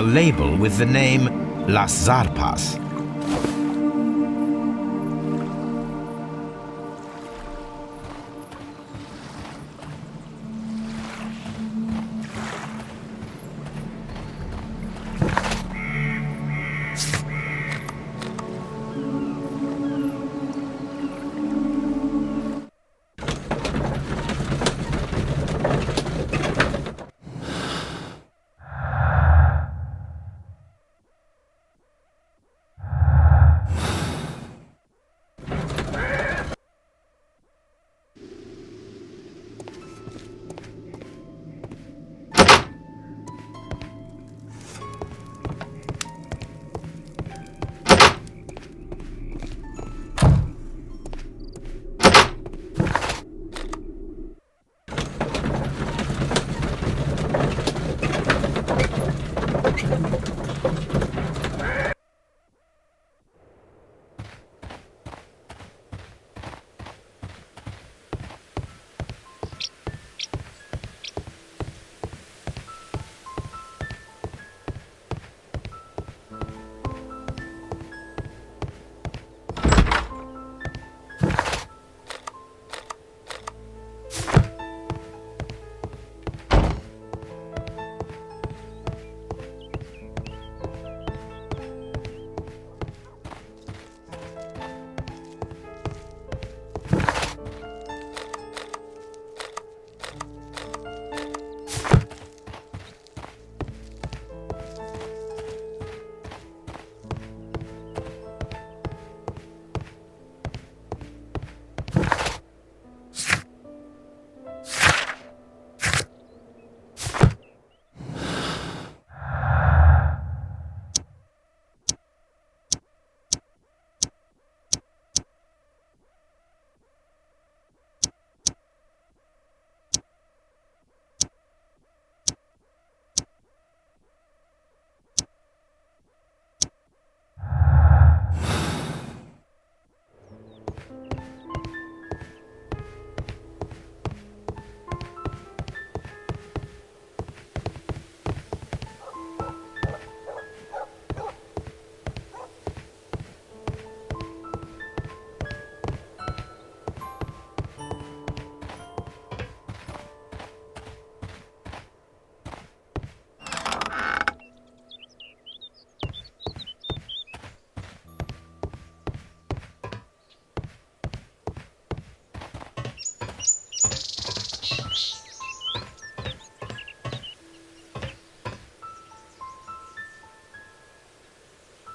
a label with the name Las Zarpas.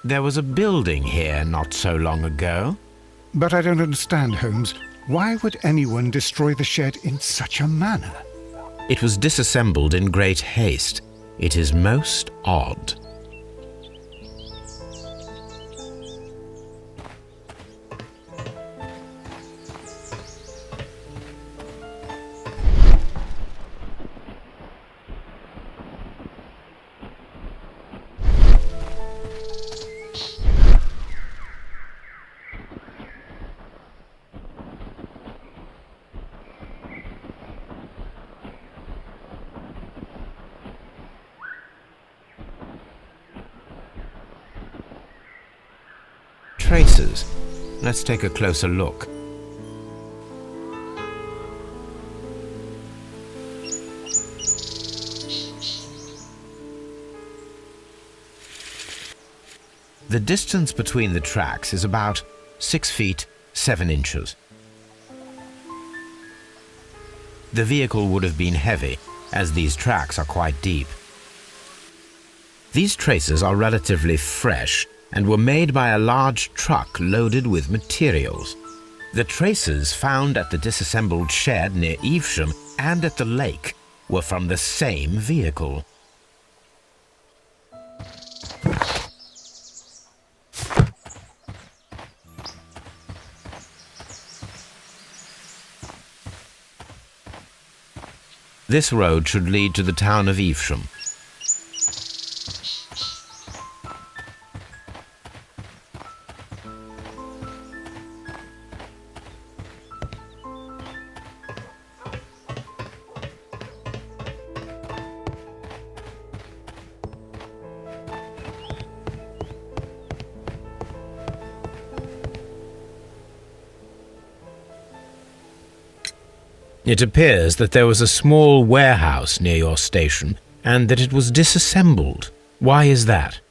There was a building here not so long ago. But I don't understand, Holmes. Why would anyone destroy the shed in such a manner? It was disassembled in great haste. It is most odd. Traces. Let's take a closer look. The distance between the tracks is about 6 feet 7 inches. The vehicle would have been heavy, as these tracks are quite deep. These traces are relatively fresh and were made by a large truck loaded with materials. The traces found at the disassembled shed near Evesham and at the lake were from the same vehicle. This road should lead to the town of Evesham. It appears that there was a small warehouse near your station and that it was disassembled. Why is that?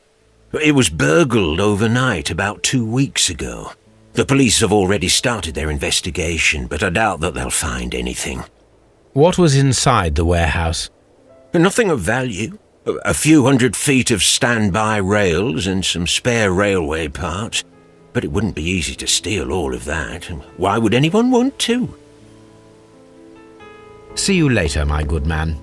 It was burgled overnight about 2 weeks ago. The police have already started their investigation, but I doubt that they'll find anything. What was inside the warehouse? Nothing of value. A few 100 feet of standby rails and some spare railway parts. But it wouldn't be easy to steal all of that. Why would anyone want to? See you later, my good man.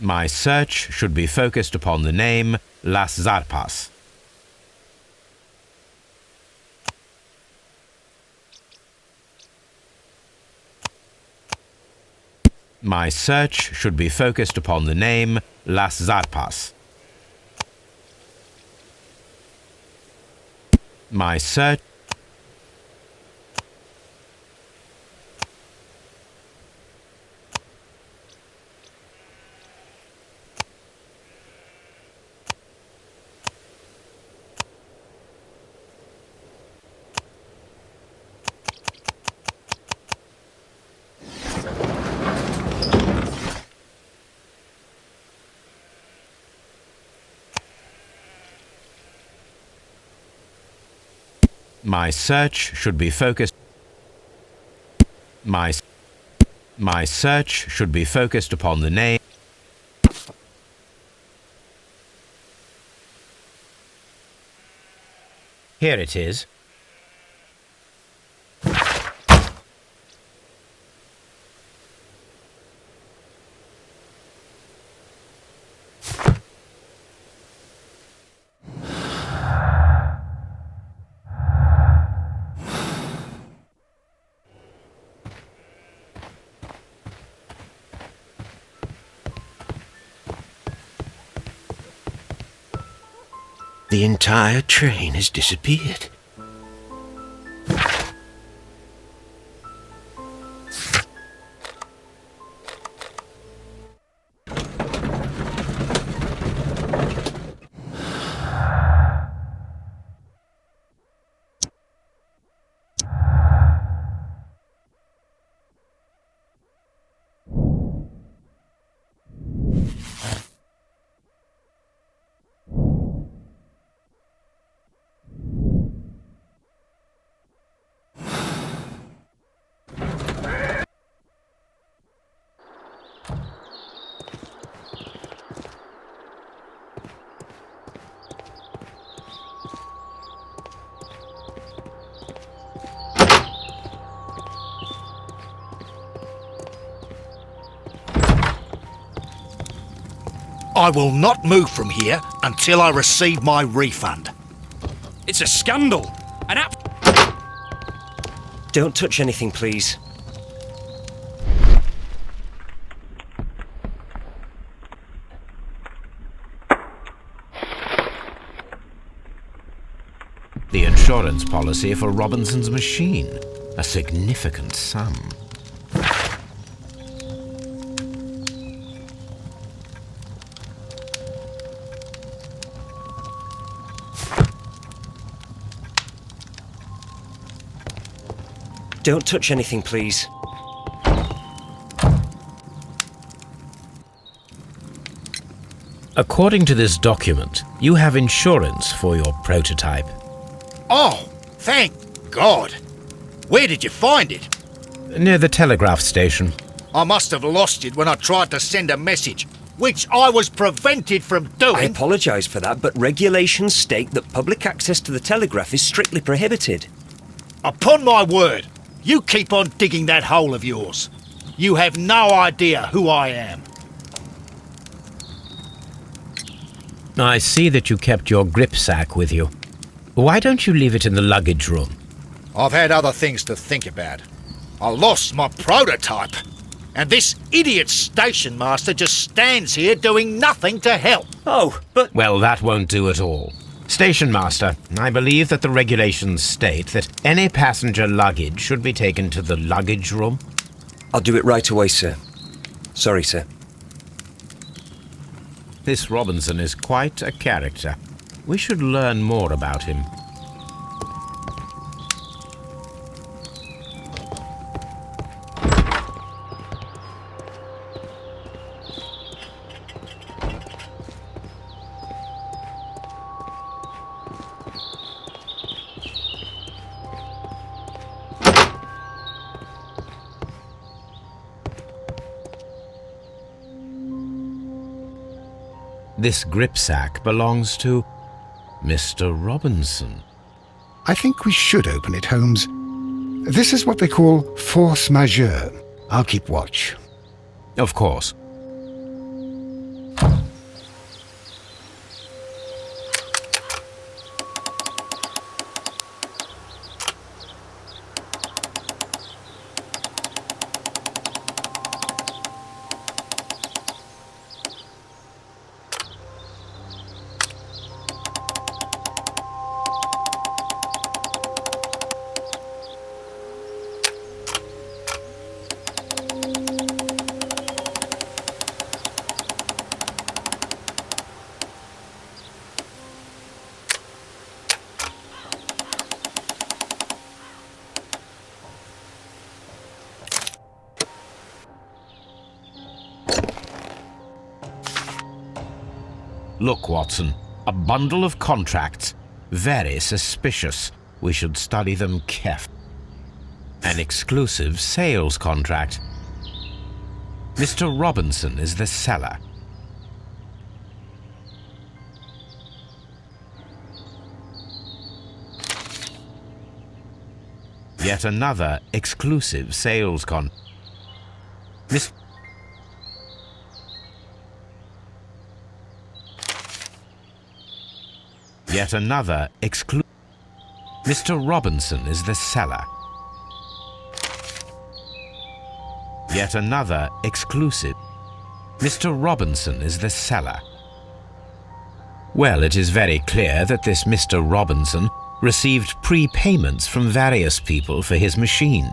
My search should be focused upon the name Las Zarpas. My search should be focused upon the name Las Zarpas. My search... My search should be focused... My search should be focused upon the name... Here it is. The entire train has disappeared. I will not move from here until I receive my refund. It's a scandal. An app... Don't touch anything, please. The insurance policy for Robinson's machine. A significant sum. Don't touch anything, please. According to this document, you have insurance for your prototype. Oh, thank God. Where did you find it? Near the telegraph station. I must have lost it when I tried to send a message, which I was prevented from doing. I apologise for that, but regulations state that public access to the telegraph is strictly prohibited. Upon my word, you keep on digging that hole of yours. You have no idea who I am. I see that you kept your grip sack with you. Why don't you leave it in the luggage room? I've had other things to think about. I lost my prototype, and this idiot station master just stands here doing nothing to help. Oh, but... Well, that won't do at all. Station master, I believe that the regulations state that any passenger luggage should be taken to the luggage room. I'll do it right away, sir. Sorry, sir. This Robinson is quite a character. We should learn more about him. This gripsack belongs to Mr. Robinson. I think we should open it, Holmes. This is what they call force majeure. I'll keep watch. Of course. Look, Watson, a bundle of contracts. Very suspicious. We should study them carefully. An exclusive sales contract. Mr. Robinson is the seller. Yet another exclusive sales Yet another Mr. Robinson is the seller. Yet another exclusive. Mr. Robinson is the seller. Well, it is very clear that this Mr. Robinson received prepayments from various people for his machine.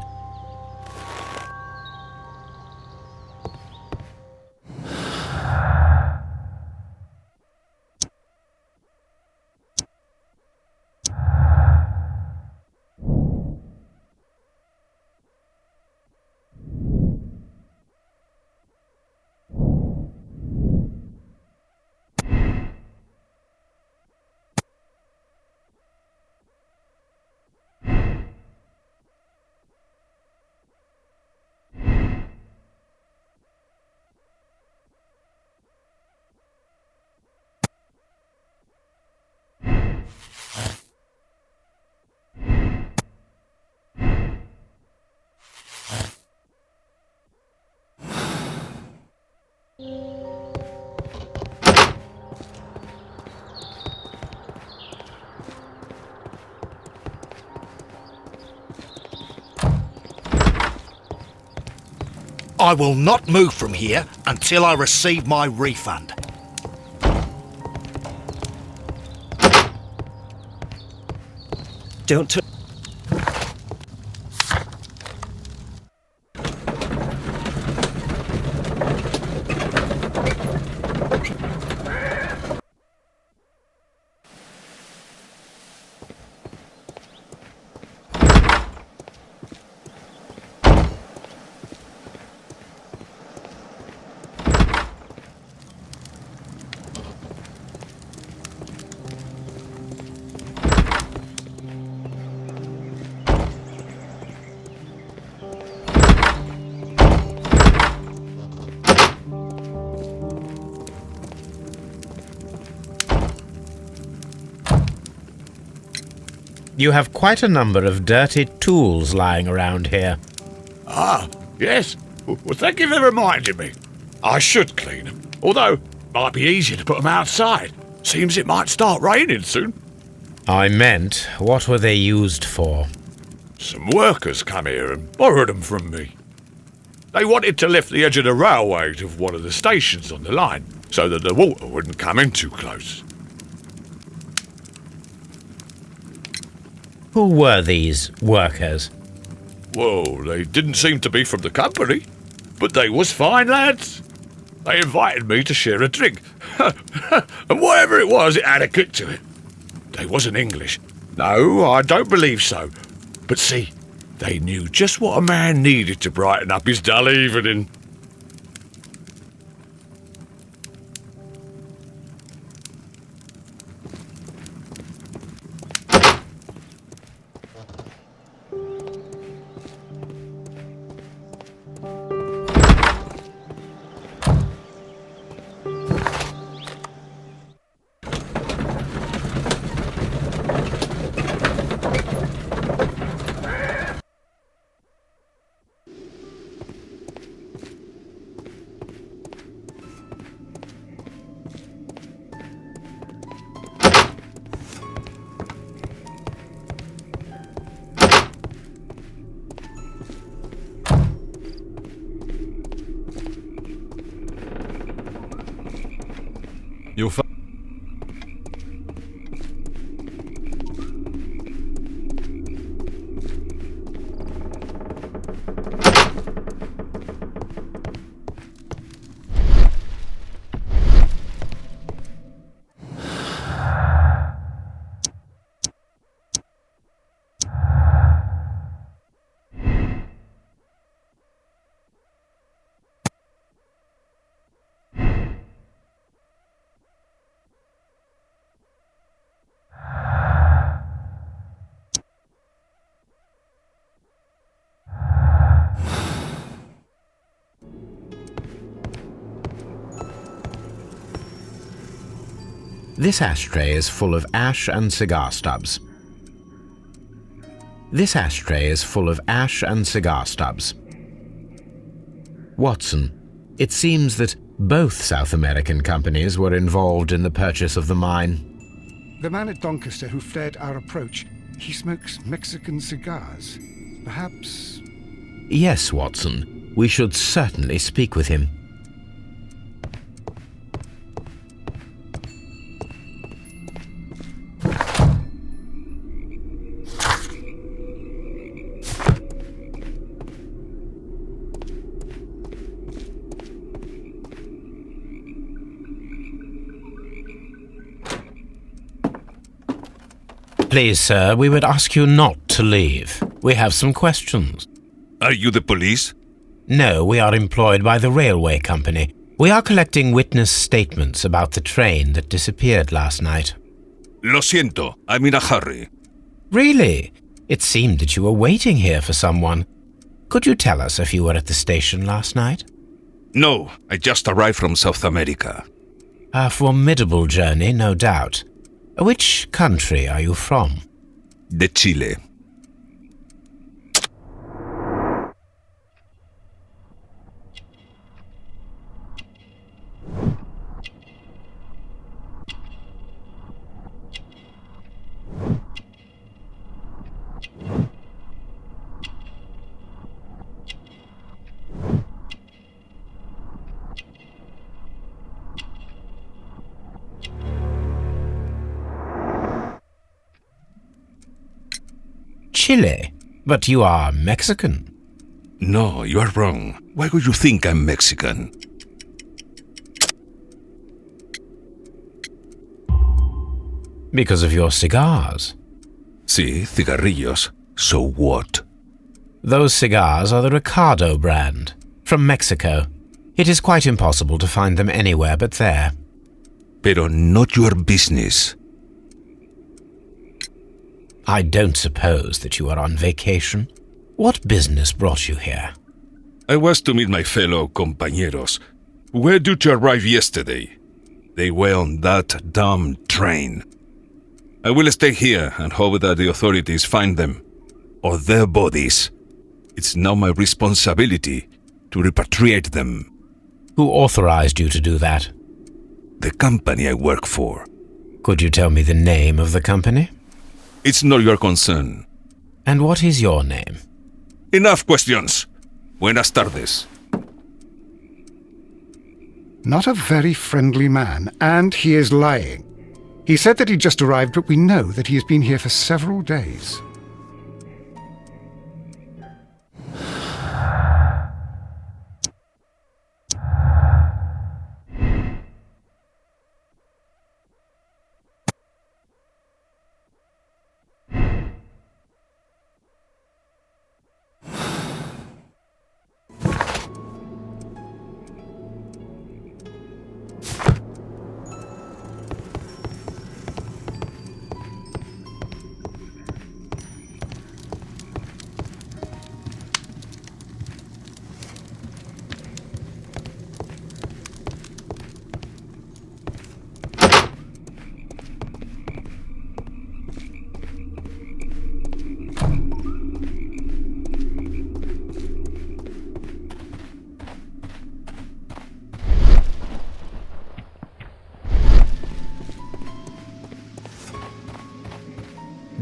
I will not move from here until I receive my refund. Don't You have quite a number of dirty tools lying around here. Ah, yes. Well, thank you for reminding me. I should clean them. Although, might be easier to put them outside. Seems it might start raining soon. I meant, what were they used for? Some workers come here and borrowed them from me. They wanted to lift the edge of the railway to one of the stations on the line, so that the water wouldn't come in too close. Who were these workers? Well, they didn't seem to be from the company, but they was fine lads. They invited me to share a drink, and whatever it was, it had a kick to it. They wasn't English. No, I don't believe so. But see, they knew just what a man needed to brighten up his dull evening. You'll find. This ashtray is full of ash and cigar stubs. This ashtray is full of ash and cigar stubs. Watson, it seems that both South American companies were involved in the purchase of the mine. The man at Doncaster who flared our approach, he smokes Mexican cigars. Perhaps... Yes, Watson. We should certainly speak with him. Please, sir, we would ask you not to leave. We have some questions. Are you the police? No, we are employed by the railway company. We are collecting witness statements about the train that disappeared last night. Lo siento, I'm in a hurry. Really? It seemed that you were waiting here for someone. Could you tell us if you were at the station last night? No, I just arrived from South America. A formidable journey, no doubt. Which country are you from? De Chile. Chile? But you are Mexican. No, you are wrong. Why would you think I'm Mexican? Because of your cigars. Sí, cigarrillos. So what? Those cigars are the Ricardo brand, from Mexico. It is quite impossible to find them anywhere but there. Pero not your business. I don't suppose that you are on vacation. What business brought you here? I was to meet my fellow compañeros. Where did you arrive yesterday? They were on that damn train. I will stay here and hope that the authorities find them, or their bodies. It's now my responsibility to repatriate them. Who authorized you to do that? The company I work for. Could you tell me the name of the company? It's not your concern. And what is your name? Enough questions. Buenas tardes. Not a very friendly man, and he is lying. He said that he just arrived, but we know that he has been here for several days.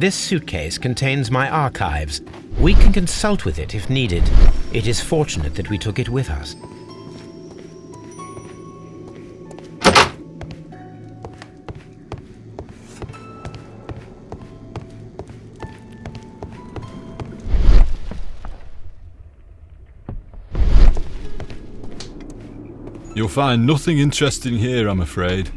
This suitcase contains my archives. We can consult with it if needed. It is fortunate that we took it with us. You'll find nothing interesting here, I'm afraid.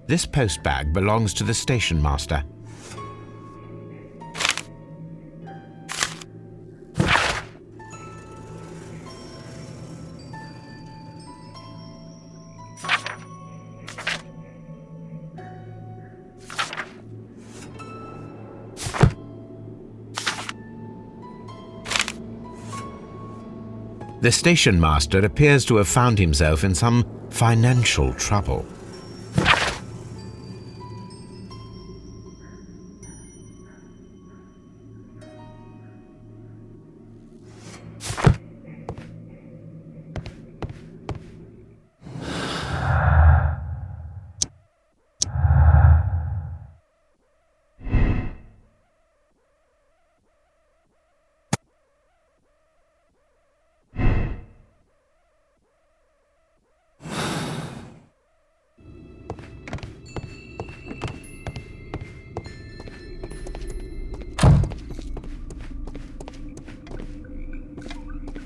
This postbag belongs to the station master. The station master appears to have found himself in some financial trouble.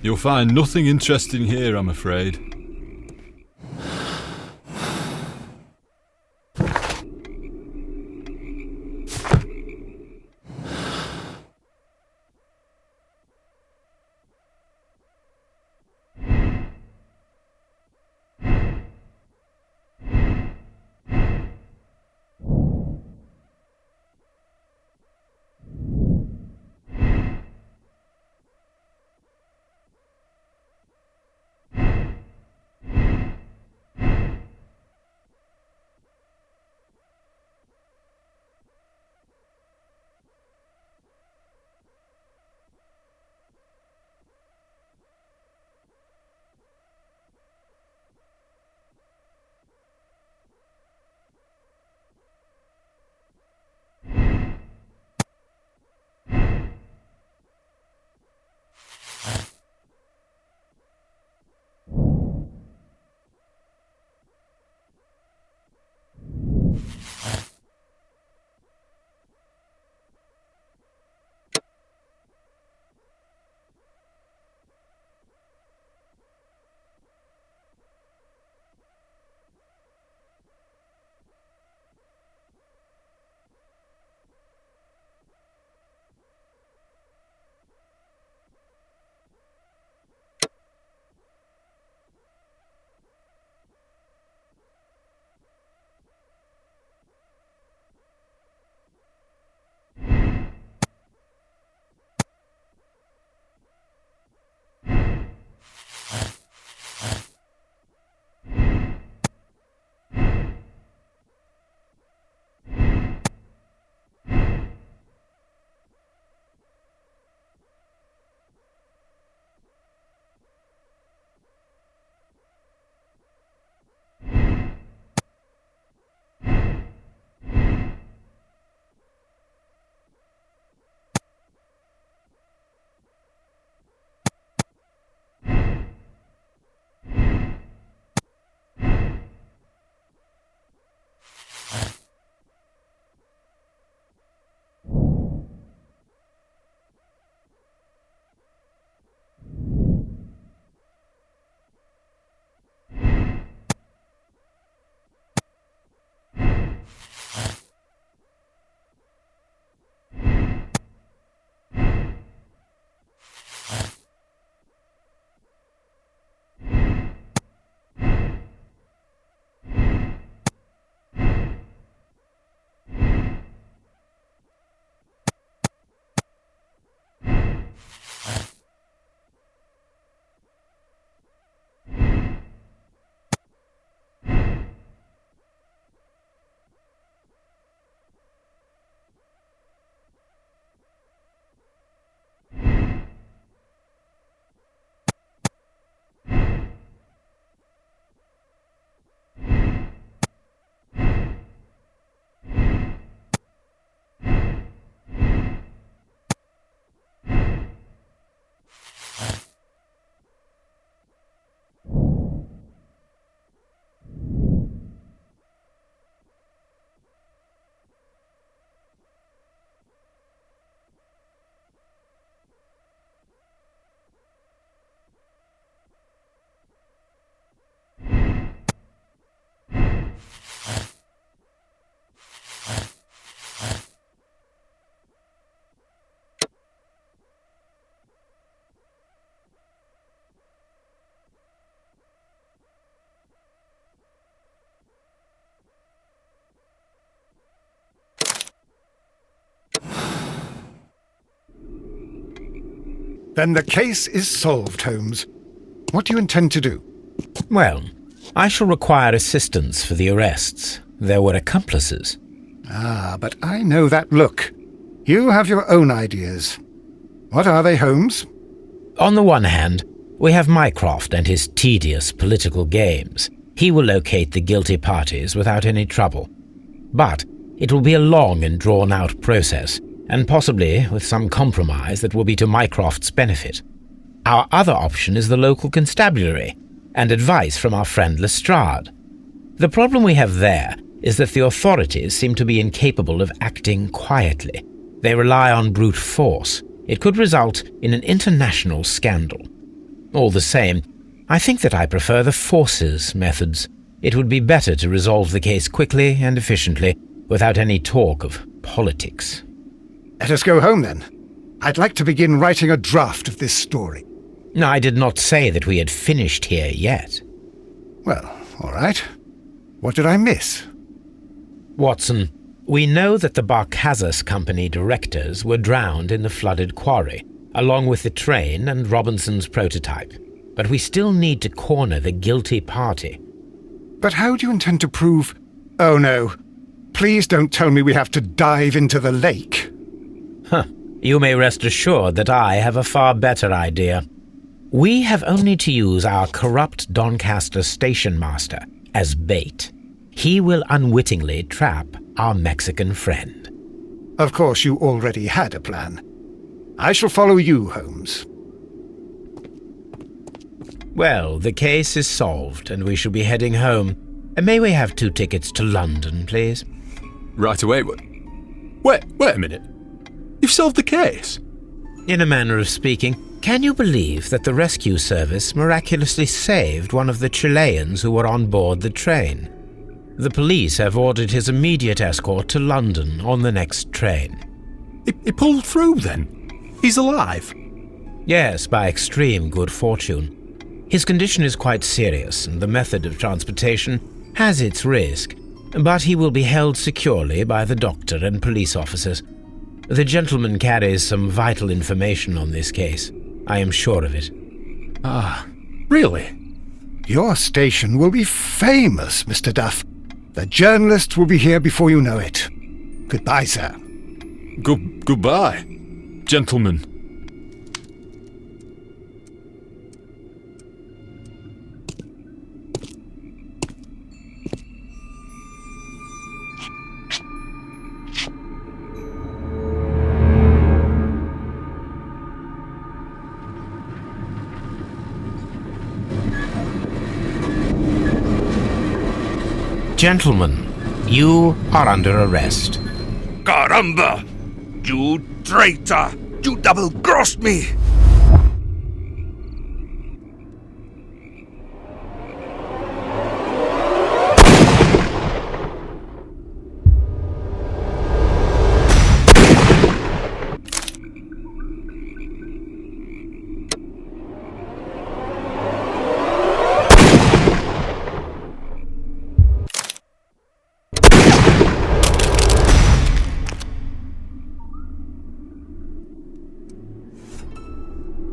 You'll find nothing interesting here, I'm afraid. Then the case is solved, Holmes. What do you intend to do? Well, I shall require assistance for the arrests. There were accomplices. Ah, but I know that look. You have your own ideas. What are they, Holmes? On the one hand, we have Mycroft and his tedious political games. He will locate the guilty parties without any trouble. But it will be a long and drawn-out process, and possibly with some compromise that will be to Mycroft's benefit. Our other option is the local constabulary, and advice from our friend Lestrade. The problem we have there is that the authorities seem to be incapable of acting quietly. They rely on brute force. It could result in an international scandal. All the same, I think that I prefer the forces methods. It would be better to resolve the case quickly and efficiently, without any talk of politics. Let us go home, then. I'd like to begin writing a draft of this story. I did not say that we had finished here yet. Well, all right. What did I miss? Watson, we know that the Barkazas Company directors were drowned in the flooded quarry, along with the train and Robinson's prototype. But we still need to corner the guilty party. But how do you intend to prove... Oh, no. Please don't tell me we have to dive into the lake. You may rest assured that I have a far better idea. We have only to use our corrupt Doncaster station master as bait. He will unwittingly trap our Mexican friend. Of course, you already had a plan. I shall follow you, Holmes. Well, the case is solved, and we shall be heading home. May we have 2 tickets to London, please? Right away. Wait a minute. You've solved the case? In a manner of speaking. Can you believe that the rescue service miraculously saved one of the Chileans who were on board the train? The police have ordered his immediate escort to London on the next train. He pulled through, then? He's alive? Yes, by extreme good fortune. His condition is quite serious, and the method of transportation has its risk, but he will be held securely by the doctor and police officers. The gentleman carries some vital information on this case. I am sure of it. Ah, really? Your station will be famous, Mr. Duff. The journalists will be here before you know it. Goodbye, sir. Goodbye, gentlemen. Gentlemen, you are under arrest. Caramba! You traitor! You double-crossed me!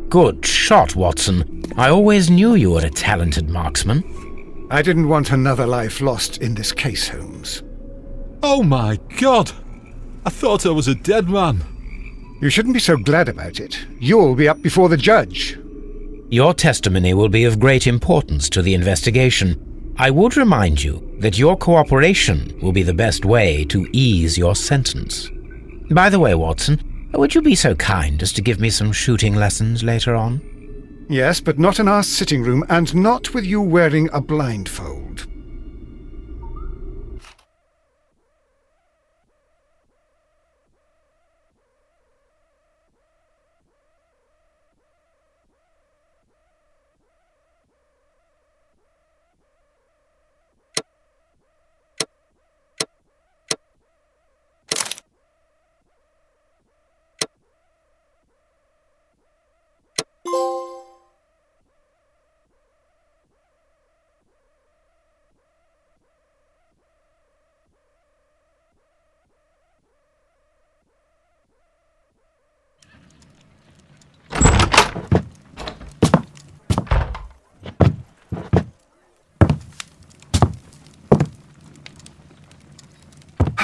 Good shot, Watson. I always knew you were a talented marksman. I didn't want another life lost in this case, Holmes. Oh my God! I thought I was a dead man. You shouldn't be so glad about it. You'll be up before the judge. Your testimony will be of great importance to the investigation. I would remind you that your cooperation will be the best way to ease your sentence. By the way, Watson, would you be so kind as to give me some shooting lessons later on? Yes, but not in our sitting room, and not with you wearing a blindfold.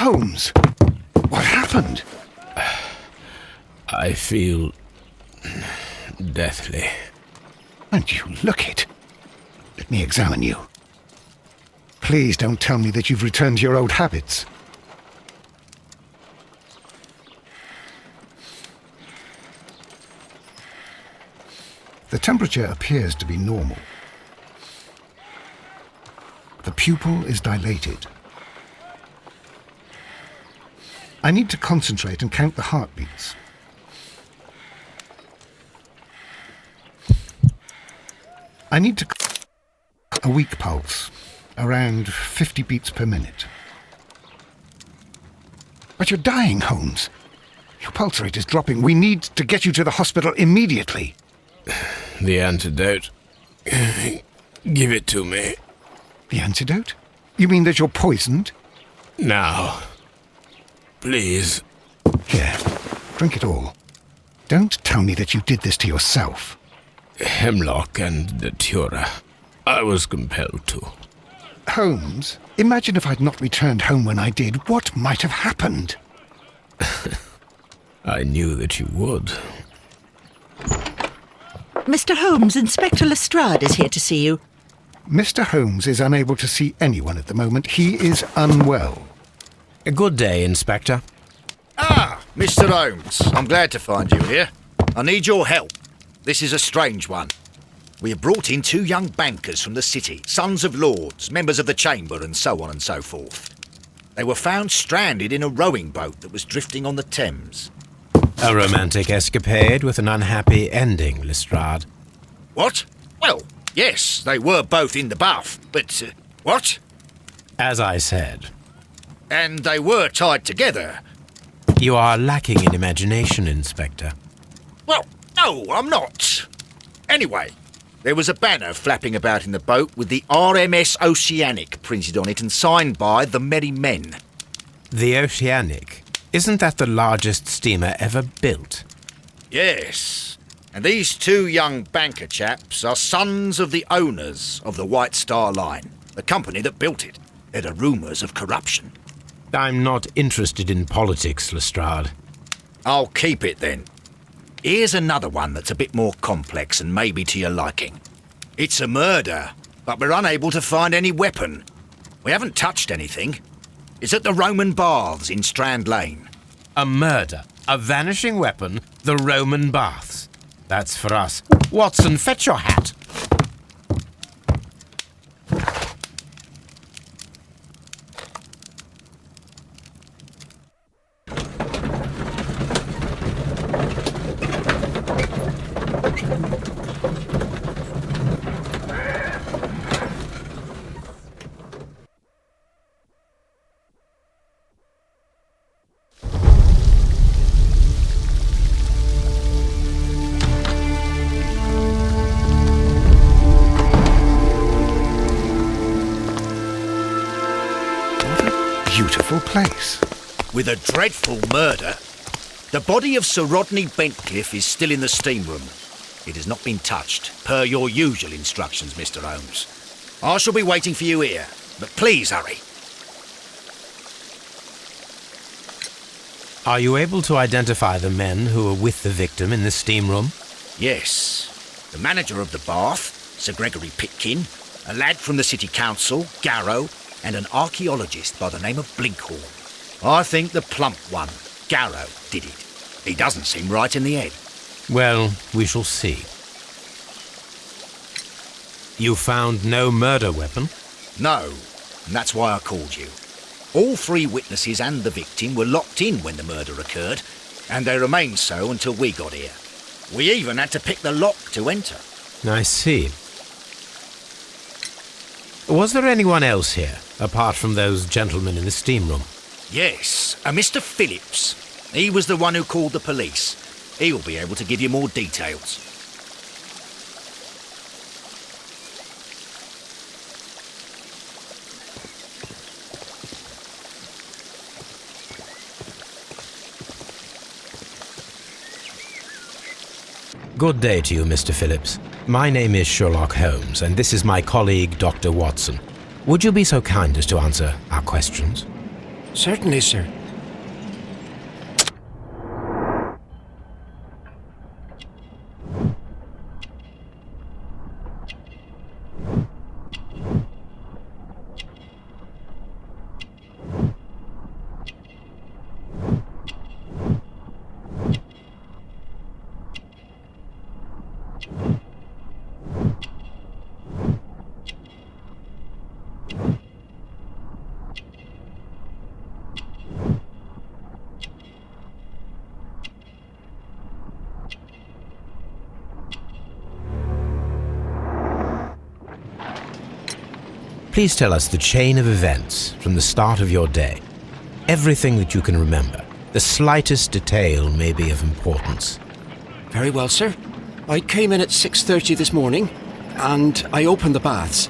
Holmes, what happened? I feel deathly. And you look it. Let me examine you. Please don't tell me that you've returned to your old habits. The temperature appears to be normal. The pupil is dilated. I need to concentrate and count the heartbeats. I need to... a weak pulse, around 50 beats per minute. But you're dying, Holmes. Your pulse rate is dropping. We need to get you to the hospital immediately. The antidote. Give it to me. The antidote? You mean that you're poisoned? Now. Please. Here, drink it all. Don't tell me that you did this to yourself. Hemlock and datura. I was compelled to. Holmes, imagine if I'd not returned home when I did. What might have happened? I knew that you would. Mr. Holmes, Inspector Lestrade is here to see you. Mr. Holmes is unable to see anyone at the moment. He is unwell. A good day, Inspector. Ah, Mr. Holmes. I'm glad to find you here. I need your help. This is a strange one. We have brought in 2 young bankers from the city, sons of lords, members of the chamber, and so on and so forth. They were found stranded in a rowing boat that was drifting on the Thames. A romantic escapade with an unhappy ending, Lestrade. What? Well, yes, they were both in the bath, but... what? As I said. And they were tied together. You are lacking in imagination, Inspector. Well, no, I'm not. Anyway, there was a banner flapping about in the boat with the RMS Oceanic printed on it and signed by the Merry Men. The Oceanic? Isn't that the largest steamer ever built? Yes. And these 2 young banker chaps are sons of the owners of the White Star Line, the company that built it. There are rumours of corruption. I'm not interested in politics, Lestrade. I'll keep it then. Here's another one that's a bit more complex and maybe to your liking. It's a murder, but we're unable to find any weapon. We haven't touched anything. It's at the Roman Baths in Strand Lane. A murder, a vanishing weapon, the Roman Baths. That's for us. Watson, fetch your hat. Beautiful place. With a dreadful murder. The body of Sir Rodney Bentcliffe is still in the steam room. It has not been touched, per your usual instructions, Mr. Holmes. I shall be waiting for you here, but please hurry. Are you able to identify the men who were with the victim in the steam room? Yes. The manager of the bath, Sir Gregory Pitkin, a lad from the City Council, Garrow, and an archaeologist by the name of Blinkhorn. I think the plump one, Garrow, did it. He doesn't seem right in the head. Well, we shall see. You found no murder weapon? No, and that's why I called you. All 3 witnesses and the victim were locked in when the murder occurred, and they remained so until we got here. We even had to pick the lock to enter. I see. Was there anyone else here, apart from those gentlemen in the steam room? Yes, a Mr. Phillips. He was the one who called the police. He'll be able to give you more details. Good day to you, Mr. Phillips. My name is Sherlock Holmes, and this is my colleague, Dr. Watson. Would you be so kind as to answer our questions? Certainly, sir. Please tell us the chain of events from the start of your day. Everything that you can remember. The slightest detail may be of importance. Very well, sir. I came in at 6:30 this morning, and I opened the baths.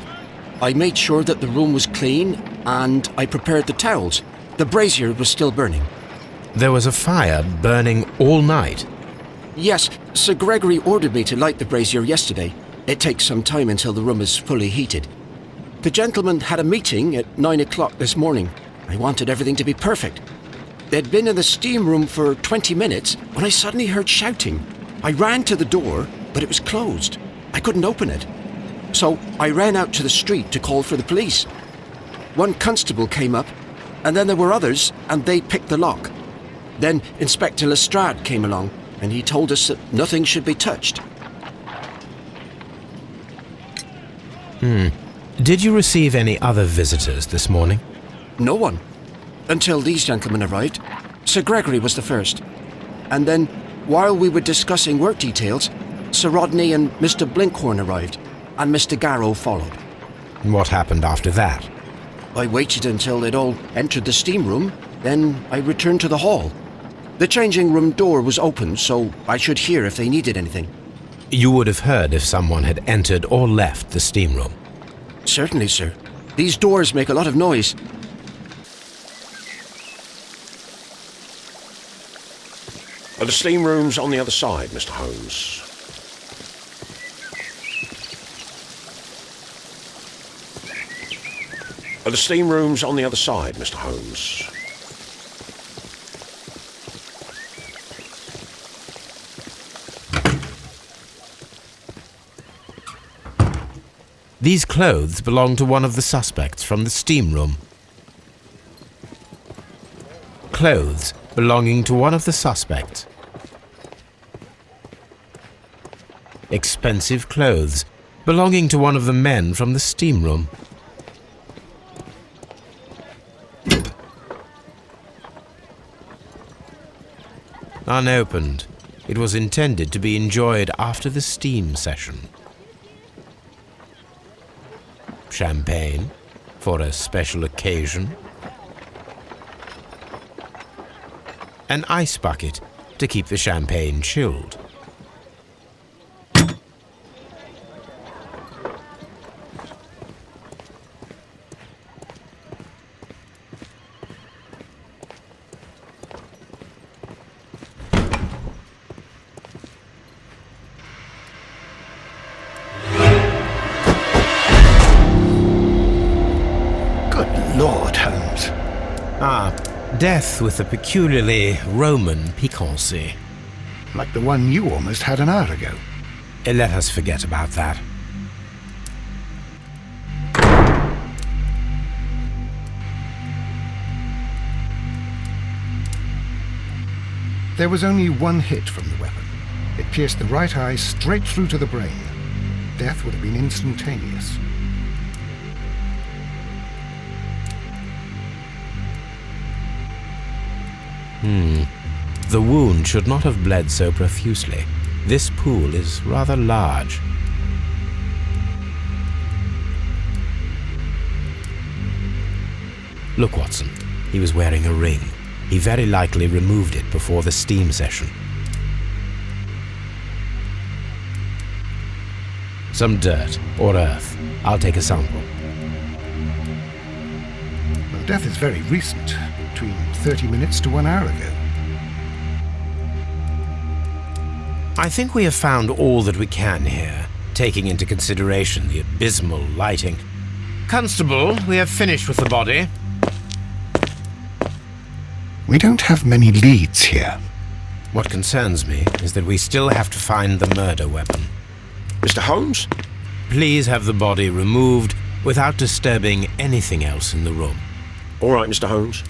I made sure that the room was clean, and I prepared the towels. The brazier was still burning. There was a fire burning all night. Yes, Sir Gregory ordered me to light the brazier yesterday. It takes some time until the room is fully heated. The gentlemen had a meeting at 9 o'clock this morning. I wanted everything to be perfect. They'd been in the steam room for 20 minutes when I suddenly heard shouting. I ran to the door, but it was closed. I couldn't open it. So I ran out to the street to call for the police. One constable came up, and then there were others, and they picked the lock. Then Inspector Lestrade came along, and he told us that nothing should be touched. Did you receive any other visitors this morning? No one. Until these gentlemen arrived. Sir Gregory was the first. And then, while we were discussing work details, Sir Rodney and Mr. Blinkhorn arrived, and Mr. Garrow followed. What happened after that? I waited until they'd all entered the steam room, then I returned to the hall. The changing room door was open, so I should hear if they needed anything. You would have heard if someone had entered or left the steam room. Certainly, sir. These doors make a lot of noise. The steam room's on the other side, Mr. Holmes. The steam room's on the other side, Mr. Holmes. These clothes belong to one of the suspects from the steam room. Clothes belonging to one of the suspects. Expensive clothes belonging to one of the men from the steam room. Unopened. It was intended to be enjoyed after the steam session. Champagne for a special occasion. An ice bucket to keep the champagne chilled. Lord, Holmes. Death with a peculiarly Roman piquancy. Like the one you almost had an hour ago. Let us forget about that. There was only one hit from the weapon. It pierced the right eye straight through to the brain. Death would have been instantaneous. The wound should not have bled so profusely. This pool is rather large. Look, Watson. He was wearing a ring. He very likely removed it before the steam session. Some dirt or earth. I'll take a sample. Well, death is very recent. Between 30 minutes to 1 hour ago. I think we have found all that we can here, taking into consideration the abysmal lighting. Constable, we have finished with the body. We don't have many leads here. What concerns me is that we still have to find the murder weapon. Mr. Holmes? Please have the body removed without disturbing anything else in the room. All right, Mr. Holmes.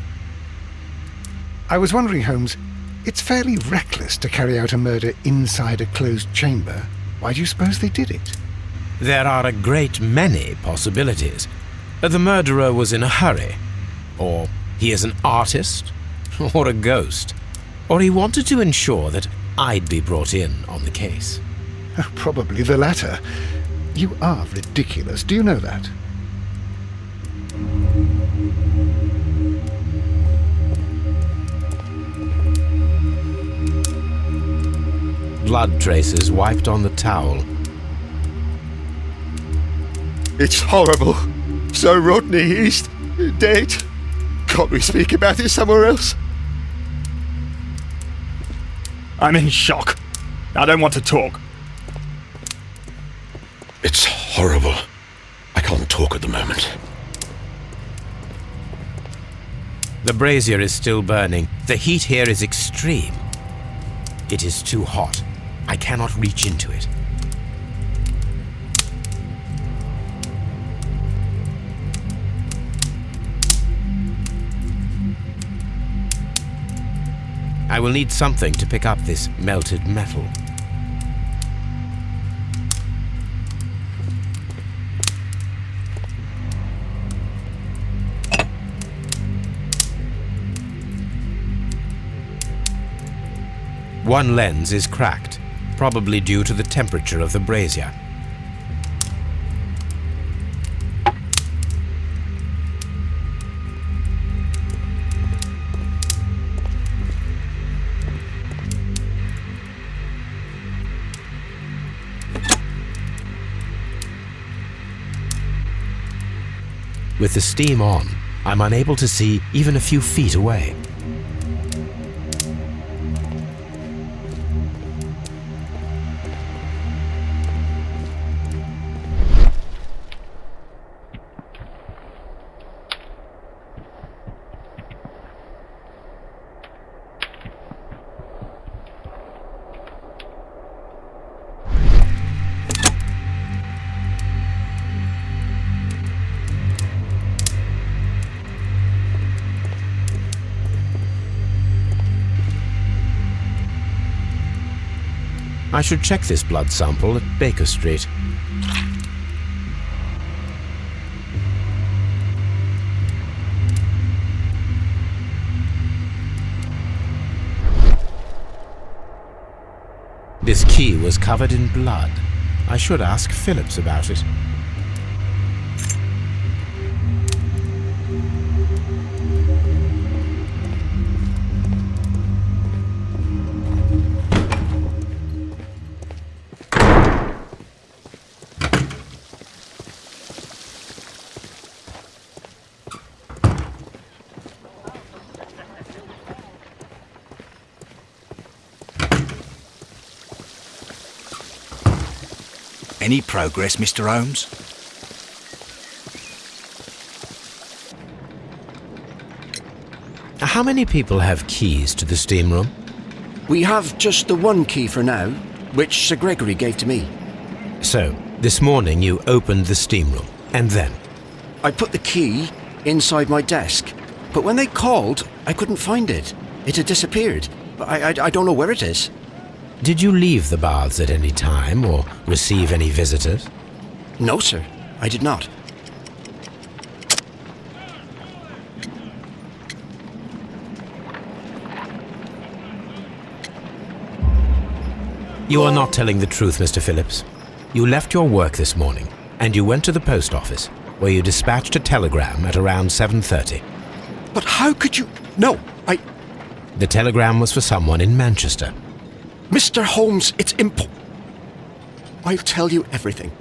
I was wondering, Holmes, it's fairly reckless to carry out a murder inside a closed chamber. Why do you suppose they did it? There are a great many possibilities. The murderer was in a hurry. Or he is an artist. Or a ghost. Or he wanted to ensure that I'd be brought in on the case. Probably the latter. You are ridiculous, do you know that? Blood traces wiped on the towel. It's horrible. So Rodney, he's dead. Can't we speak about it somewhere else? I'm in shock. I don't want to talk. It's horrible. I can't talk at the moment. The brazier is still burning. The heat here is extreme. It is too hot. I cannot reach into it. I will need something to pick up this melted metal. One lens is cracked, probably due to the temperature of the brazier. With the steam on, I'm unable to see even a few feet away. I should check this blood sample at Baker Street. This key was covered in blood. I should ask Phillips about it. Any progress, Mr. Holmes? How many people have keys to the steam room? We have just the one key for now, which Sir Gregory gave to me. So, this morning you opened the steam room, and then? I put the key inside my desk, but when they called, I couldn't find it. It had disappeared. I don't know where it is. Did you leave the baths at any time, or receive any visitors? No, sir, I did not. You are not telling the truth, Mr. Phillips. You left your work this morning, and you went to the post office, where you dispatched a telegram at around 7:30. But how could you... No, The telegram was for someone in Manchester. Mr. Holmes, it's I'll tell you everything.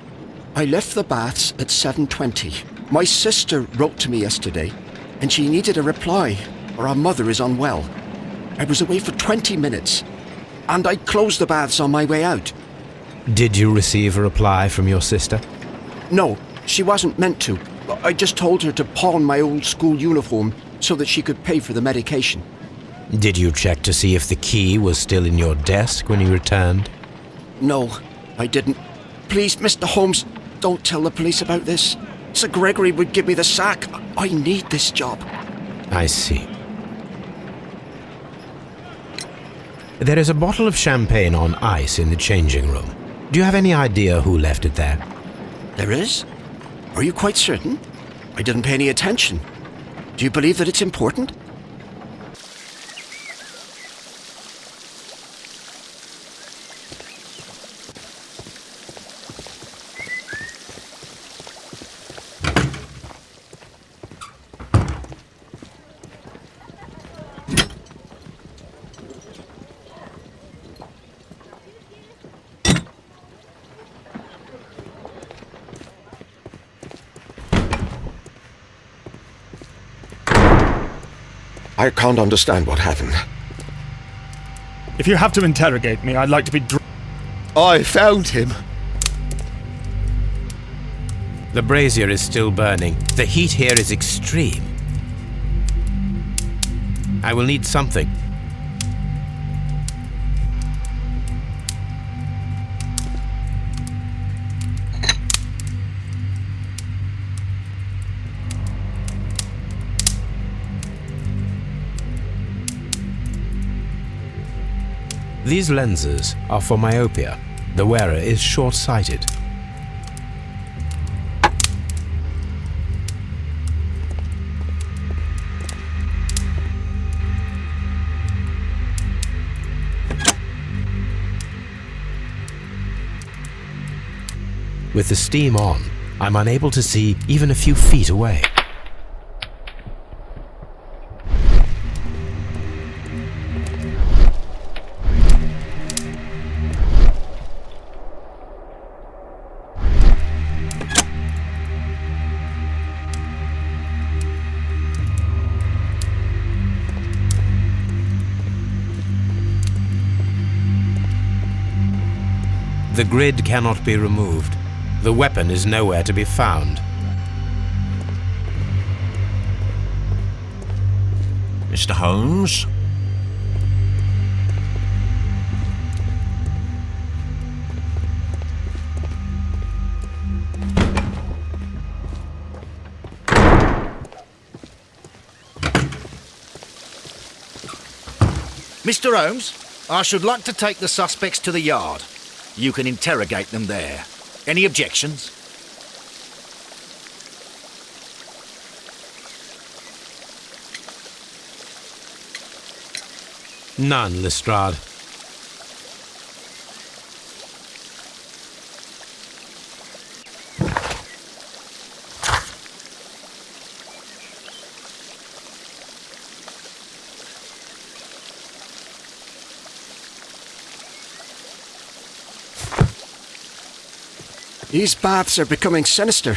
I left the baths at 7:20. My sister wrote to me yesterday, and she needed a reply, or our mother is unwell. I was away for 20 minutes, and I closed the baths on my way out. Did you receive a reply from your sister? No, she wasn't meant to. I just told her to pawn my old school uniform so that she could pay for the medication. Did you check to see if the key was still in your desk when you returned? No, I didn't. Please, Mr. Holmes, don't tell the police about this. Sir Gregory would give me the sack. I need this job. I see. There is a bottle of champagne on ice in the changing room. Do you have any idea who left it there? There is? Are you quite certain? I didn't pay any attention. Do you believe that it's important? I can't understand what happened. If you have to interrogate me, I'd like to be I found him. The brazier is still burning. The heat here is extreme. I will need something. These lenses are for myopia. The wearer is short-sighted. With the steam on, I'm unable to see even a few feet away. The grid cannot be removed. The weapon is nowhere to be found. Mr. Holmes? Mr. Holmes, I should like to take the suspects to the yard. You can interrogate them there. Any objections? None, Lestrade. These baths are becoming sinister.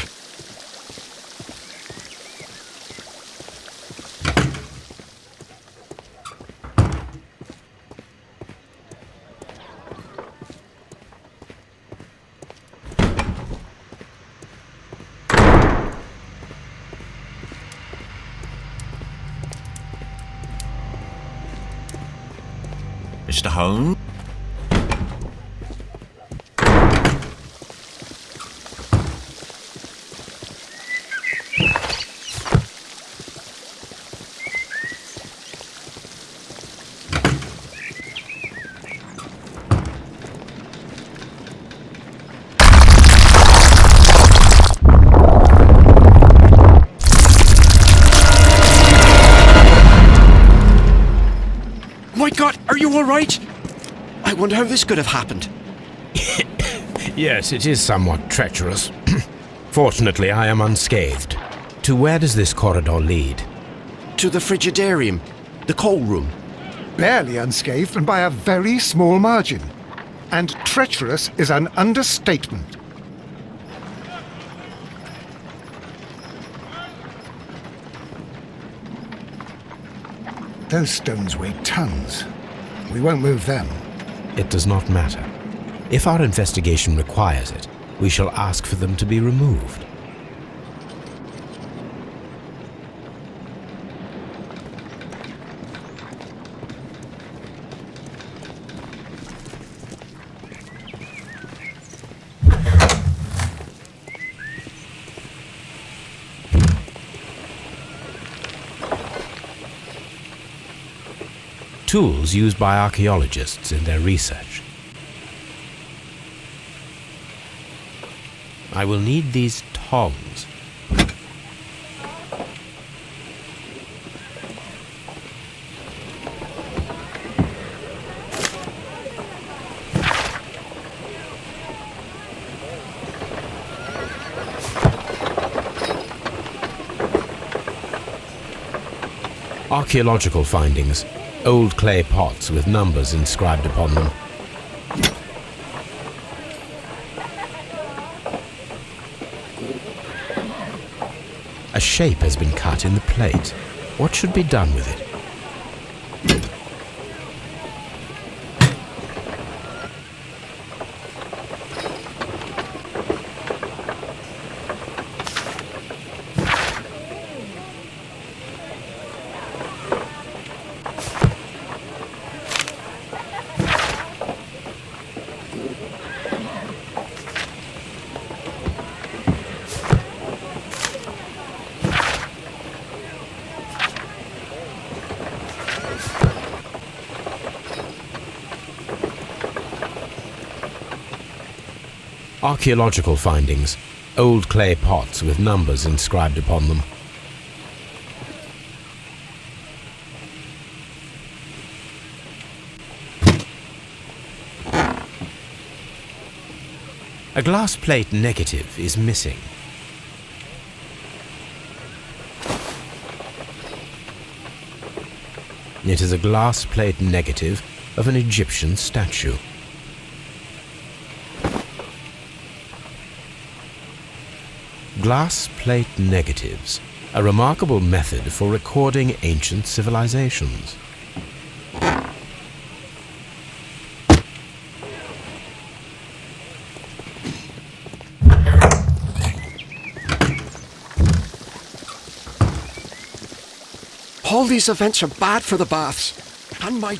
Mr. Holmes? My God, are you all right? I wonder how this could have happened. Yes, it is somewhat treacherous. Fortunately, I am unscathed. To where does this corridor lead? To the frigidarium, the coal room. Barely unscathed and by a very small margin. And treacherous is an understatement. Those stones weigh tons. We won't move them. It does not matter. If our investigation requires it, we shall ask for them to be removed. tools used by archaeologists in their research. I will need these tongs. Archaeological findings, old clay pots with numbers inscribed upon them. A shape has been cut in the plate. What should be done with it? Archaeological findings, old clay pots with numbers inscribed upon them. A glass plate negative is missing. It is a glass plate negative of an Egyptian statue. Glass plate negatives, a remarkable method for recording ancient civilizations. All these events are bad for the baths. And my...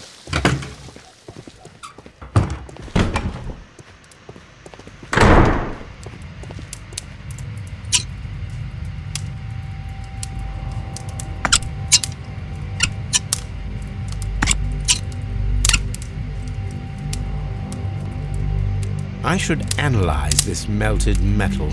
I should analyze this melted metal.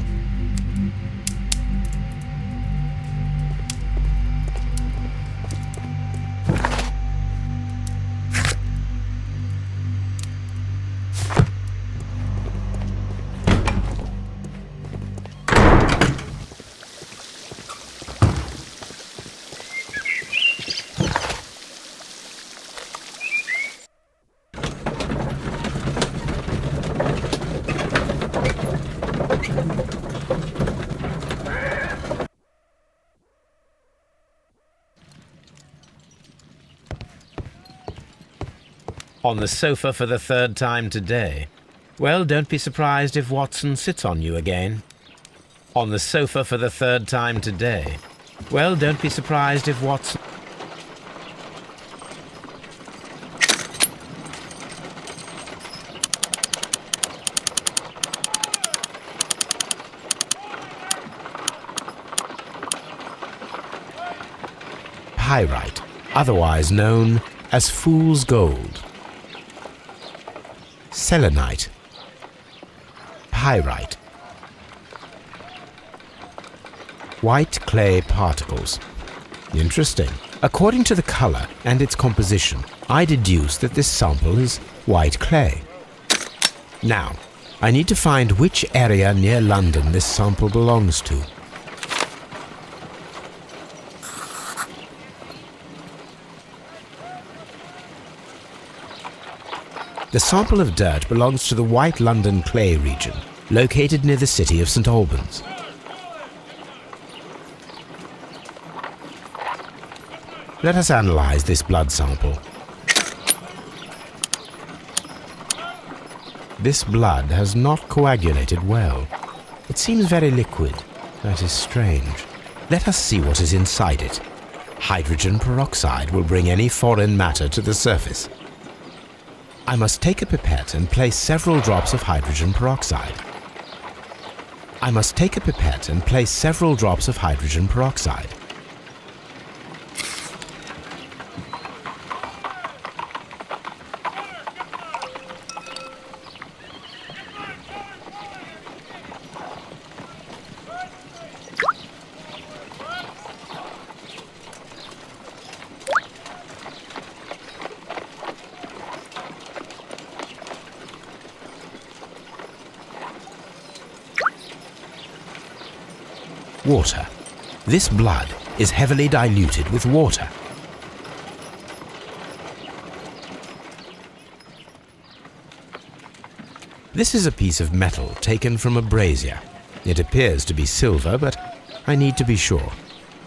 On the sofa for the third time today. Well, don't be surprised if Watson sits on you again. On the sofa for the third time today. Well, don't be surprised if Watson... Pyrite, otherwise known as fool's gold. Selenite, pyrite, white clay particles. Interesting. According to the color and its composition, I deduce that this sample is white clay. Now, I need to find which area near London this sample belongs to. The sample of dirt belongs to the White London clay region, located near the city of St. Albans. Let us analyze this blood sample. This blood has not coagulated well. It seems very liquid. That is strange. Let us see what is inside it. Hydrogen peroxide will bring any foreign matter to the surface. I must take a pipette and place several drops of hydrogen peroxide. I must take a pipette and place several drops of hydrogen peroxide. water. This blood is heavily diluted with water. This is a piece of metal taken from a brazier. It appears to be silver, but I need to be sure.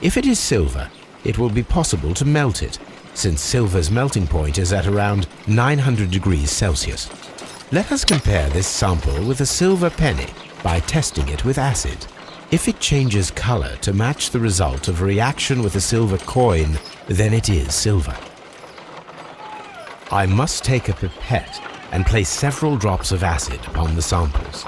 If it is silver, it will be possible to melt it, since silver's melting point is at around 900 degrees Celsius. Let us compare this sample with a silver penny by testing it with acid. If it changes color to match the result of a reaction with a silver coin, then it is silver. I must take a pipette and place several drops of acid upon the samples.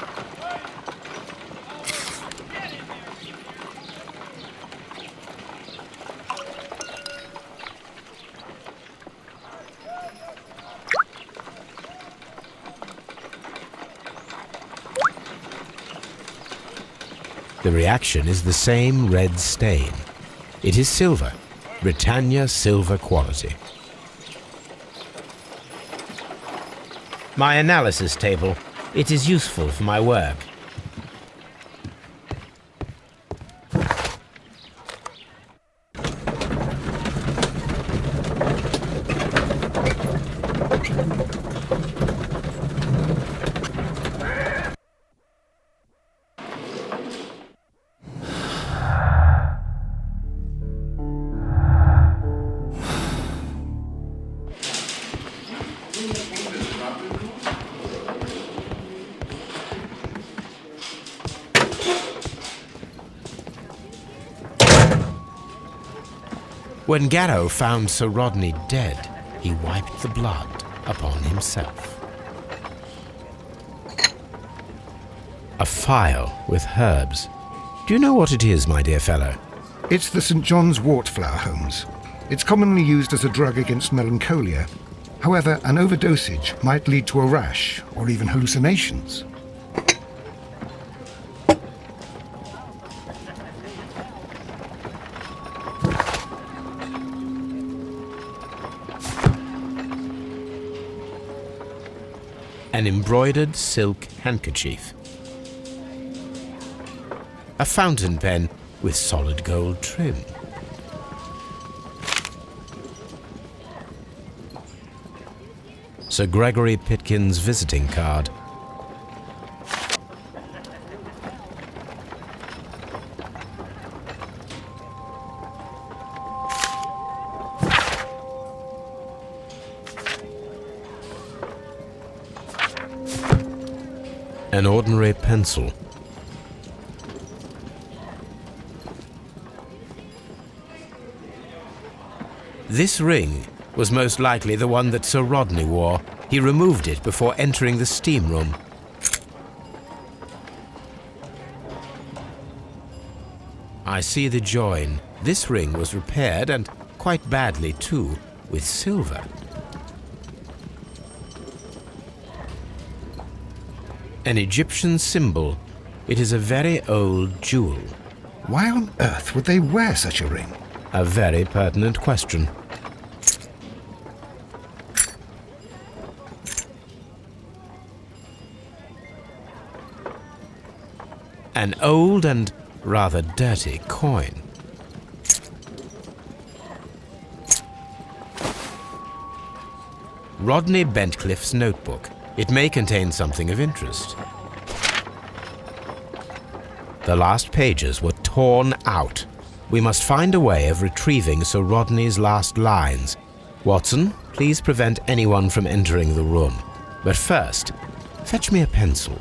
The reaction is the same red stain. It is silver, Britannia silver quality. My analysis table. It is useful for my work. When Garrow found Sir Rodney dead, he wiped the blood upon himself. A phial with herbs. Do you know what it is, my dear fellow? It's the St. John's wort flower, Holmes. It's commonly used as a drug against melancholia. However, an overdosage might lead to a rash or even hallucinations. An embroidered silk handkerchief. A fountain pen with solid gold trim. Sir Gregory Pitkin's visiting card. An ordinary pencil. This ring was most likely the one that Sir Rodney wore. He removed it before entering the steam room. I see the join. This ring was repaired, and quite badly too, with silver. An Egyptian symbol. It is a very old jewel. Why on earth would they wear such a ring? A very pertinent question. An old and rather dirty coin. Rodney Bentcliffe's notebook. It may contain something of interest. The last pages were torn out. We must find a way of retrieving Sir Rodney's last lines. Watson, please prevent anyone from entering the room. But first, fetch me a pencil.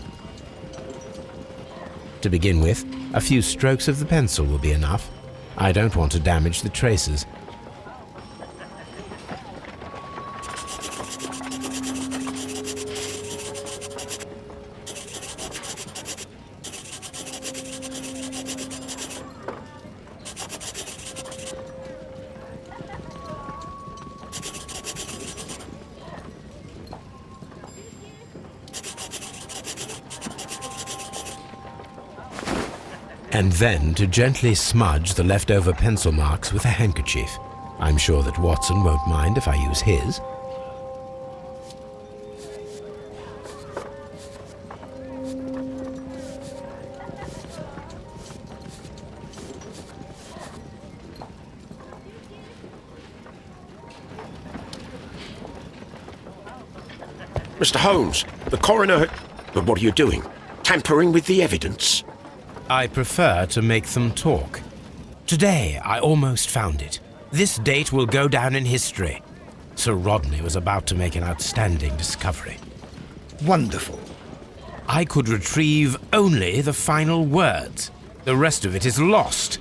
To begin with, a few strokes of the pencil will be enough. I don't want to damage the traces. And then to gently smudge the leftover pencil marks with a handkerchief. I'm sure that Watson won't mind if I use his. Mr. Holmes, the coroner... But what are you doing? Tampering with the evidence? I prefer to make them talk. Today, I almost found it. This date will go down in history. Sir Rodney was about to make an outstanding discovery. Wonderful. I could retrieve only the final words. The rest of it is lost.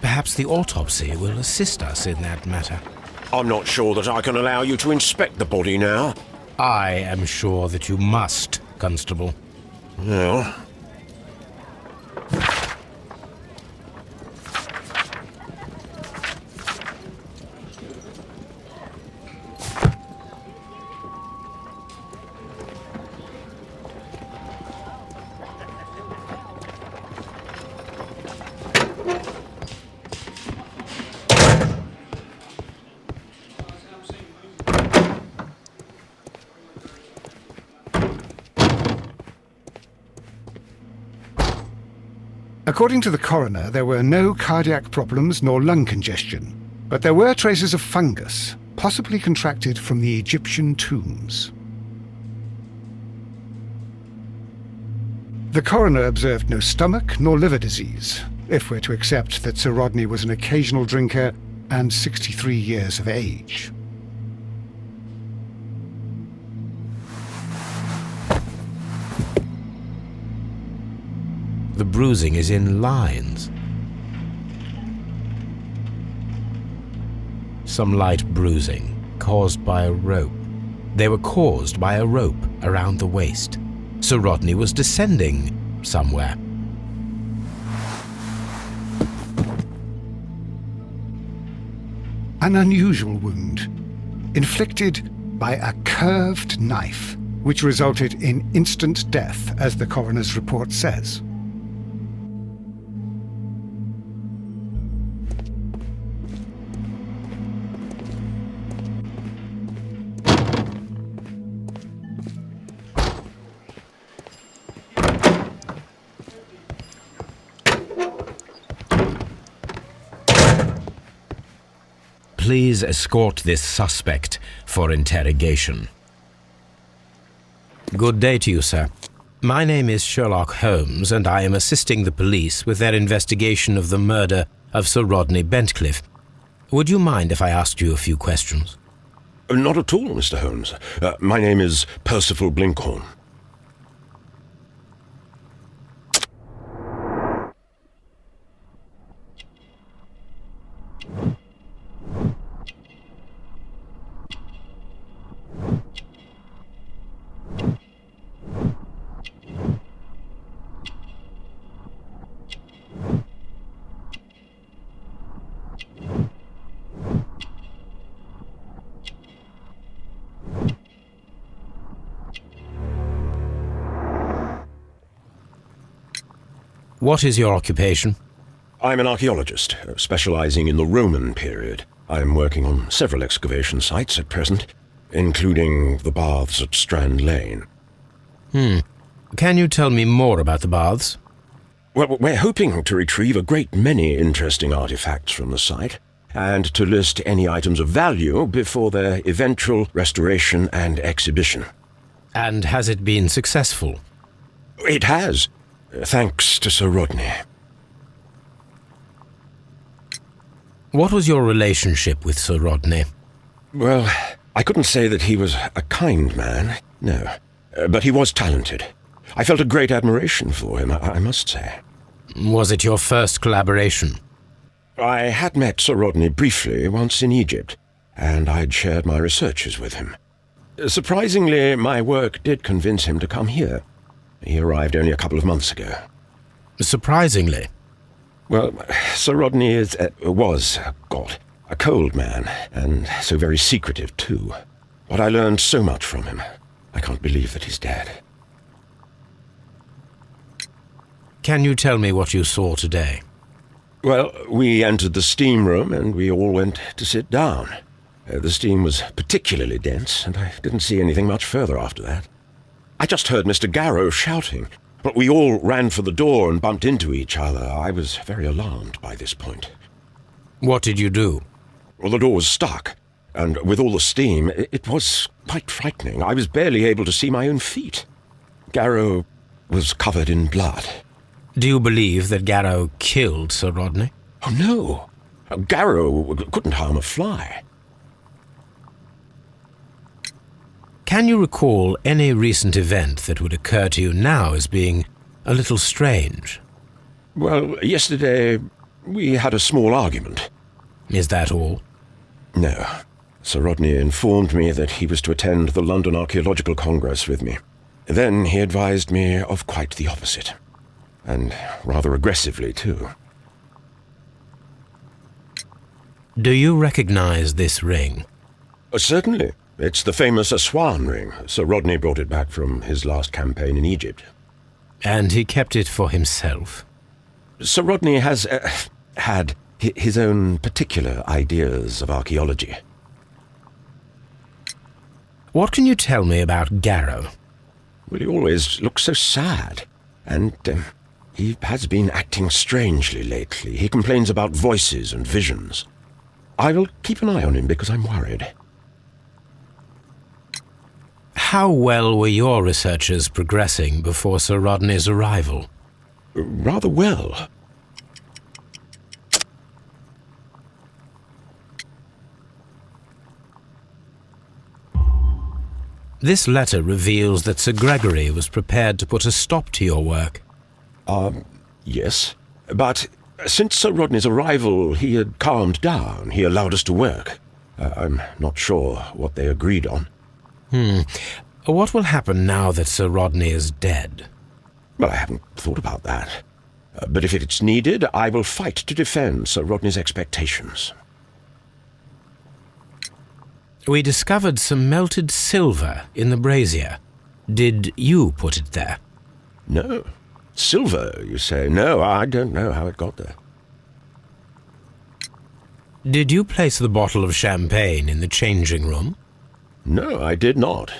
Perhaps the autopsy will assist us in that matter. I'm not sure that I can allow you to inspect the body now. I am sure that you must, Constable. Well... According to the coroner, there were no cardiac problems nor lung congestion, but there were traces of fungus, possibly contracted from the Egyptian tombs. The coroner observed no stomach nor liver disease, if we're to accept that Sir Rodney was an occasional drinker and 63 years of age. The bruising is in lines. Some light bruising, caused by a rope. They were caused by a rope around the waist. Sir Rodney was descending somewhere. An unusual wound, inflicted by a curved knife, which resulted in instant death, as the coroner's report says. Please escort this suspect for interrogation. Good day to you, sir. My name is Sherlock Holmes, and I am assisting the police with their investigation of the murder of Sir Rodney Bentcliffe. Would you mind if I asked you a few questions? Not at all, Mr. Holmes. My name is Percival Blinkhorn. What is your occupation? I'm an archaeologist, specializing in the Roman period. I'm working on several excavation sites at present, including the baths at Strand Lane. Can you tell me more about the baths? Well, we're hoping to retrieve a great many interesting artifacts from the site, and to list any items of value before their eventual restoration and exhibition. And has it been successful? It has, thanks to Sir Rodney. What was your relationship with Sir Rodney? Well, I couldn't say that he was a kind man, no. But he was talented. I felt a great admiration for him, I must say. Was it your first collaboration? I had met Sir Rodney briefly once in Egypt, and I'd shared my researches with him. Surprisingly, my work did convince him to come here. He arrived only a couple of months ago. Surprisingly? Well, Sir Rodney was a cold man, and so very secretive too. But I learned so much from him. I can't believe that he's dead. Can you tell me what you saw today? Well, we entered the steam room and we all went to sit down. The steam was particularly dense, and I didn't see anything much further after that. I just heard Mr. Garrow shouting, but we all ran for the door and bumped into each other. I was very alarmed by this point. What did you do? Well, the door was stuck. And with all the steam, it was quite frightening. I was barely able to see my own feet. Garrow was covered in blood. Do you believe that Garrow killed Sir Rodney? Oh, no. Garrow couldn't harm a fly. Can you recall any recent event that would occur to you now as being a little strange? Well, yesterday we had a small argument. Is that all? No. Sir Rodney informed me that he was to attend the London Archaeological Congress with me. Then he advised me of quite the opposite. And rather aggressively, too. Do you recognize this ring? Certainly. It's the famous Aswan ring. Sir Rodney brought it back from his last campaign in Egypt. And he kept it for himself? Sir Rodney has had his own particular ideas of archaeology. What can you tell me about Garrow? Well, he always looks so sad. And he has been acting strangely lately. He complains about voices and visions. I will keep an eye on him because I'm worried. How well were your researchers progressing before Sir Rodney's arrival? Rather well. This letter reveals that Sir Gregory was prepared to put a stop to your work. Yes. But since Sir Rodney's arrival, he had calmed down. He allowed us to work. I'm not sure what they agreed on. What will happen now that Sir Rodney is dead? Well, I haven't thought about that. But if it's needed, I will fight to defend Sir Rodney's expectations. We discovered some melted silver in the brazier. Did you put it there? No. Silver, you say? No, I don't know how it got there. Did you place the bottle of champagne in the changing room? No, I did not.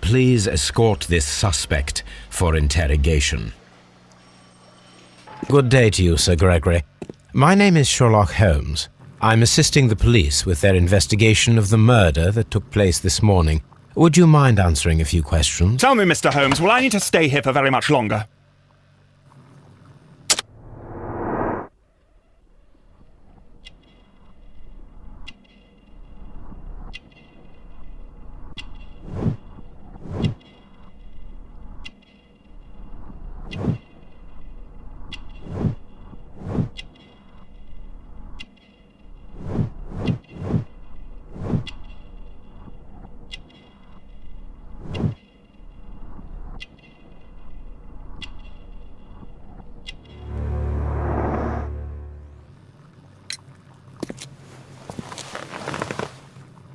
Please escort this suspect for interrogation. Good day to you, Sir Gregory. My name is Sherlock Holmes. I'm assisting the police with their investigation of the murder that took place this morning. Would you mind answering a few questions? Tell me, Mr. Holmes, will I need to stay here for very much longer?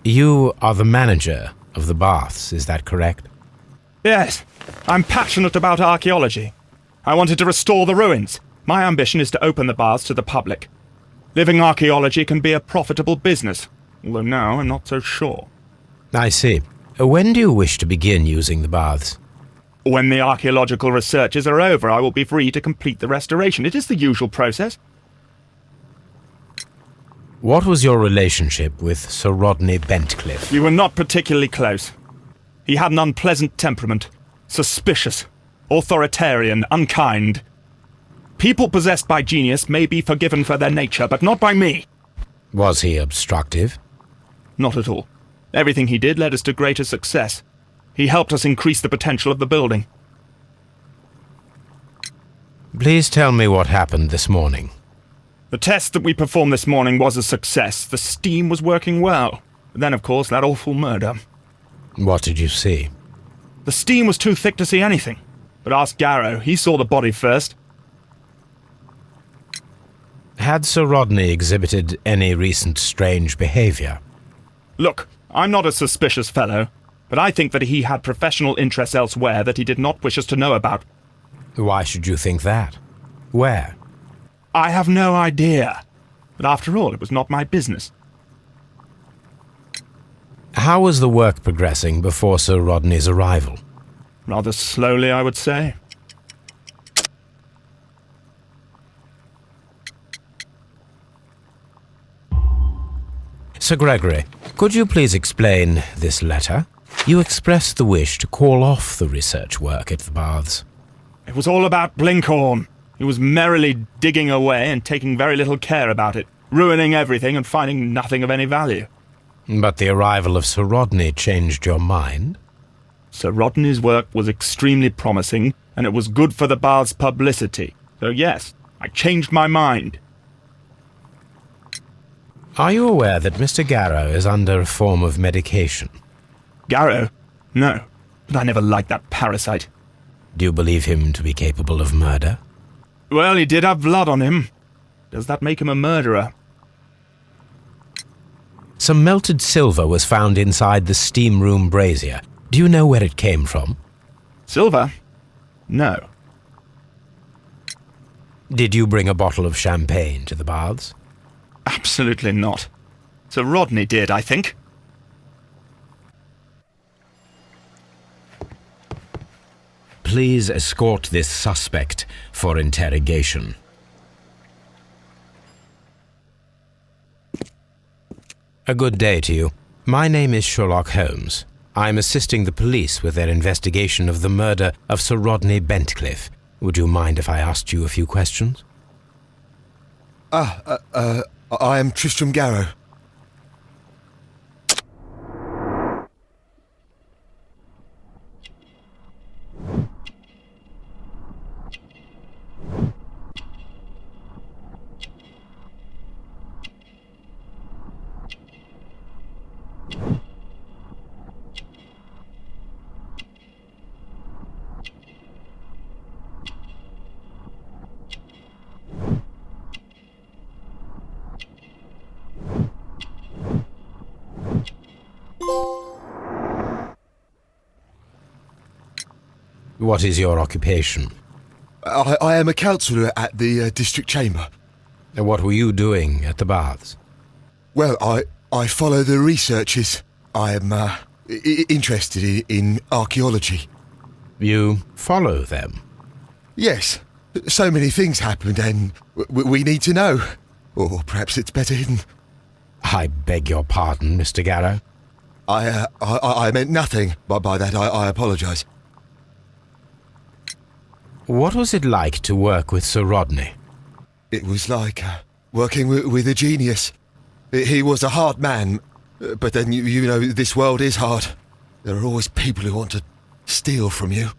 You are the manager of the baths, is that correct? Yes. I'm passionate about archaeology. I wanted to restore the ruins. My ambition is to open the baths to the public. Living archaeology can be a profitable business, although now I'm not so sure. I see. When do you wish to begin using the baths? When the archaeological researches are over, I will be free to complete the restoration. It is the usual process. What was your relationship with Sir Rodney Bentcliffe? We were not particularly close. He had an unpleasant temperament. Suspicious, authoritarian, unkind. People possessed by genius may be forgiven for their nature, but not by me. Was he obstructive? Not at all. Everything he did led us to greater success. He helped us increase the potential of the building. Please tell me what happened this morning. The test that we performed this morning was a success. The steam was working well. But then, of course, that awful murder. What did you see? The steam was too thick to see anything. But ask Garrow. He saw the body first. Had Sir Rodney exhibited any recent strange behavior? Look, I'm not a suspicious fellow, but I think that he had professional interests elsewhere that he did not wish us to know about. Why should you think that? Where? I have no idea. But after all, it was not my business. How was the work progressing before Sir Rodney's arrival? Rather slowly, I would say. Sir Gregory, could you please explain this letter? You expressed the wish to call off the research work at the baths. It was all about Blinkhorn. He was merrily digging away and taking very little care about it, ruining everything and finding nothing of any value. But the arrival of Sir Rodney changed your mind? Sir Rodney's work was extremely promising, and it was good for the bath's publicity. So yes, I changed my mind. Are you aware that Mr. Garrow is under a form of medication? Garrow? No, but I never liked that parasite. Do you believe him to be capable of murder? Well, he did have blood on him. Does that make him a murderer? Some melted silver was found inside the steam room brazier. Do you know where it came from? Silver? No. Did you bring a bottle of champagne to the baths? Absolutely not. Sir Rodney did, I think. Please escort this suspect for interrogation. A good day to you. My name is Sherlock Holmes. I'm assisting the police with their investigation of the murder of Sir Rodney Bentcliffe. Would you mind if I asked you a few questions? I am Tristram Garrow. What is your occupation? I am a councillor at the district chamber. And what were you doing at the baths? Well, I follow the researches. I am interested in archaeology. You follow them? Yes. So many things happened and we need to know. Or perhaps it's better hidden. I beg your pardon, Mr. Garrow. I meant nothing by that. I apologise. What was it like to work with Sir Rodney? It was like working with a genius. He was a hard man, but then you know this world is hard. There are always people who want to steal from you.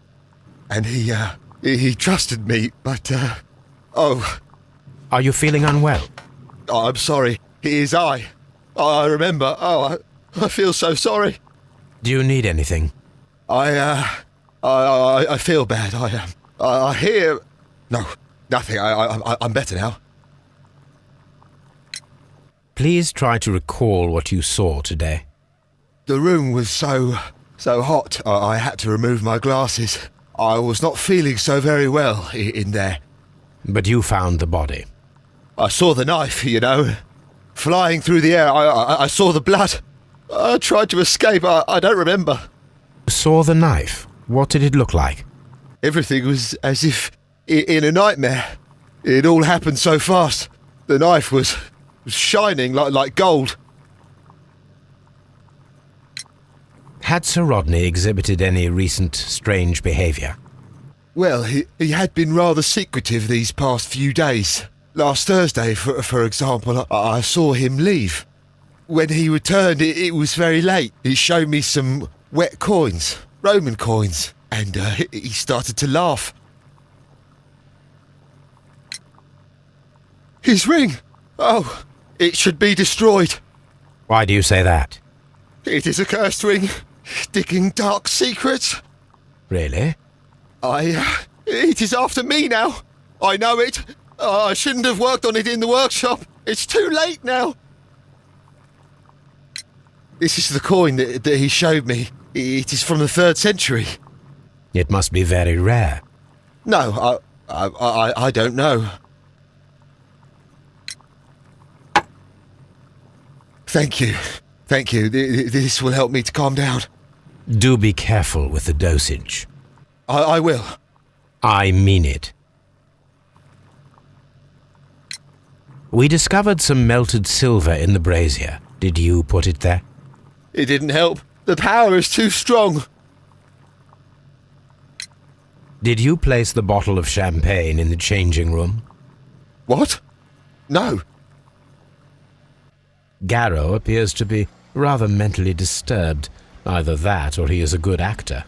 And he trusted me, but oh. Are you feeling unwell? Oh, I'm sorry. It is I remember. Oh, I feel so sorry. Do you need anything? I feel bad. I hear... No, nothing. I'm better now. Please try to recall what you saw today. The room was so hot, I had to remove my glasses. I was not feeling so very well in there. But you found the body. I saw the knife, you know, flying through the air. I saw the blood. I tried to escape. I don't remember. You saw the knife? What did it look like? Everything was as if in a nightmare. It all happened so fast. The knife was shining like gold. Had Sir Rodney exhibited any recent strange behaviour? Well, he had been rather secretive these past few days. Last Thursday, for example, I saw him leave. When he returned, it was very late. He showed me some wet coins, Roman coins, and he started to laugh. His ring! Oh, it should be destroyed. Why do you say that? It is a cursed ring, digging dark secrets. Really? It is after me now. I know it. I shouldn't have worked on it in the workshop. It's too late now. This is the coin that he showed me. It is from the 3rd century. It must be very rare. No, I don't know. Thank you. Thank you. This will help me to calm down. Do be careful with the dosage. I will. I mean it. We discovered some melted silver in the brazier. Did you put it there? It didn't help. The power is too strong. Did you place the bottle of champagne in the changing room? What? No. Garrow appears to be rather mentally disturbed. Either that or he is a good actor.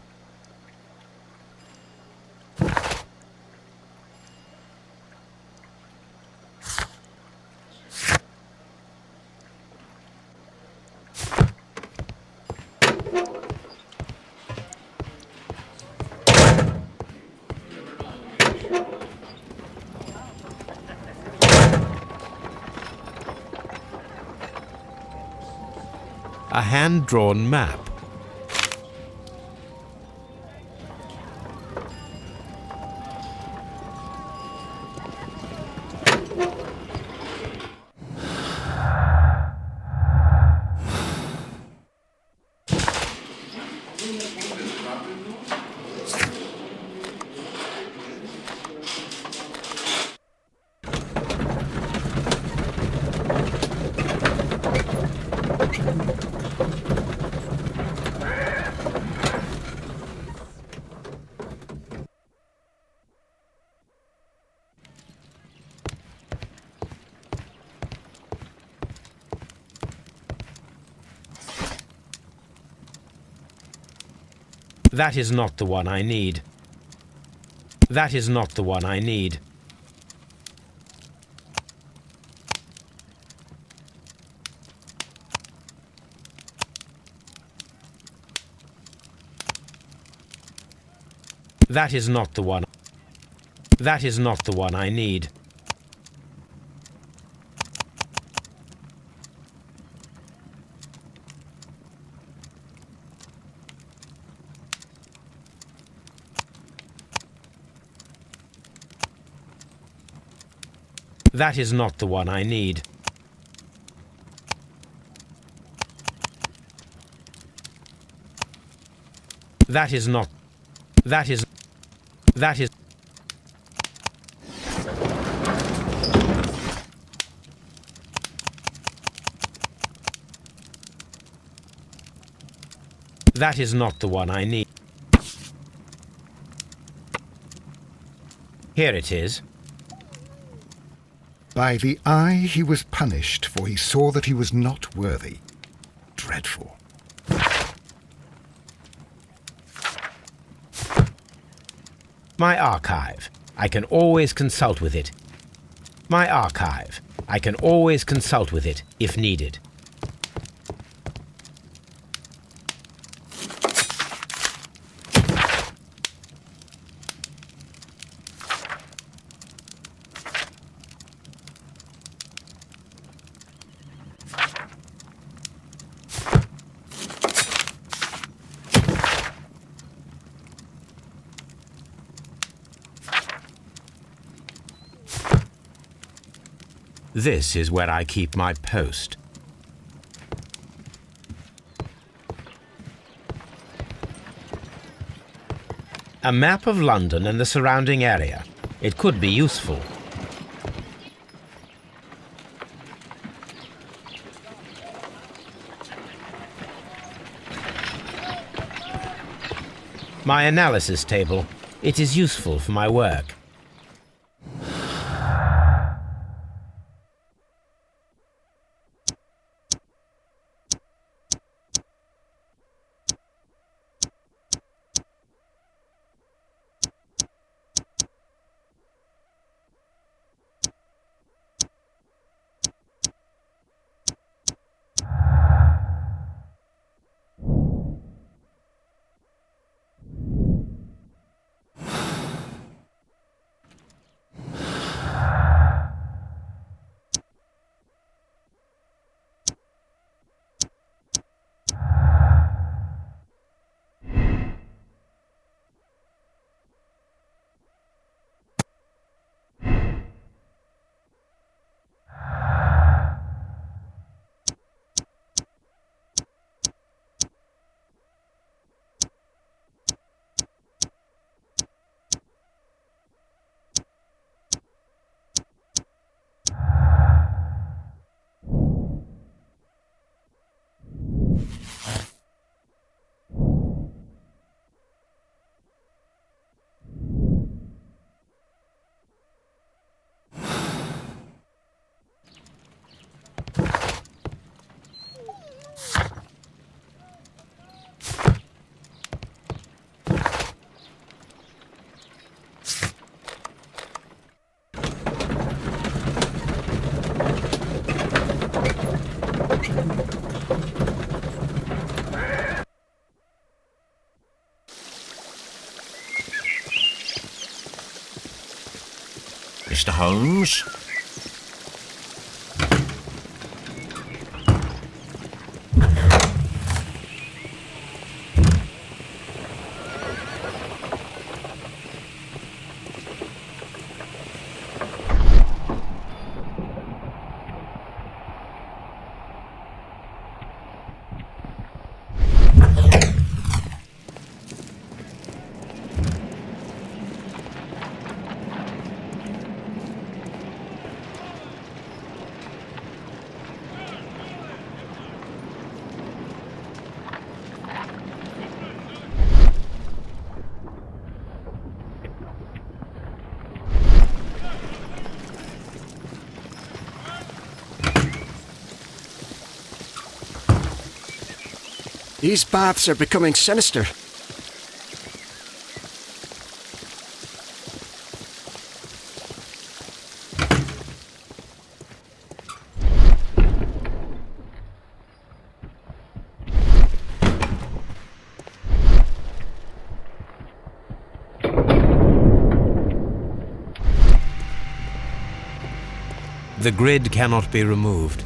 A hand-drawn map. That is not the one I need. That is not the one I need. That is not the one. That is not the one I need. That is not the one I need. That is not. That is. That is. That is not the one I need. Here it is. By the eye he was punished, for he saw that he was not worthy. Dreadful. My archive. I can always consult with it. My archive. I can always consult with it, if needed. This is where I keep my post. A map of London and the surrounding area. It could be useful. My analysis table. It is useful for my work. Mr. Holmes. These baths are becoming sinister. The grid cannot be removed.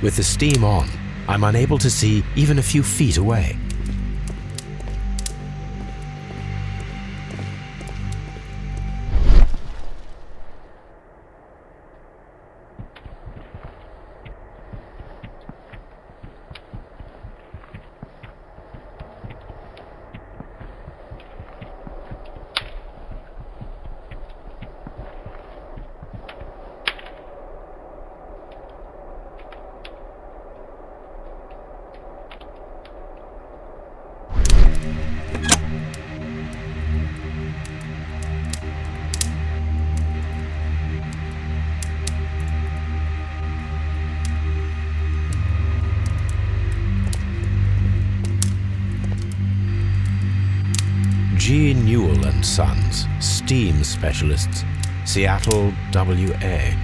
With the steam on, I'm unable to see even a few feet away. G. Newell and Sons, steam specialists, Seattle, WA.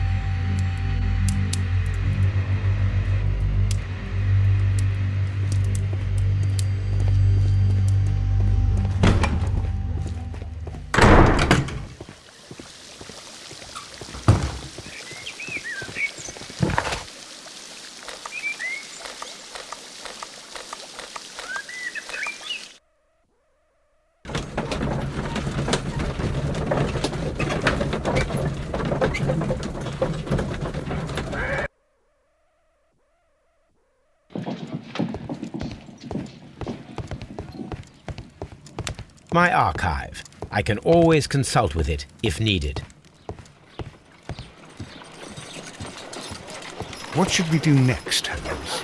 My archive. I can always consult with it if needed. What should we do next, Holmes?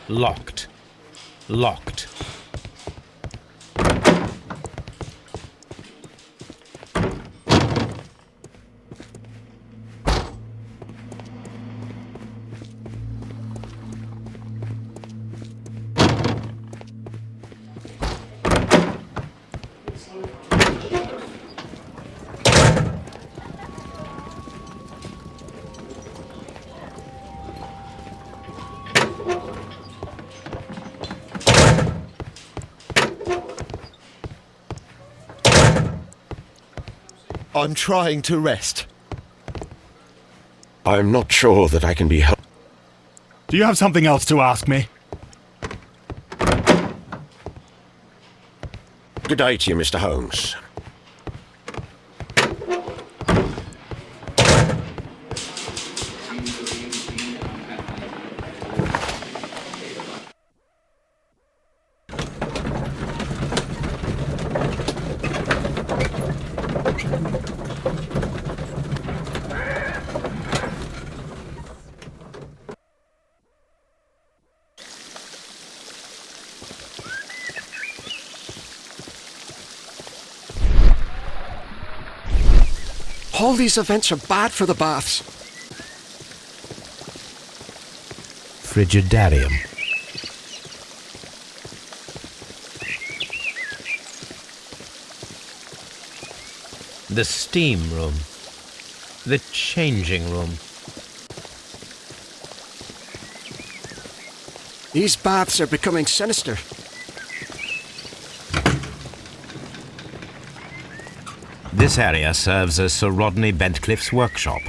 Locked. Locked. I'm trying to rest. I'm not sure that I can be helped. Do you have something else to ask me? Good day to you, Mr. Holmes. All these events are bad for the baths. Frigidarium. The steam room. The changing room. These baths are becoming sinister. This area serves as Sir Rodney Bentcliffe's workshop.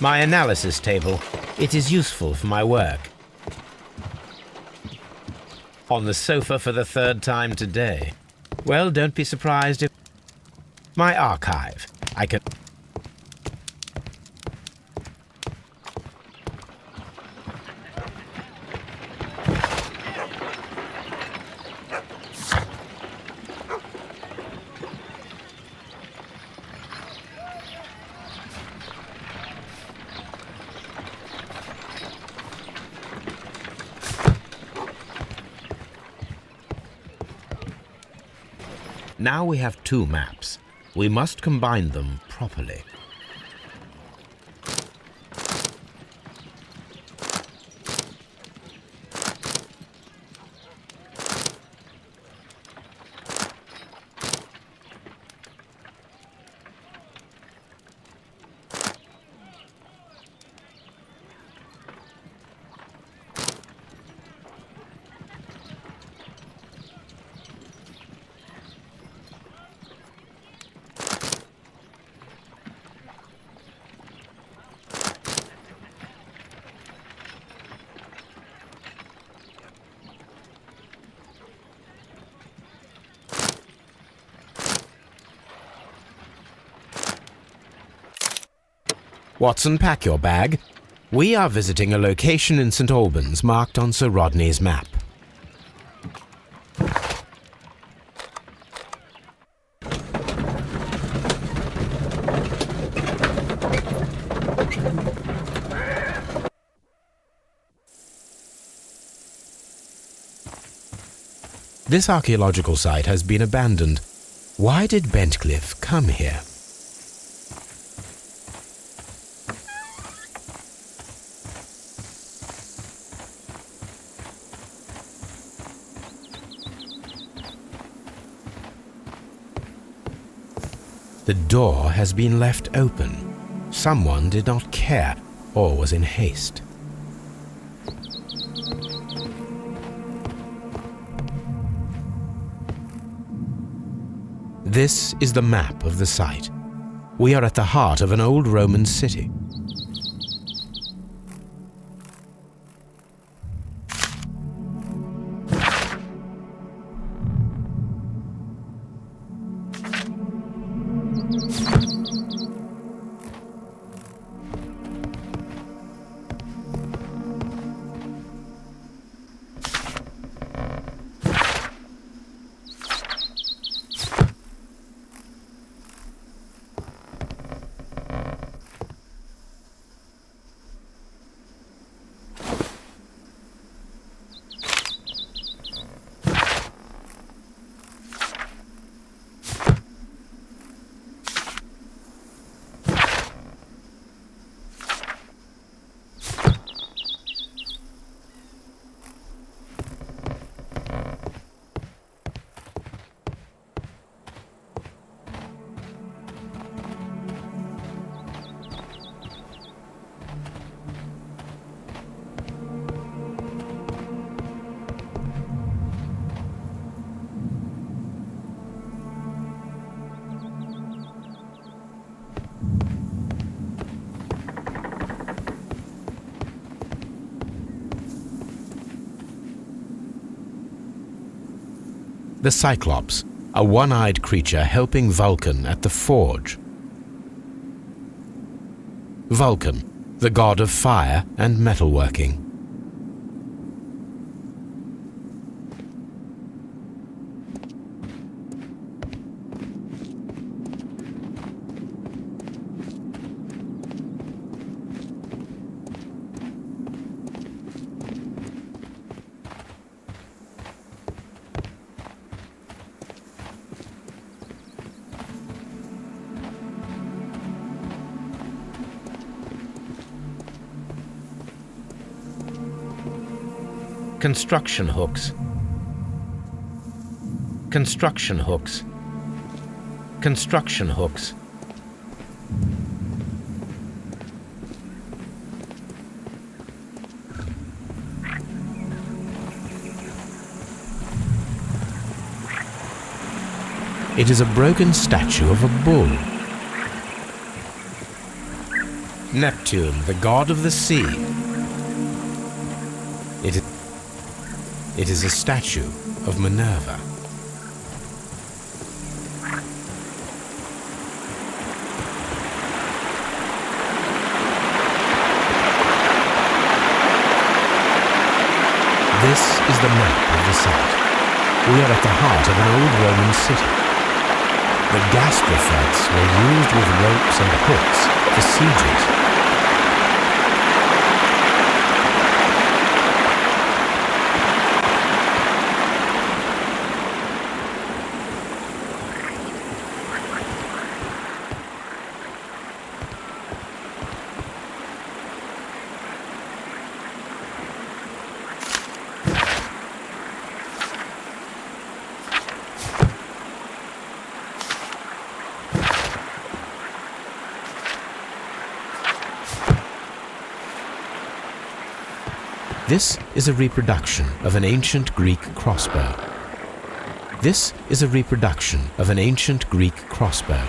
My analysis table. It is useful for my work. On the sofa for the third time today. Well, don't be surprised if... My archive. I can... Now we have two maps. We must combine them properly. Watson, pack your bag. We are visiting a location in St. Albans marked on Sir Rodney's map. This archaeological site has been abandoned. Why did Bentcliffe come here? The door has been left open. Someone did not care or was in haste. This is the map of the site. We are at the heart of an old Roman city. The Cyclops, a one-eyed creature helping Vulcan at the forge. Vulcan, the god of fire and metalworking. Construction hooks. Construction hooks. Construction hooks. It is a broken statue of a bull. Neptune, the god of the sea. It is a statue of Minerva. This is the map of the site. We are at the heart of an old Roman city. The gastrofetes were used with ropes and hooks for sieges. This is a reproduction of an ancient Greek crossbow. This is a reproduction of an ancient Greek crossbow.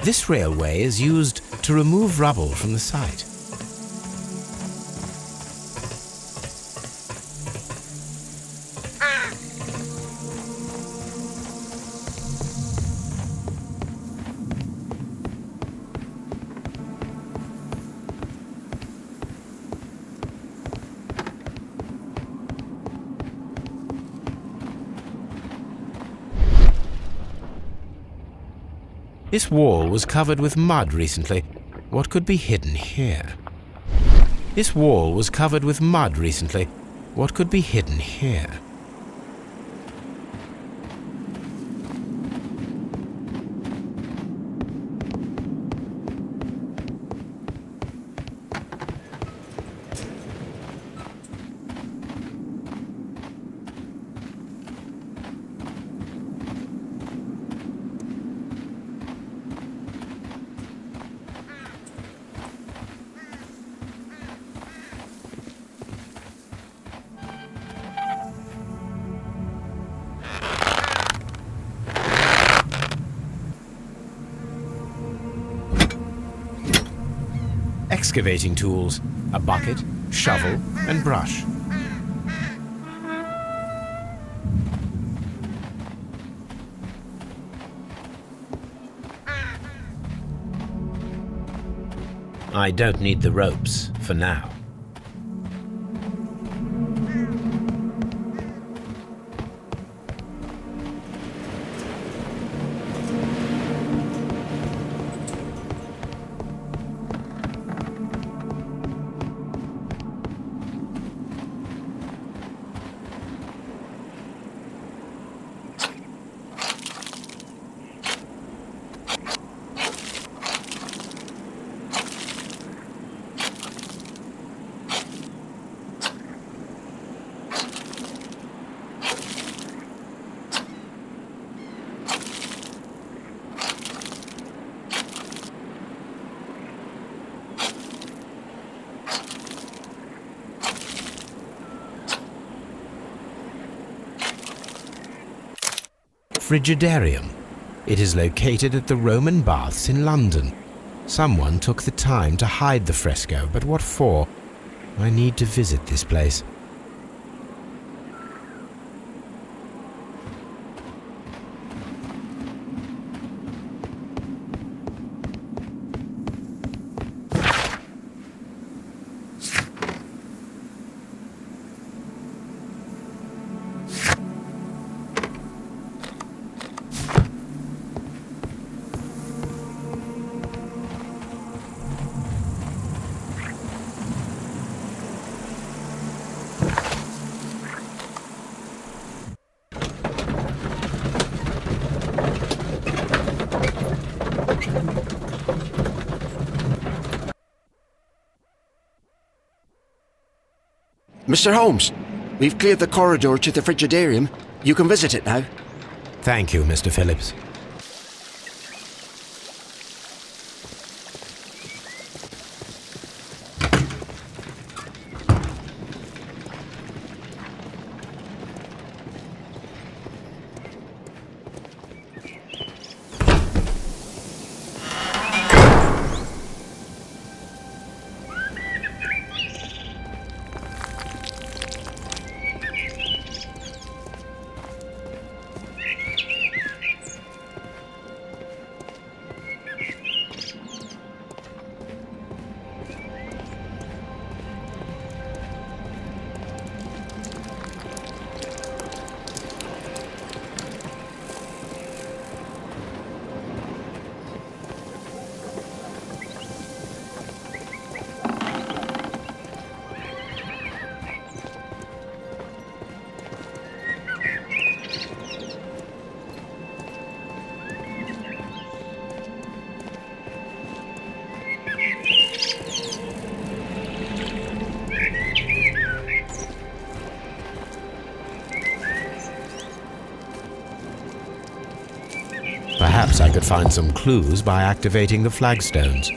This railway is used to remove rubble from the site. This wall was covered with mud recently. What could be hidden here? This wall was covered with mud recently. What could be hidden here? Excavating tools, a bucket, shovel, and brush. I don't need the ropes for now. Frigidarium. It is located at the Roman Baths in London. Someone took the time to hide the fresco, but what for? I need to visit this place. Mr. Holmes, we've cleared the corridor to the Frigidarium. You can visit it now. Thank you, Mr. Phillips. Perhaps I could find some clues by activating the flagstones.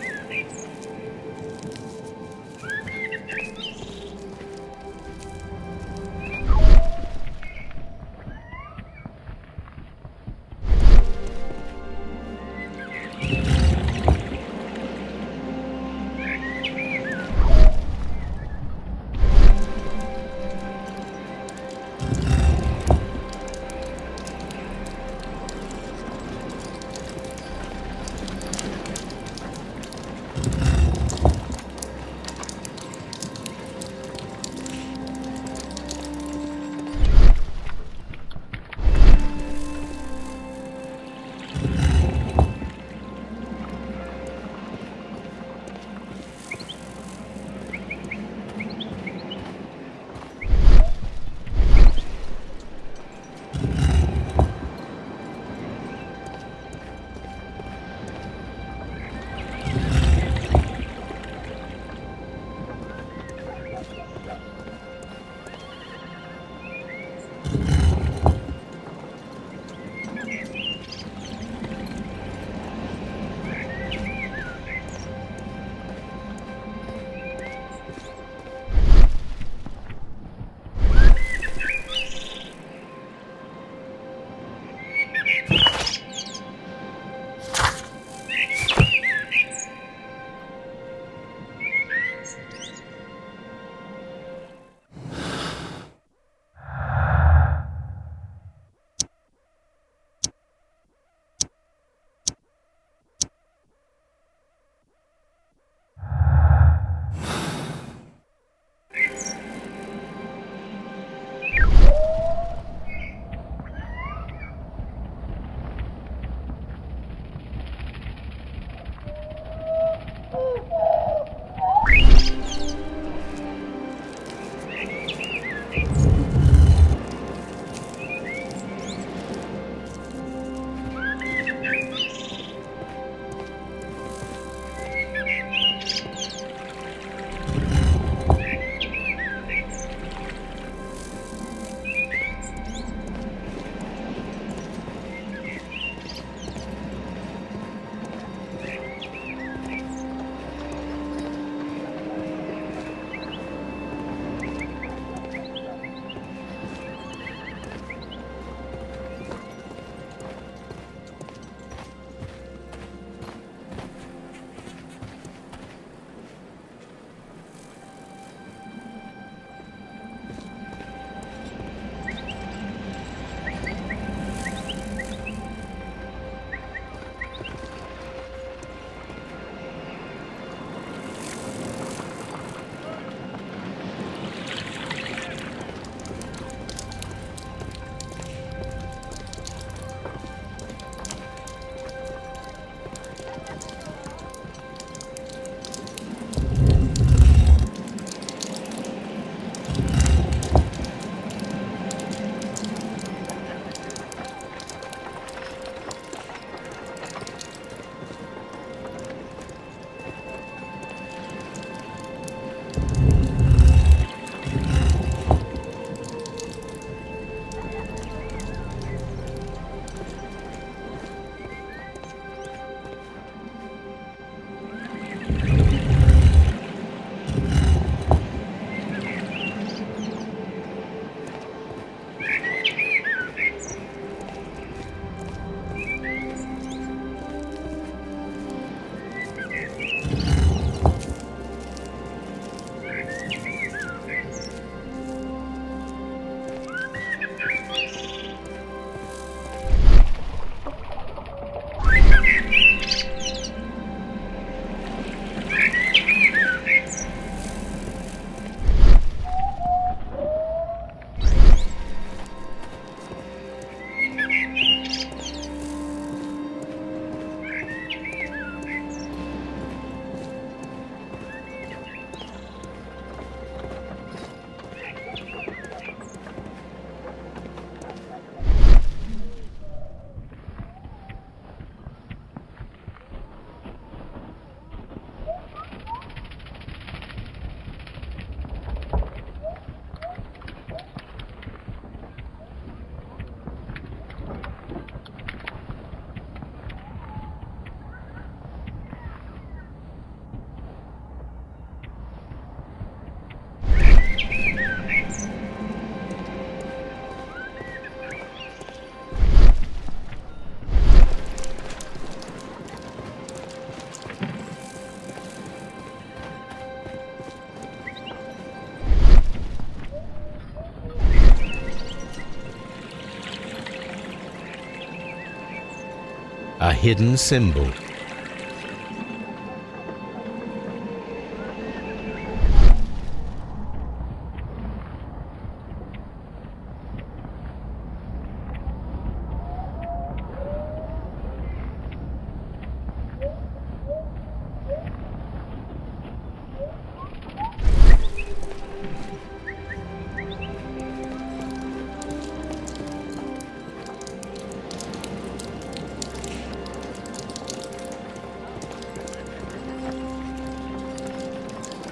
A hidden symbol.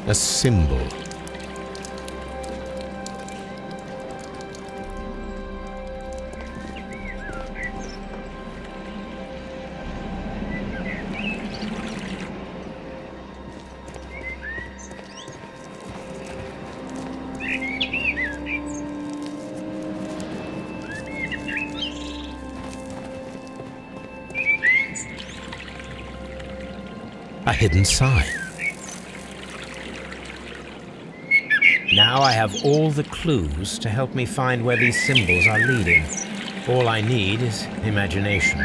A symbol. A hidden sign. Now I have all the clues to help me find where these symbols are leading. All I need is imagination.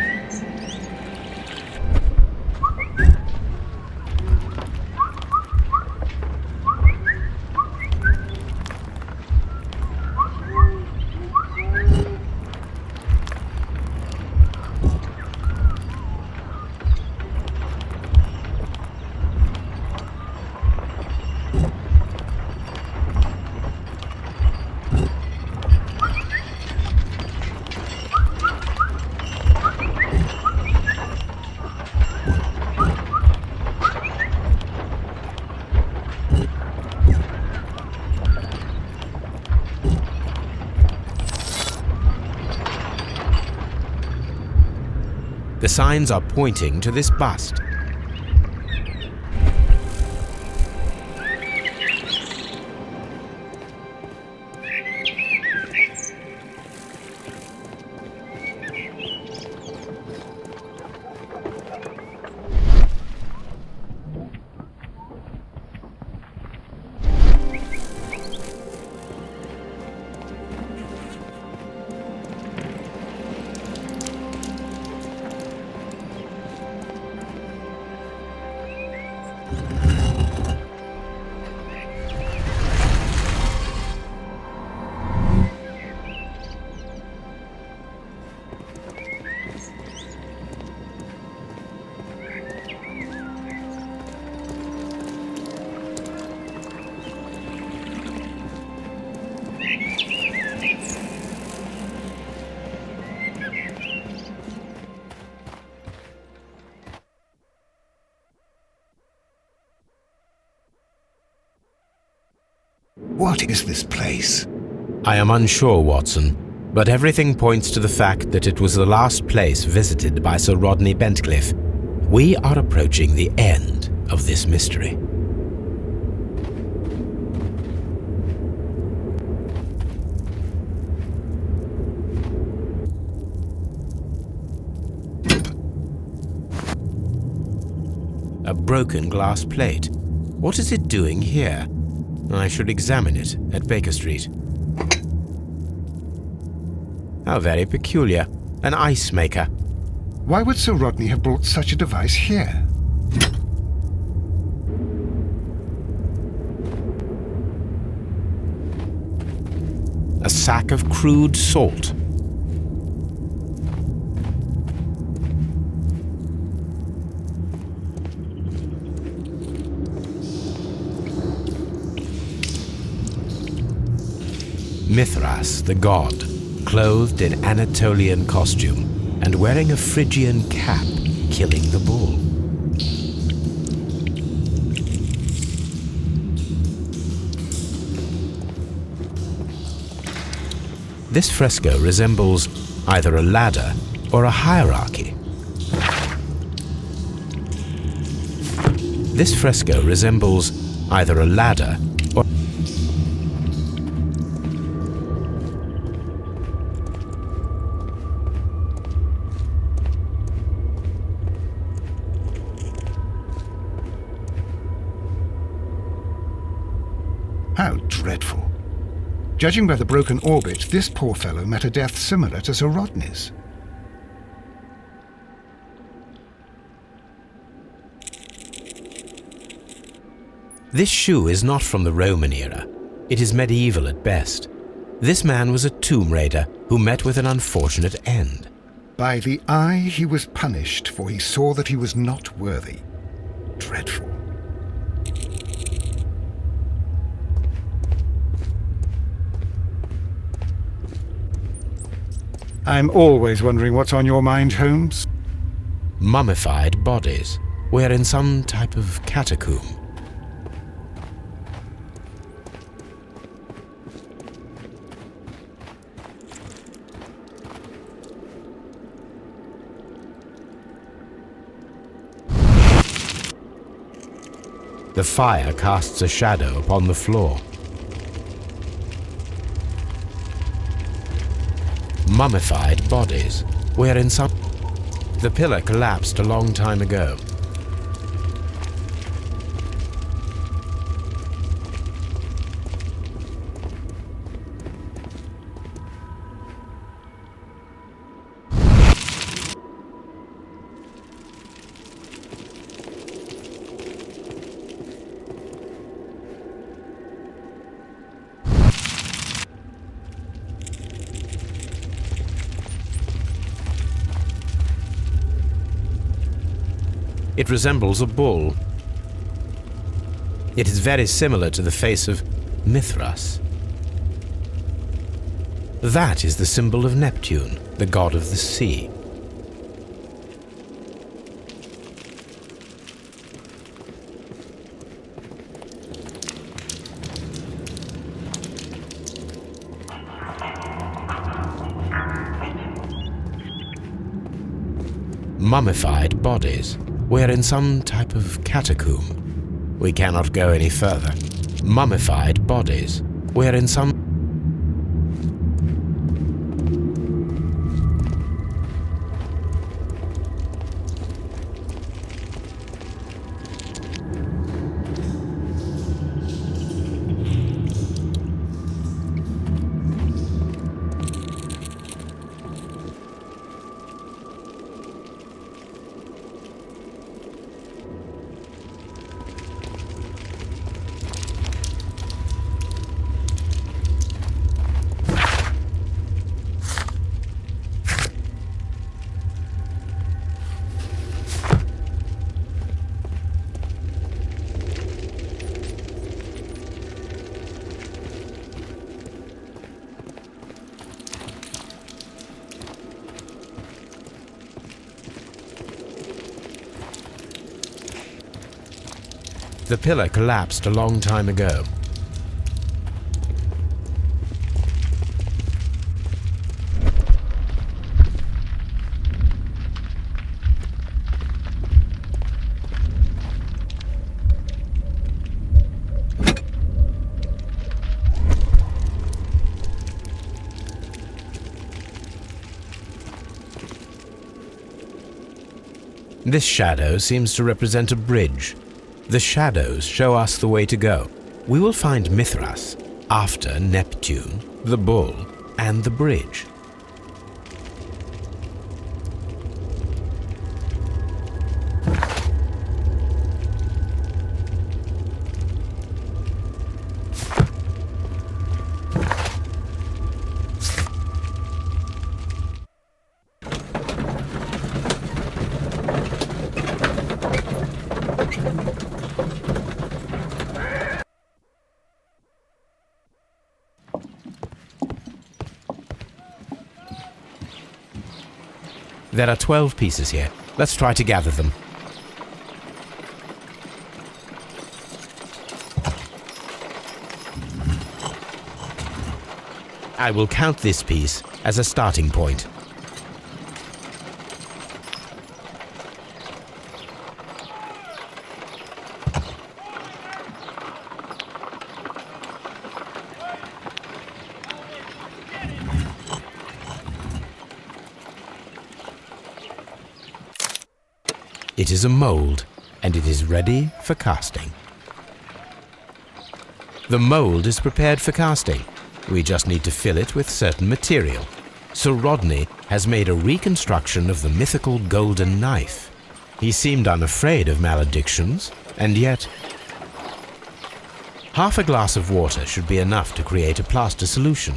The signs are pointing to this bust. What is this place? I am unsure, Watson, but everything points to the fact that it was the last place visited by Sir Rodney Bentcliffe. We are approaching the end of this mystery. A broken glass plate. What is it doing here? I should examine it at Baker Street. How very peculiar. An ice maker. Why would Sir Rodney have brought such a device here? A sack of crude salt. Mithras, the god, clothed in Anatolian costume and wearing a Phrygian cap, killing the bull. This fresco resembles either a ladder or a hierarchy. This fresco resembles either a ladder or... How dreadful. Judging by the broken orbit, this poor fellow met a death similar to Sir Rodney's. This shoe is not from the Roman era. It is medieval at best. This man was a tomb raider who met with an unfortunate end. By the eye he was punished, for he saw that he was not worthy. Dreadful. I'm always wondering what's on your mind, Holmes. Mummified bodies. We're in some type of catacomb. The fire casts a shadow upon the floor. Mummified bodies. We're in some... The pillar collapsed a long time ago. It resembles a bull. It is very similar to the face of Mithras. That is the symbol of Neptune, the god of the sea. Mummified bodies. We're in some type of catacomb. We cannot go any further. Mummified bodies. We're in some... The pillar collapsed a long time ago. This shadow seems to represent a bridge. The shadows show us the way to go. We will find Mithras after Neptune, the bull, and the bridge. There are 12 pieces here. Let's try to gather them. I will count this piece as a starting point. It is a mold, and it is ready for casting. The mold is prepared for casting. We just need to fill it with certain material. Sir Rodney has made a reconstruction of the mythical golden knife. He seemed unafraid of maledictions, and yet... Half a glass of water should be enough to create a plaster solution.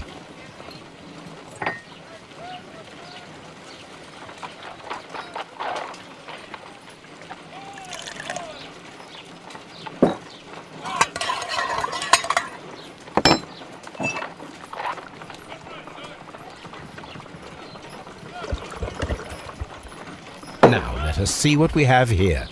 Now let us see what we have here.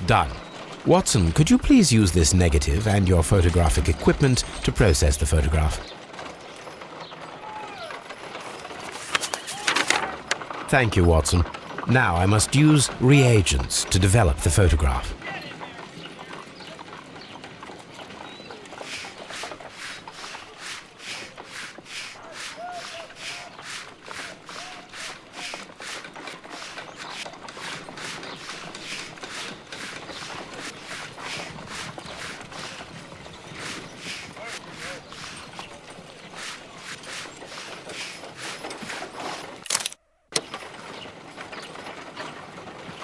Done. Watson, could you please use this negative and your photographic equipment to process the photograph? Thank you, Watson. Now I must use reagents to develop the photograph.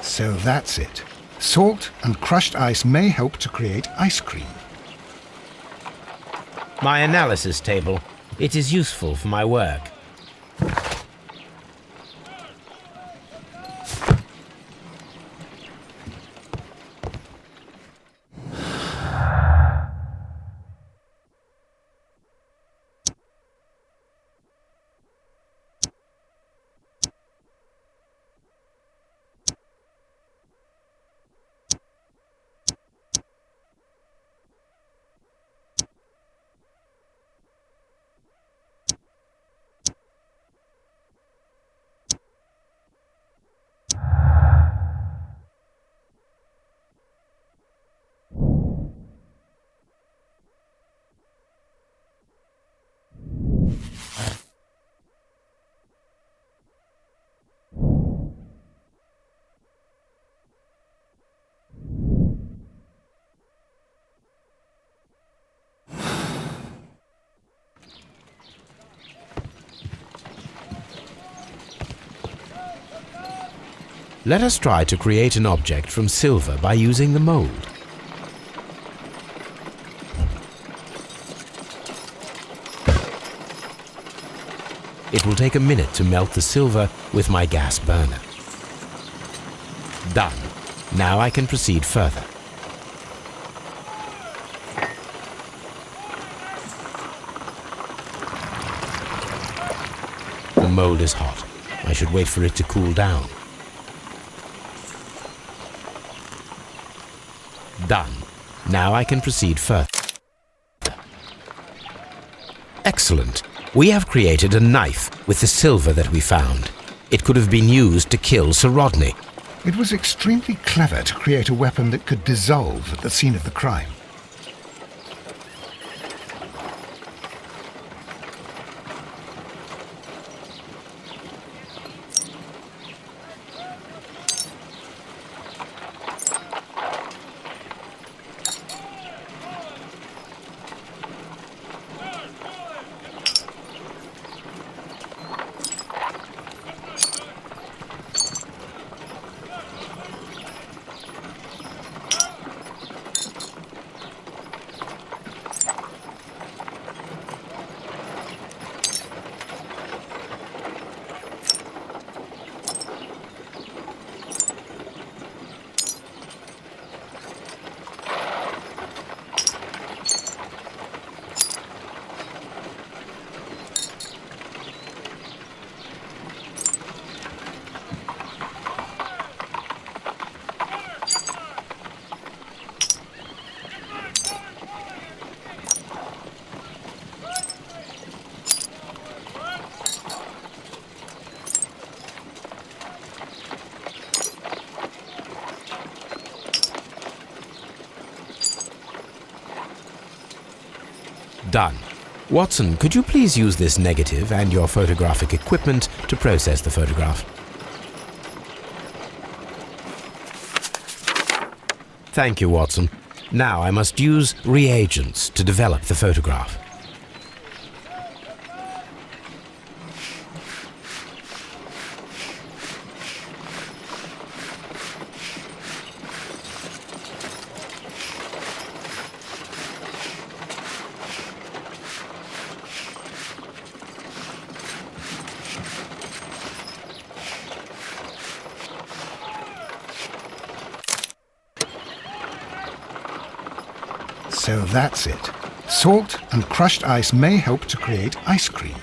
So that's it. Salt and crushed ice may help to create ice cream. My analysis table. It is useful for my work. Let us try to create an object from silver by using the mold. It will take a minute to melt the silver with my gas burner. Done. Now I can proceed further. The mold is hot. I should wait for it to cool down. Done. Now I can proceed further. Excellent. We have created a knife with the silver that we found. It could have been used to kill Sir Rodney. It was extremely clever to create a weapon that could dissolve at the scene of the crime. Done. Watson, could you please use this negative and your photographic equipment to process the photograph? Thank you, Watson. Now I must use reagents to develop the photograph. So that's it. Salt and crushed ice may help to create ice cream.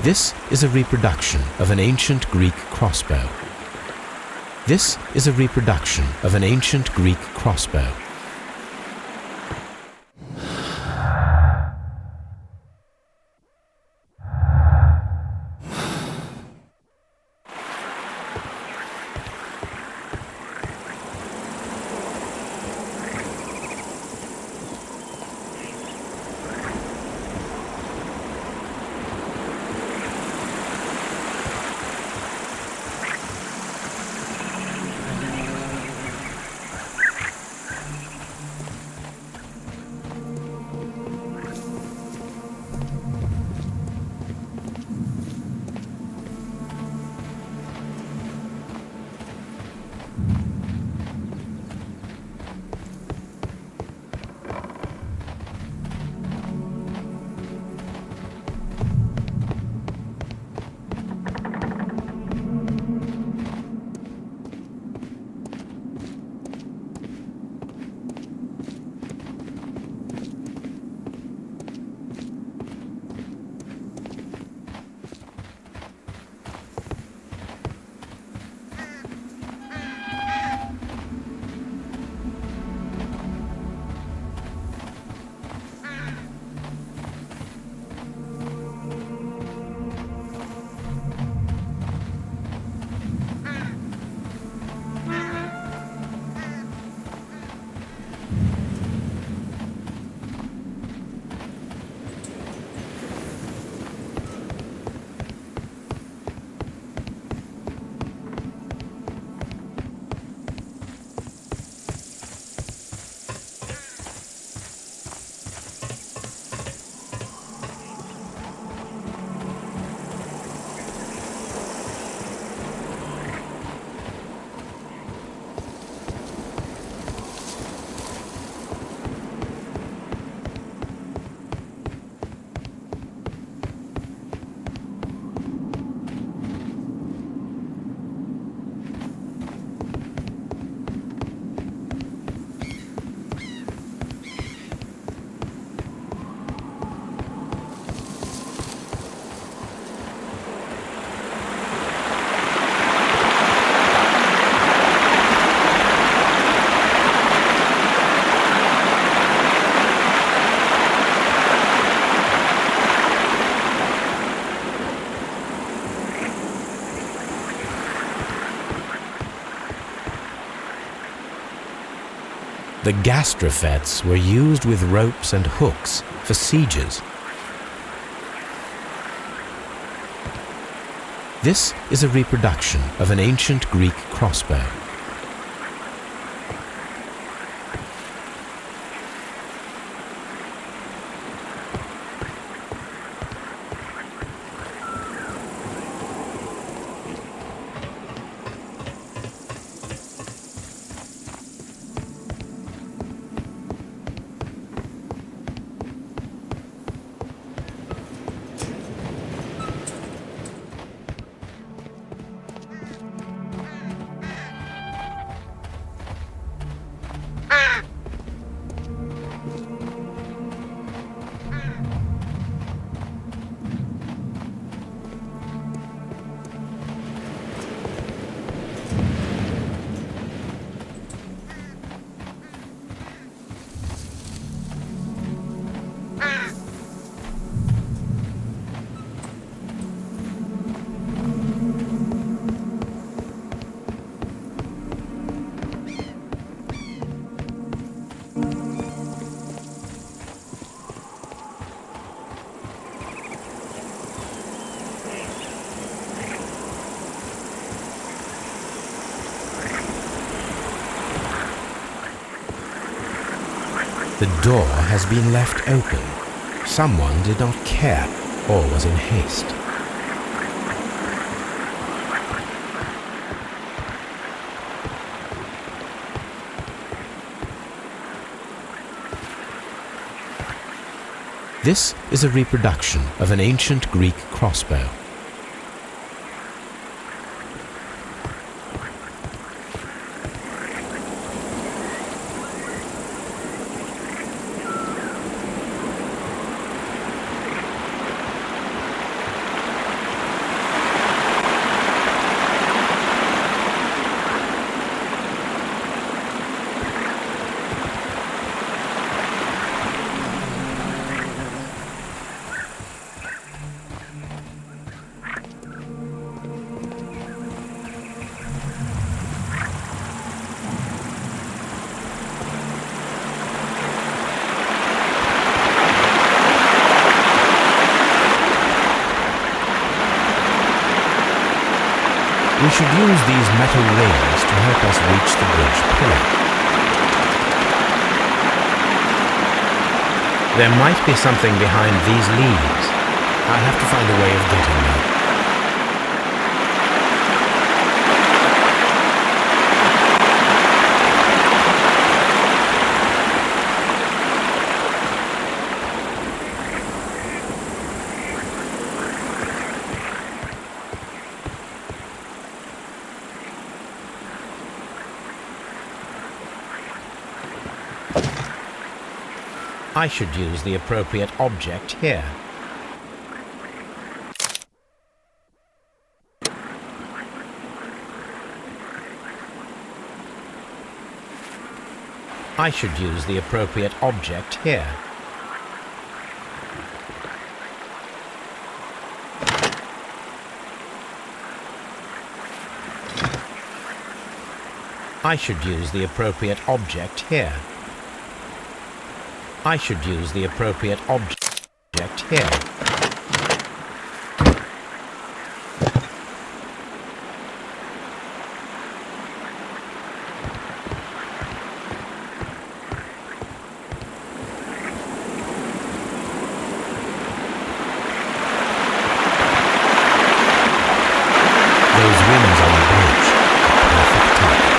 This is a reproduction of an ancient Greek crossbow. This is a reproduction of an ancient Greek crossbow. The gastrofettes were used with ropes and hooks for sieges. This is a reproduction of an ancient Greek crossbow. The door has been left open. Someone did not care or was in haste. This is a reproduction of an ancient Greek crossbow. We should use these metal rings to help us reach the bridge pillar. There might be something behind these leaves. I'll have to find a way of getting there. I should use the appropriate object here. I should use the appropriate object here. I should use the appropriate object here. I should use the appropriate object here. Those winds on the bridge are perfect targets.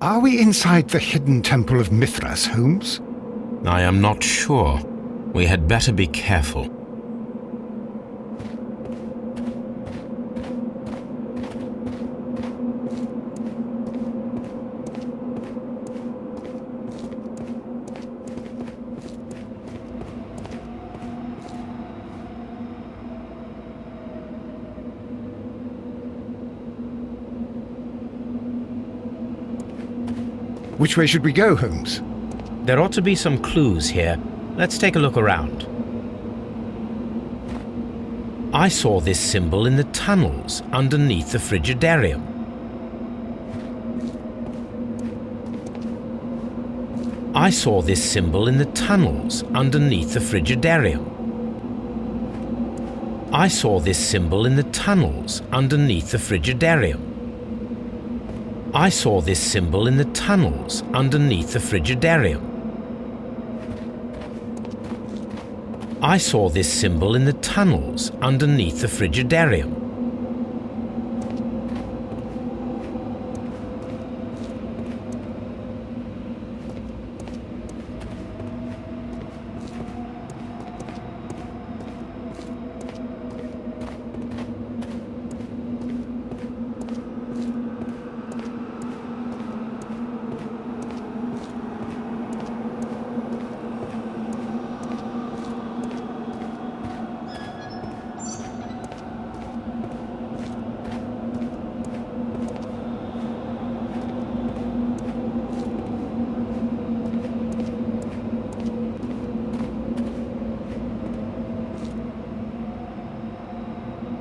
Are we inside the hidden temple of Mithras, Holmes? I am not sure. We had better be careful. Which way should we go, Holmes? There ought to be some clues here. Let's take a look around. I saw this symbol in the tunnels underneath the Frigidarium. I saw this symbol in the tunnels underneath the Frigidarium. I saw this symbol in the tunnels underneath the Frigidarium. I saw this symbol in the tunnels underneath the Frigidarium. I saw this symbol in the tunnels underneath the Frigidarium.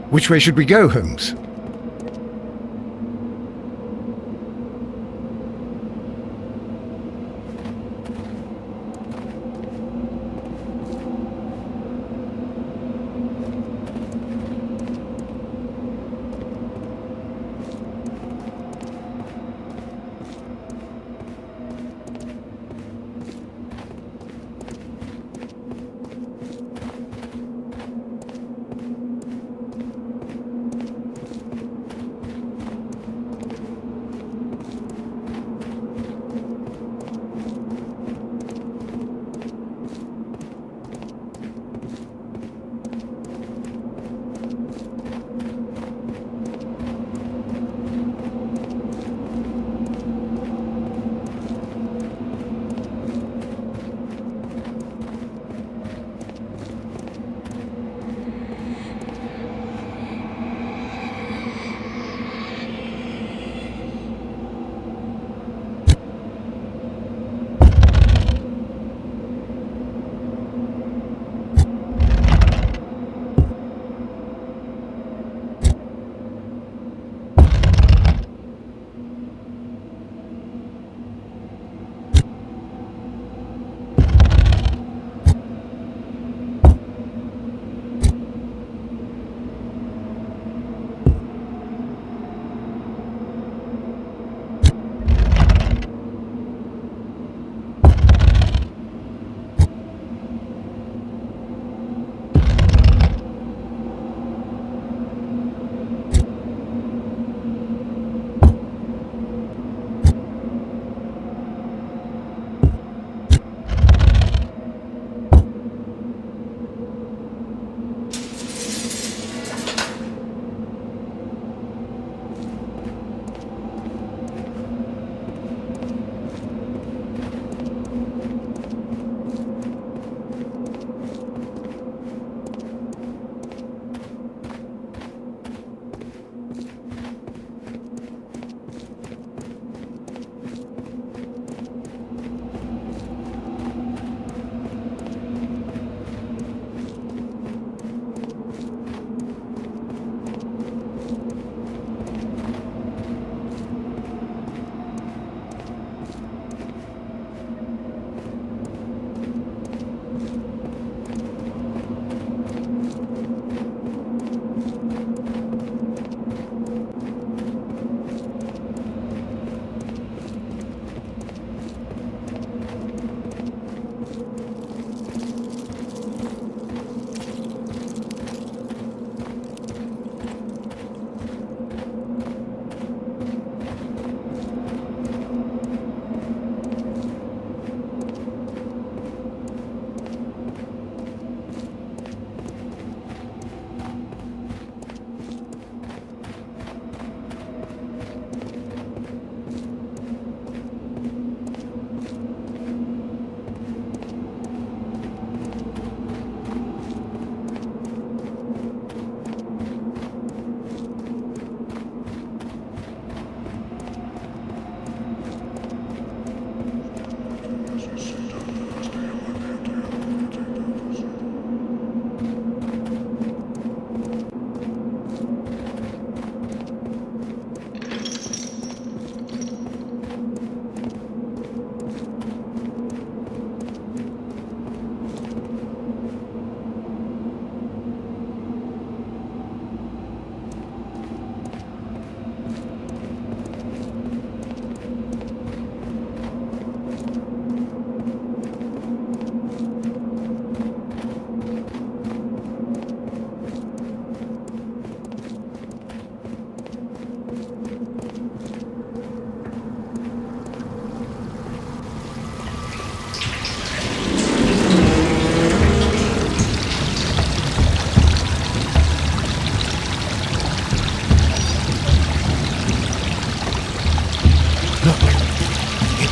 Which way should we go, Holmes?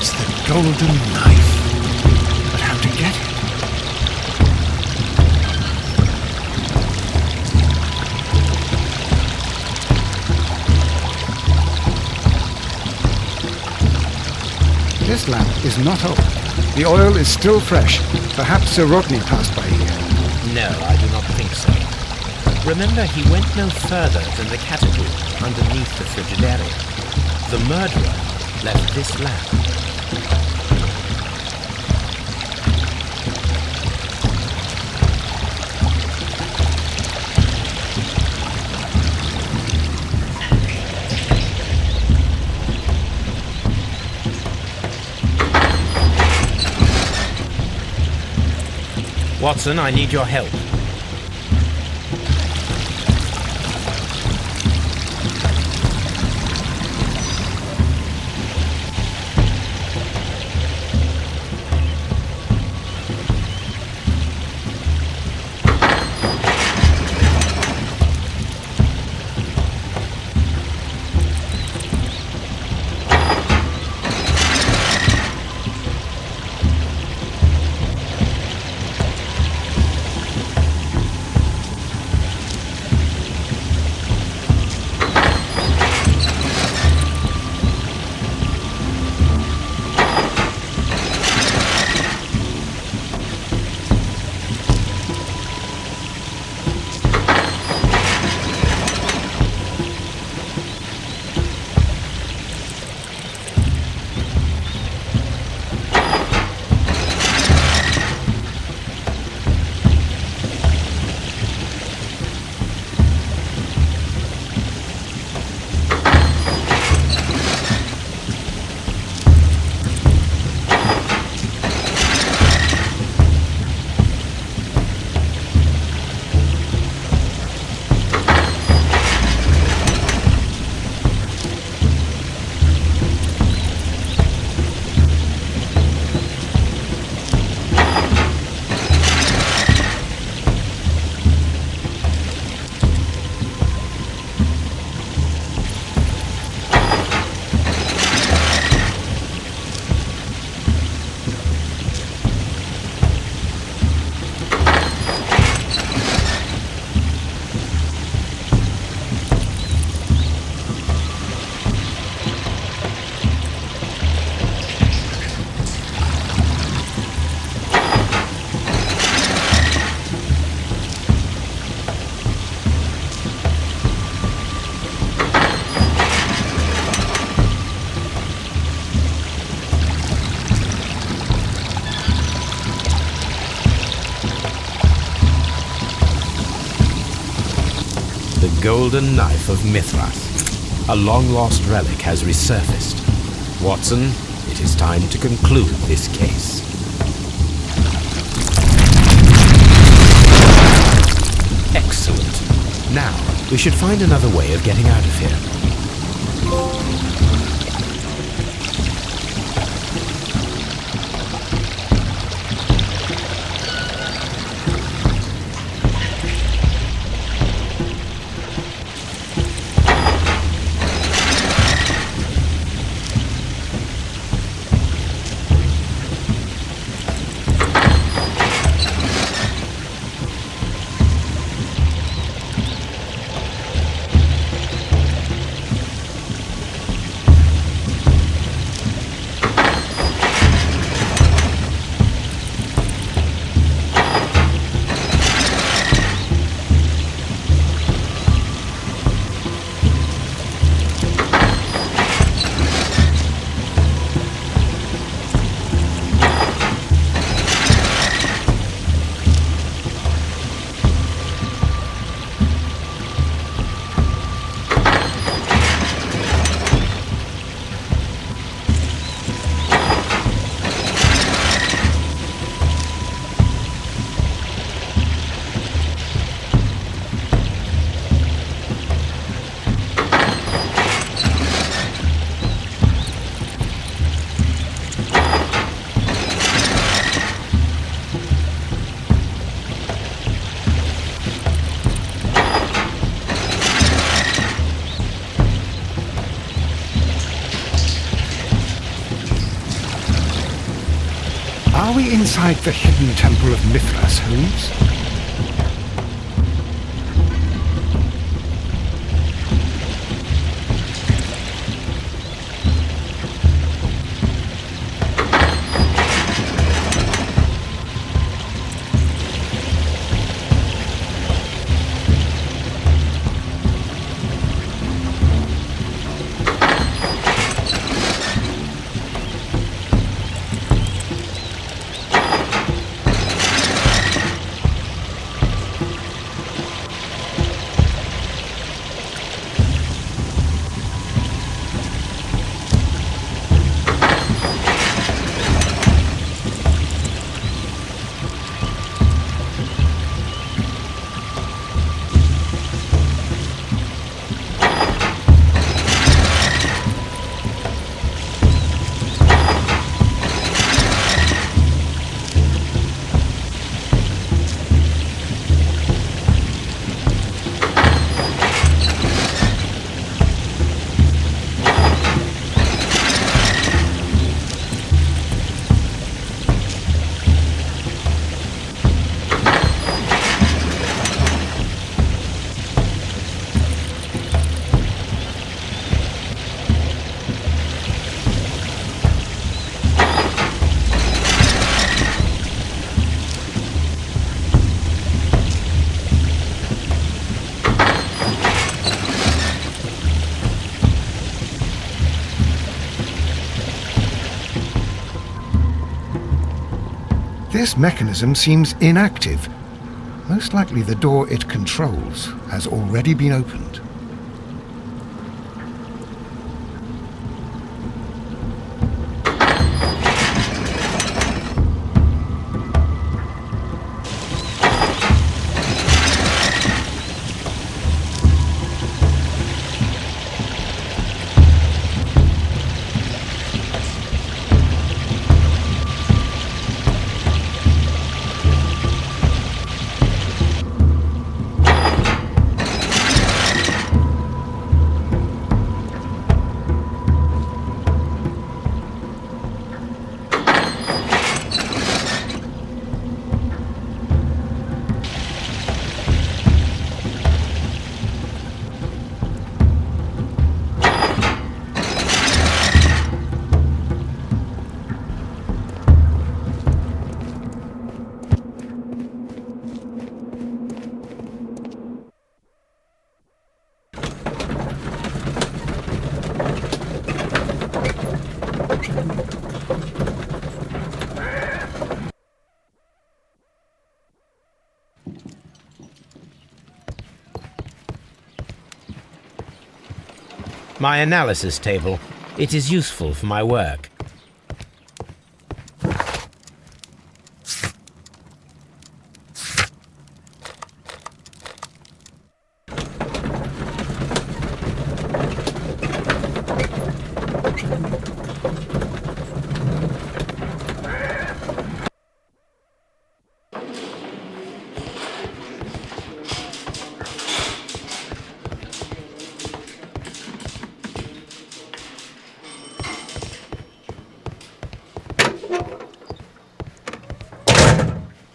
It's the golden knife. But how to get it? This lamp is not old. The oil is still fresh. Perhaps Sir Rodney passed by here. No, I do not think so. Remember, he went no further than the catapult underneath the Frigidaire. The murderer left this lamp. Watson, I need your help. The golden knife of Mithras. A long-lost relic has resurfaced. Watson, it is time to conclude this case. Excellent. Now, we should find another way of getting out of here. Are we inside the hidden temple of Mithras, Holmes? This mechanism seems inactive. Most likely the door it controls has already been opened. My analysis table. It is useful for my work.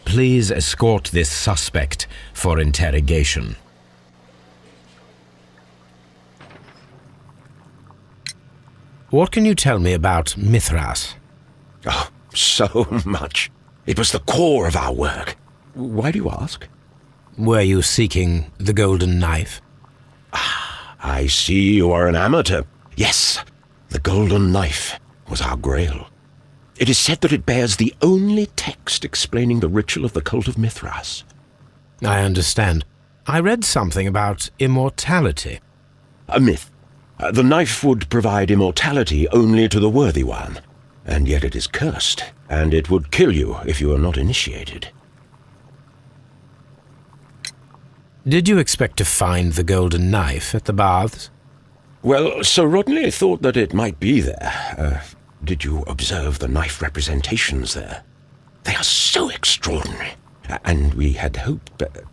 Please escort this suspect for interrogation. What can you tell me about Mithras? Oh, so much. It was the core of our work. Why do you ask? Were you seeking the golden knife? I see you are an amateur. Yes, the golden knife was our grail. It is said that it bears the only text explaining the ritual of the cult of Mithras. I understand. I read something about immortality. A myth. The knife would provide immortality only to the worthy one, and yet it is cursed, and it would kill you if you are not initiated. Did you expect to find the golden knife at the baths? Well, Sir Rodney thought that it might be there. Did you observe the knife representations there? They are so extraordinary, and we had hoped that...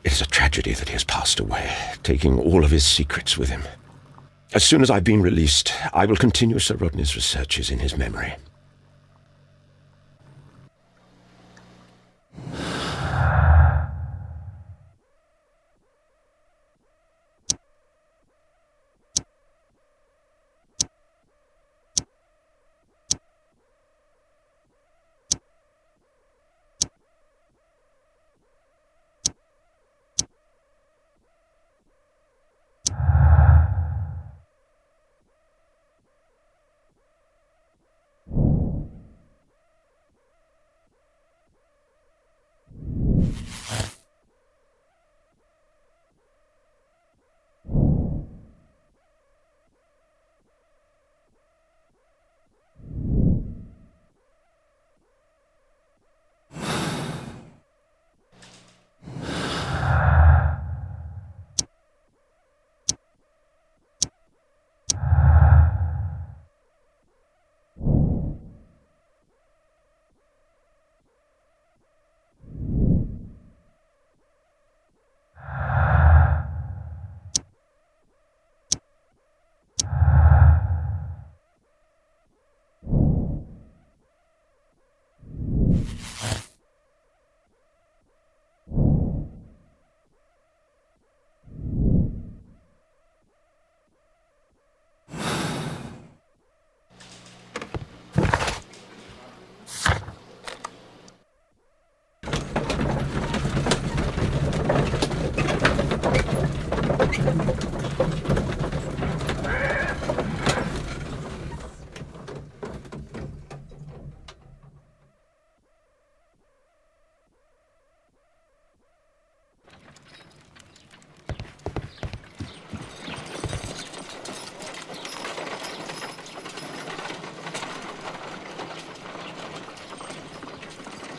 It is a tragedy that he has passed away, taking all of his secrets with him. As soon as I've been released, I will continue Sir Rodney's researches in his memory.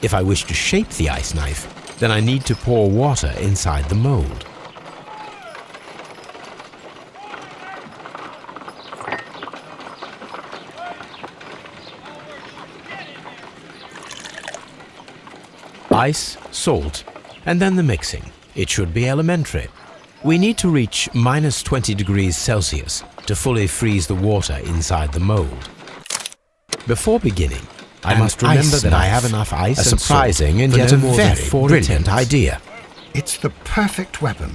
If I wish to shape the ice knife, then I need to pour water inside the mold. Ice, salt, and then the mixing. It should be elementary. We need to reach minus 20 degrees Celsius to fully freeze the water inside the mold. Before beginning, I must remember that I have enough ice. A surprising and yet a very brilliant idea. It's the perfect weapon.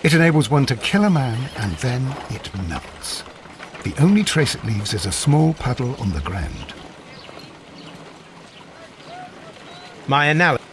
It enables one to kill a man and then it melts. The only trace it leaves is a small puddle on the ground. My analogy.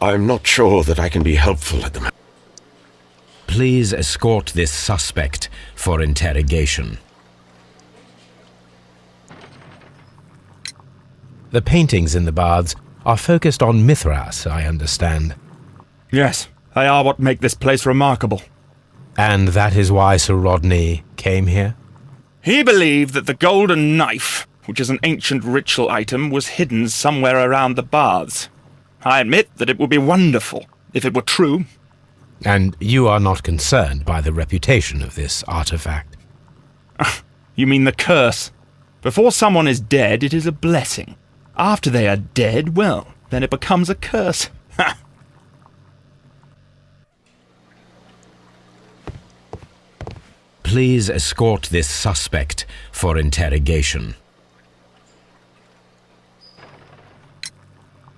I'm not sure that I can be helpful at the moment. Please escort this suspect for interrogation. The paintings in the baths are focused on Mithras, I understand. Yes, they are what make this place remarkable. And that is why Sir Rodney came here? He believed that the golden knife, which is an ancient ritual item, was hidden somewhere around the baths. I admit that it would be wonderful if it were true. And you are not concerned by the reputation of this artifact? You mean the curse? Before someone is dead, it is a blessing. After they are dead, well, then it becomes a curse. Please escort this suspect for interrogation.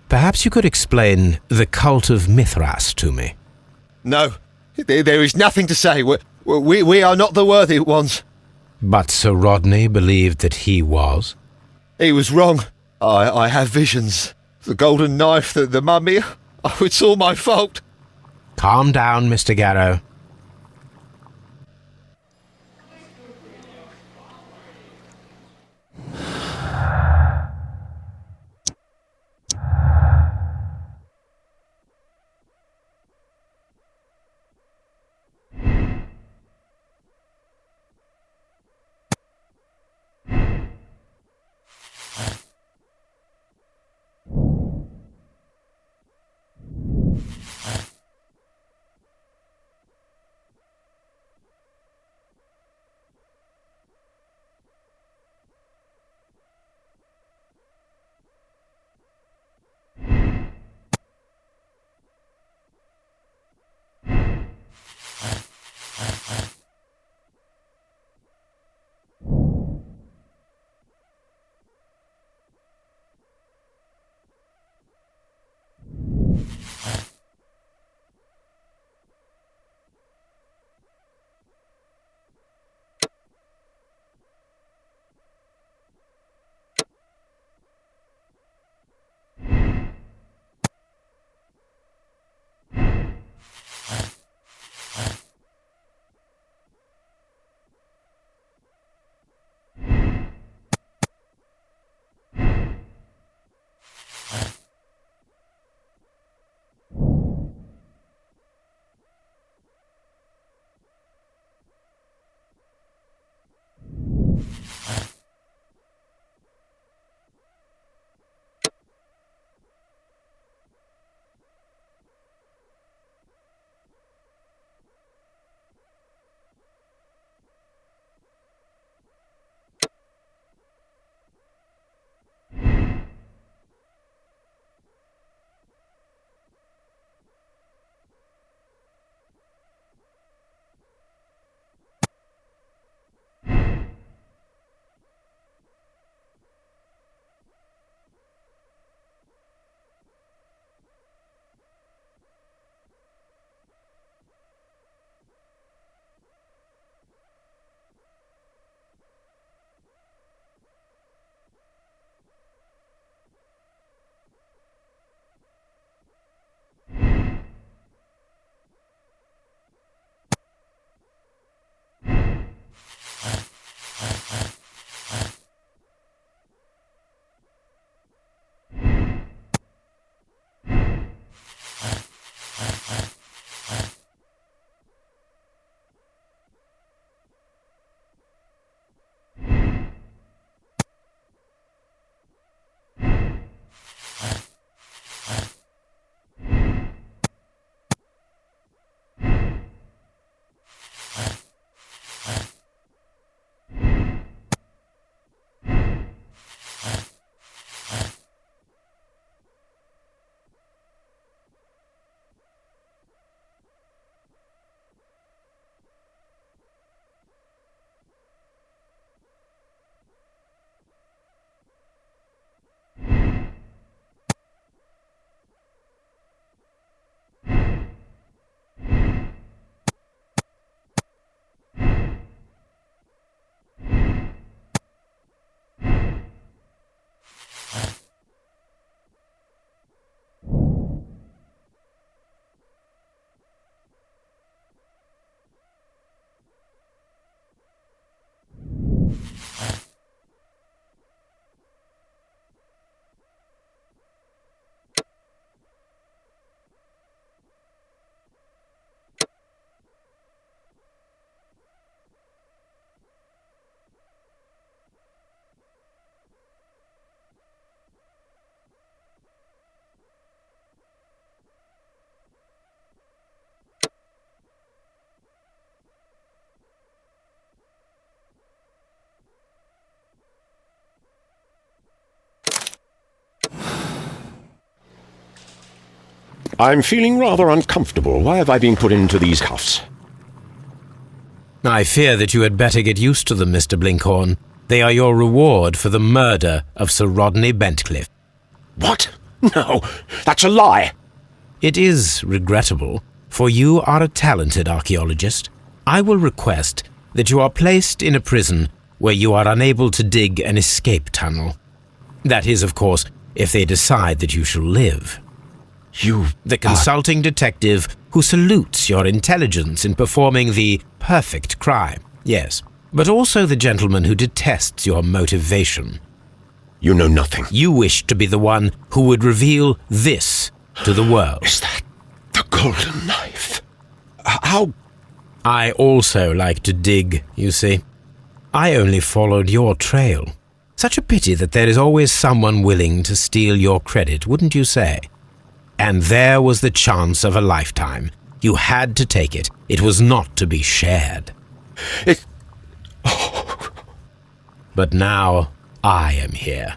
Perhaps you could explain the cult of Mithras to me. No, there is nothing to say. We are not the worthy ones. But Sir Rodney believed that he was? He was wrong. I have visions. The golden knife, the mummy. Oh, it's all my fault. Calm down, Mr. Garrow. I'm feeling rather uncomfortable. Why have I been put into these cuffs? I fear that you had better get used to them, Mr. Blinkhorn. They are your reward for the murder of Sir Rodney Bentcliffe. What? No, that's a lie. It is regrettable, for you are a talented archaeologist. I will request that you are placed in a prison where you are unable to dig an escape tunnel. That is, of course, if they decide that you shall live. The consulting detective who salutes your intelligence in performing the perfect crime, yes, but also the gentleman who detests your motivation. You know nothing. You wish to be the one who would reveal this to the world. Is that the golden knife? How? I also like to dig, you see. I only followed your trail. Such a pity that there is always someone willing to steal your credit, wouldn't you say? And there was the chance of a lifetime. You had to take it. It was not to be shared. But now I am here,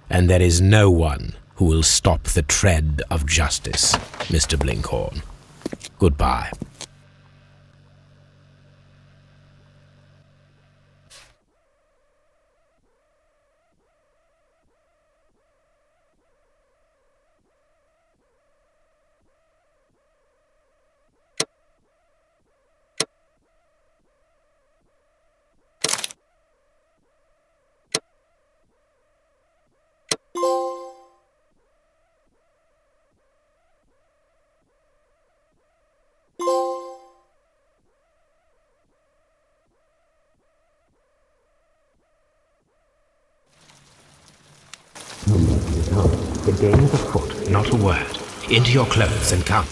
and there is no one who will stop the tread of justice, Mr. Blinkhorn. Goodbye. The game is afoot, not a word. Into your clothes and come.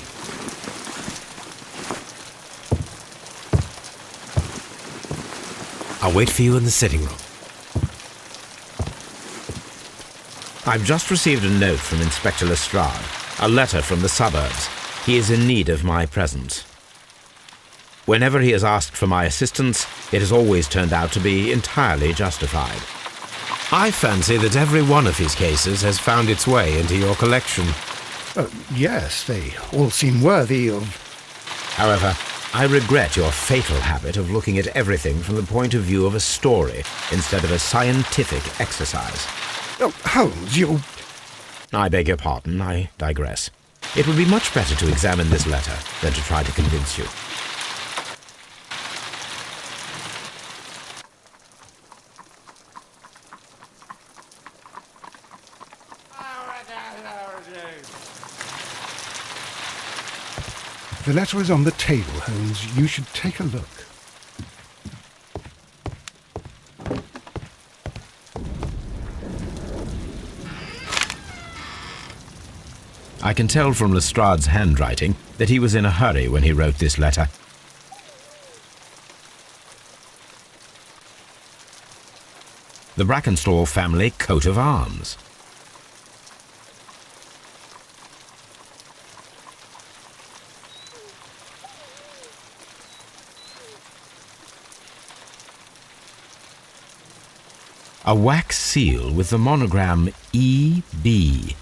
I'll wait for you in the sitting room. I've just received a note from Inspector Lestrade, a letter from the suburbs. He is in need of my presence. Whenever he has asked for my assistance, it has always turned out to be entirely justified. I fancy that every one of his cases has found its way into your collection. Yes, they all seem worthy of... However, I regret your fatal habit of looking at everything from the point of view of a story instead of a scientific exercise. Oh, Holmes, you... I beg your pardon, I digress. It would be much better to examine this letter than to try to convince you. The letter is on the table, Holmes. You should take a look. I can tell from Lestrade's handwriting that he was in a hurry when he wrote this letter. The Brackenstall family coat of arms. A wax seal with the monogram E.B.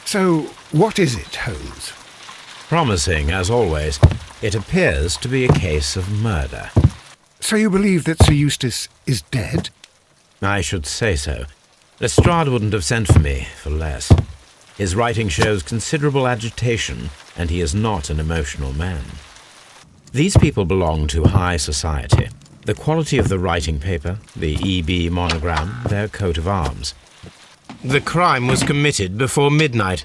So, what is it, Holmes? Promising, as always. It appears to be a case of murder. So you believe that Sir Eustace is dead? I should say so. Lestrade wouldn't have sent for me for less. His writing shows considerable agitation, and he is not an emotional man. These people belong to high society. The quality of the writing paper, the E.B. monogram, their coat of arms. The crime was committed before midnight.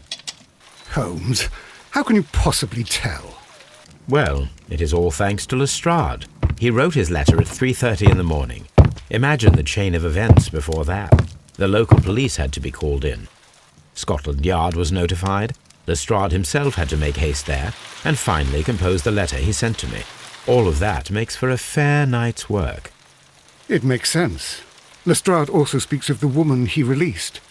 Holmes, how can you possibly tell? Well, it is all thanks to Lestrade. He wrote his letter at 3:30 in the morning. Imagine the chain of events before that. The local police had to be called in. Scotland Yard was notified. Lestrade himself had to make haste there, and finally compose the letter he sent to me. All of that makes for a fair night's work. It makes sense. Lestrade also speaks of the woman he released.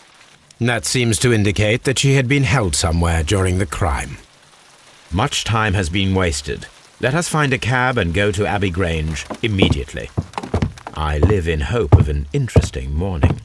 That seems to indicate that she had been held somewhere during the crime. Much time has been wasted. Let us find a cab and go to Abbey Grange immediately. I live in hope of an interesting morning.